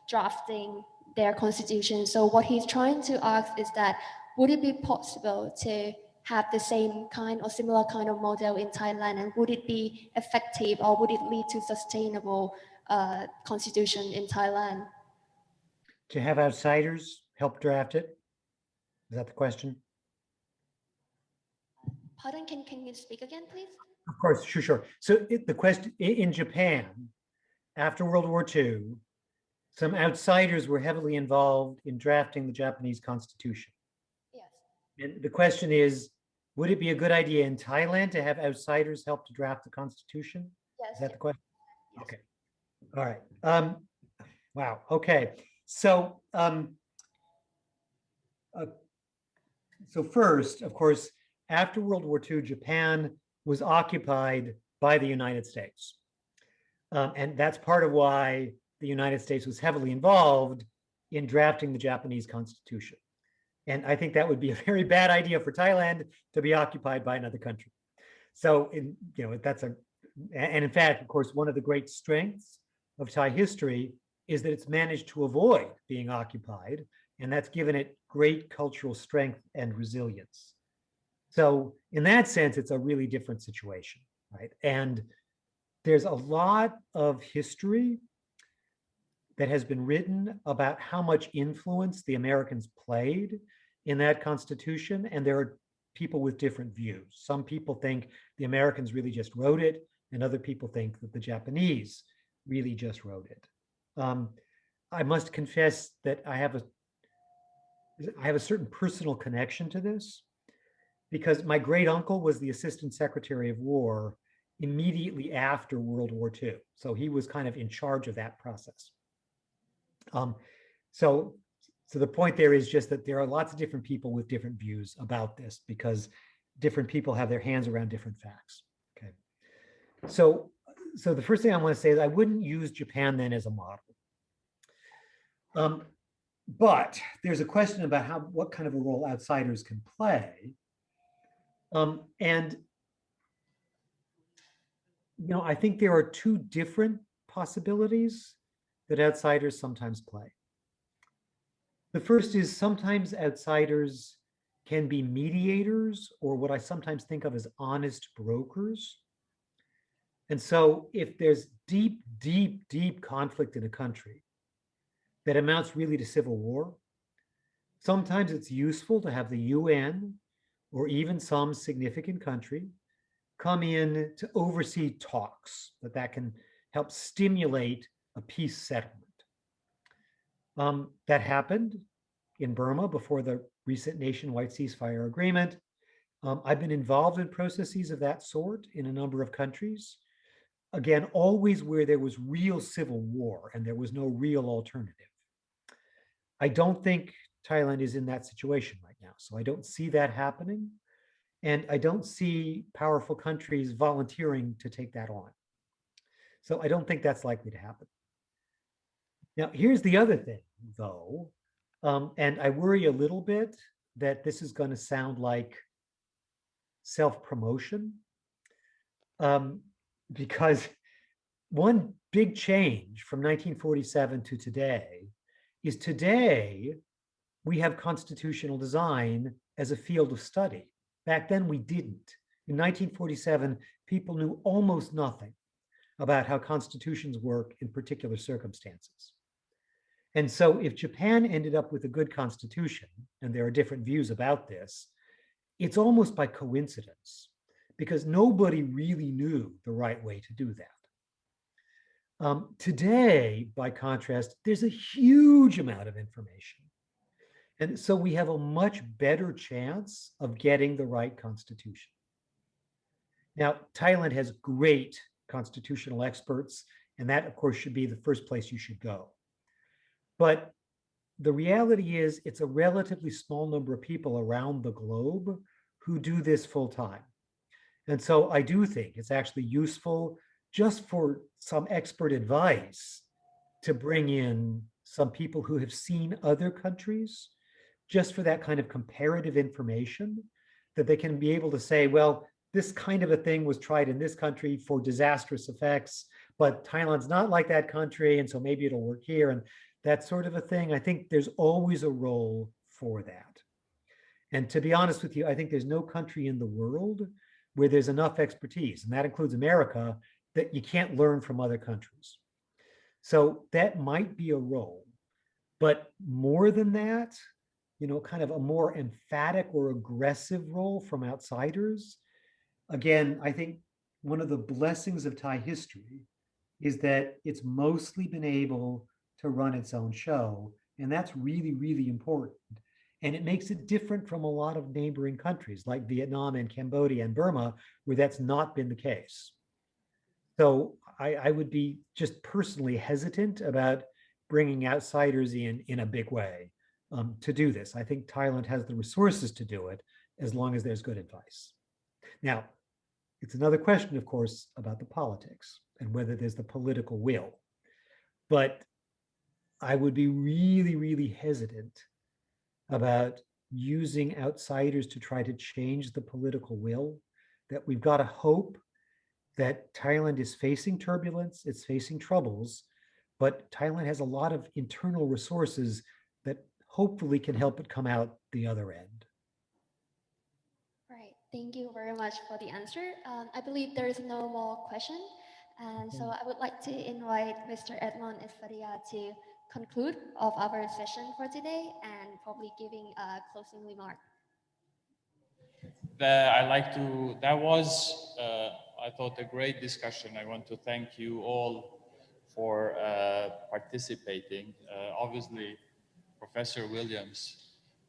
drafting their constitution. So what he's trying to ask is that, would it be possible to have the same kind or similar kind of model in Thailand, and would it be effective or would it lead to sustainable constitution in Thailand? To have outsiders help draft it? Is that the question? Pardon, can you speak again, please? Of course, sure. So the question in Japan, after World War II, some outsiders were heavily involved in drafting the Japanese constitution. Yes. And the question is, would it be a good idea in Thailand to have outsiders help to draft the constitution? Yes. Is that the question? Yes. Okay. All right. Wow. Okay. So, so first, of course, after World War II, Japan was occupied by the United States. And that's part of why the United States was heavily involved in drafting the Japanese constitution. And I think that would be a very bad idea for Thailand to be occupied by another country. So, and in fact, of course, one of the great strengths of Thai history is that it's managed to avoid being occupied, and that's given it great cultural strength and resilience. So in that sense, it's a really different situation, right? And there's a lot of history that has been written about how much influence the Americans played in that constitution, and there are people with different views. Some people think the Americans really just wrote it, and other people think that the Japanese really just wrote it. I must confess that I have a certain personal connection to this, because my great uncle was the Assistant Secretary of War immediately after World War II. So he was kind of in charge of that process. So the point there is just that there are lots of different people with different views about this, because different people have their hands around different facts. Okay. So the first thing I want to say is I wouldn't use Japan then as a model. But there's a question about what kind of a role outsiders can play. And I think there are two different possibilities that outsiders sometimes play. The first is sometimes outsiders can be mediators, or what I sometimes think of as honest brokers. And so if there's deep, deep, deep conflict in a country that amounts really to civil war, sometimes it's useful to have the UN or even some significant country come in to oversee talks that can help stimulate a peace settlement. That happened in Burma before the recent nationwide ceasefire agreement. I've been involved in processes of that sort in a number of countries. Again, always where there was real civil war and there was no real alternative. I don't think Thailand is in that situation right now, so I don't see that happening. And I don't see powerful countries volunteering to take that on. So I don't think that's likely to happen. Now, here's the other thing, though, and I worry a little bit that this is going to sound like self-promotion, because one big change from 1947 to today is today we have constitutional design as a field of study. Back then we didn't. In 1947, people knew almost nothing about how constitutions work in particular circumstances. And so if Japan ended up with a good constitution, and there are different views about this, it's almost by coincidence because nobody really knew the right way to do that. Today, by contrast, there's a huge amount of information. And so we have a much better chance of getting the right constitution. Now, Thailand has great constitutional experts, and that, of course, should be the first place you should go. But the reality is it's a relatively small number of people around the globe who do this full time. And so I do think it's actually useful just for some expert advice to bring in some people who have seen other countries, just for that kind of comparative information, that they can be able to say, well, this kind of a thing was tried in this country for disastrous effects, but Thailand's not like that country, and so maybe it'll work here, and that sort of a thing. I think there's always a role for that. And to be honest with you, I think there's no country in the world where there's enough expertise, and that includes America, that you can't learn from other countries. So that might be a role. But more than that, you know, kind of a more emphatic or aggressive role from outsiders. Again, I think one of the blessings of Thai history is that it's mostly been able to run its own show. And that's really, really important. And it makes it different from a lot of neighboring countries like Vietnam and Cambodia and Burma, where that's not been the case. So I would be just personally hesitant about bringing outsiders in a big way to do this. I think Thailand has the resources to do it as long as there's good advice. Now, it's another question, of course, about the politics and whether there's the political will. But I would be really, really hesitant about using outsiders to try to change the political will, that we've got to hope that Thailand is facing turbulence, it's facing troubles, but Thailand has a lot of internal resources that hopefully can help it come out the other end. Right, thank you very much for the answer. I believe there is no more question. And so I would like to invite Mr. Edmond Esfadia to conclude of our session for today and probably giving a closing remark. That was, I thought, a great discussion. I want to thank you all for participating. Obviously, Professor Williams,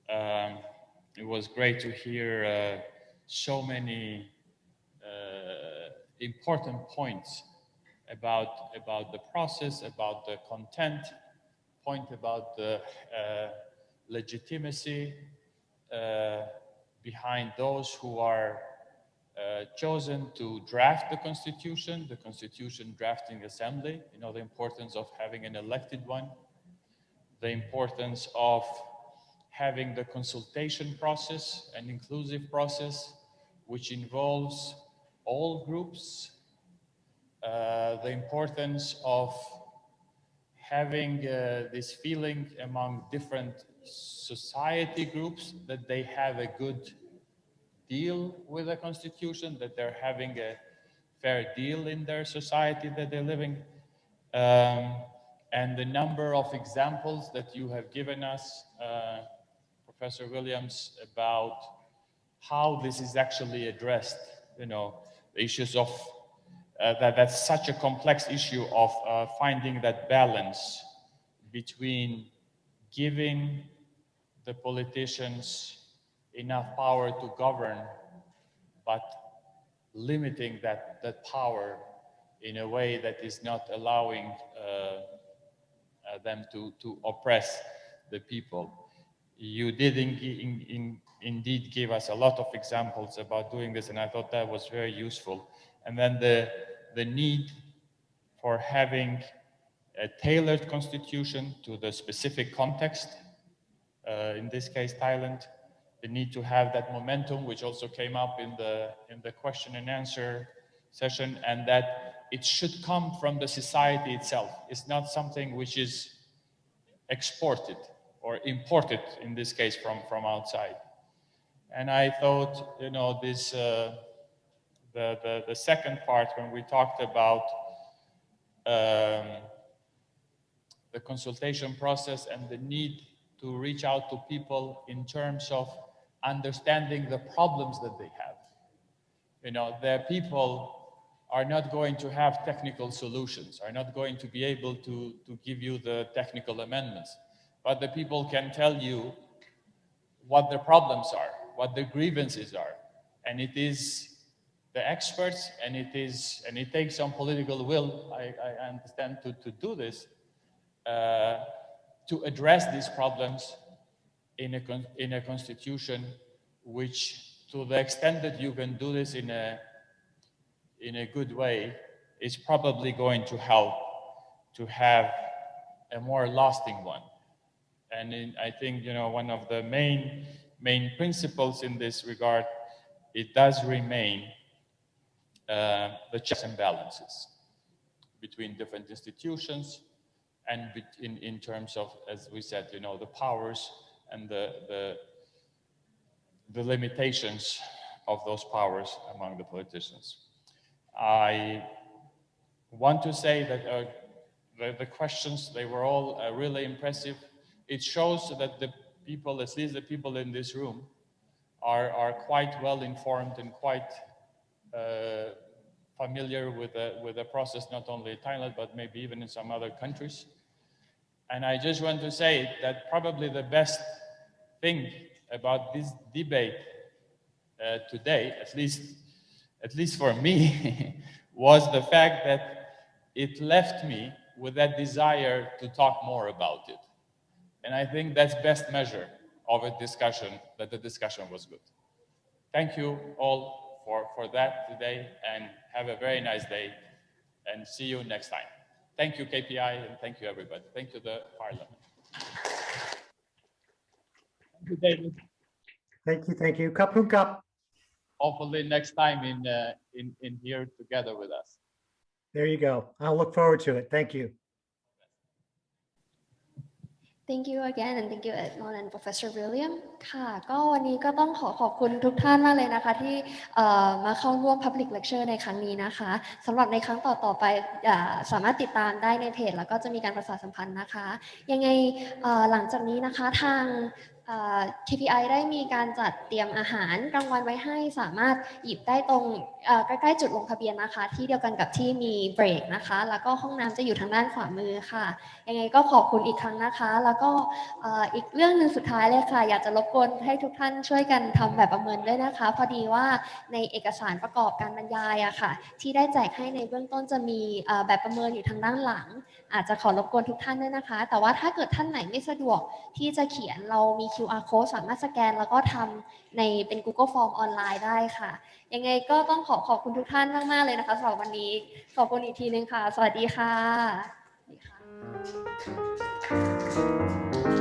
it was great to hear so many important points about the process, about the content, point about the legitimacy behind those who are chosen to draft the Constitution drafting assembly, you know, the importance of having an elected one, the importance of having the consultation process, an inclusive process, which involves all groups, the importance of having this feeling among different society groups that they have a good deal with the Constitution, that they're having a fair deal in their society that they're living, and the number of examples that you have given us, Professor Williams, about how this is actually addressed, you know, the issues of that's such a complex issue of finding that balance between giving the politicians enough power to govern, but limiting that power in a way that is not allowing them to oppress the people. You did indeed give us a lot of examples about doing this, and I thought that was very useful. And then the need for having a tailored constitution to the specific context, in this case Thailand, the need to have that momentum which also came up in the question and answer session, and that it should come from the society itself. It's not something which is exported or imported, in this case from outside. And I thought, you know, this the second part, when we talked about the consultation process and the need to reach out to people in terms of understanding the problems that they have. You know, the people are not going to have technical solutions, are not going to be able to give you the technical amendments, but the people can tell you what the problems are, what the grievances are. And it is the experts, and it takes some political will, I understand, to do this, to address these problems in a constitution, which, to the extent that you can do this in a good way, is probably going to help to have a more lasting one. And I think, you know, one of the main principles in this regard, it does remain the checks and balances between different institutions, and in terms of, as we said, you know, the powers and the limitations of those powers among the politicians. I want to say that the questions, they were all really impressive. It shows that the people, at least the people in this room, are quite well informed and quite familiar with the process, not only in Thailand, but maybe even in some other countries. And I just want to say that probably the best thing about this debate today, at least for me, was the fact that it left me with that desire to talk more about it. And I think that's best measure of a discussion, that the discussion was good. Thank you all for that today, and have a very nice day, and see you next time. Thank you, KPI, and thank you, everybody. Thank you, the Parliament. Thank you, David. Thank you. Kapun Kap. Hopefully next time in here together with us. There you go. I'll look forward to it. Thank you. Thank you again, and thank you Edmond and Professor William ค่ะก็วันนี้ก็ต้องขอบคุณทุกท่านมากเลยนะคะที่มาเข้าร่วม Public Lecture ในครั้งนี้นะคะสำหรับในครั้งต่อไปสามารถติดตามได้ในเพจแล้วก็จะมีการประชาสัมพันธ์นะคะยังไงหลังจากนี้นะคะทางKPI ได้มีการจัดเตรียมอาหารกลางวันไว้ให้สามารถหยิบได้ตรงใกล้ๆจุดลงทะเบียนนะคะที่เดียวกันกับที่มีเบรกนะคะแล้วก็ห้องน้ำจะอยู่ทางด้านขวามือค่ะยังไงก็ขอบคุณอีกครั้งนะคะแล้วก็อีกเรื่องนึงสุดท้ายเลยค่ะอยากจะรบกวนให้ทุกท่านช่วยกันทำแบบประเมินด้วยนะคะพอดีว่าในเอกสารประกอบการบรรยายอะค่ะที่ได้แจกให้ในเบื้องต้นจะมีแบบประเมินอยู่ทางด้านหลังอาจจะขอรบกวนทุกท่านด้วยนะคะแต่ว่าถ้าเกิดท่านไหนไม่สะดวกที่จะเขียนเรามี QR code สามารถสแกนแล้วก็ทำในเป็น Google Form ออนไลน์ได้ค่ะยังไงก็ต้องขอบคุณทุกท่านมากๆเลยนะคะสำหรับวันนี้ขอบคุณอีกทีนึงค่ะสวัสดีค่ะ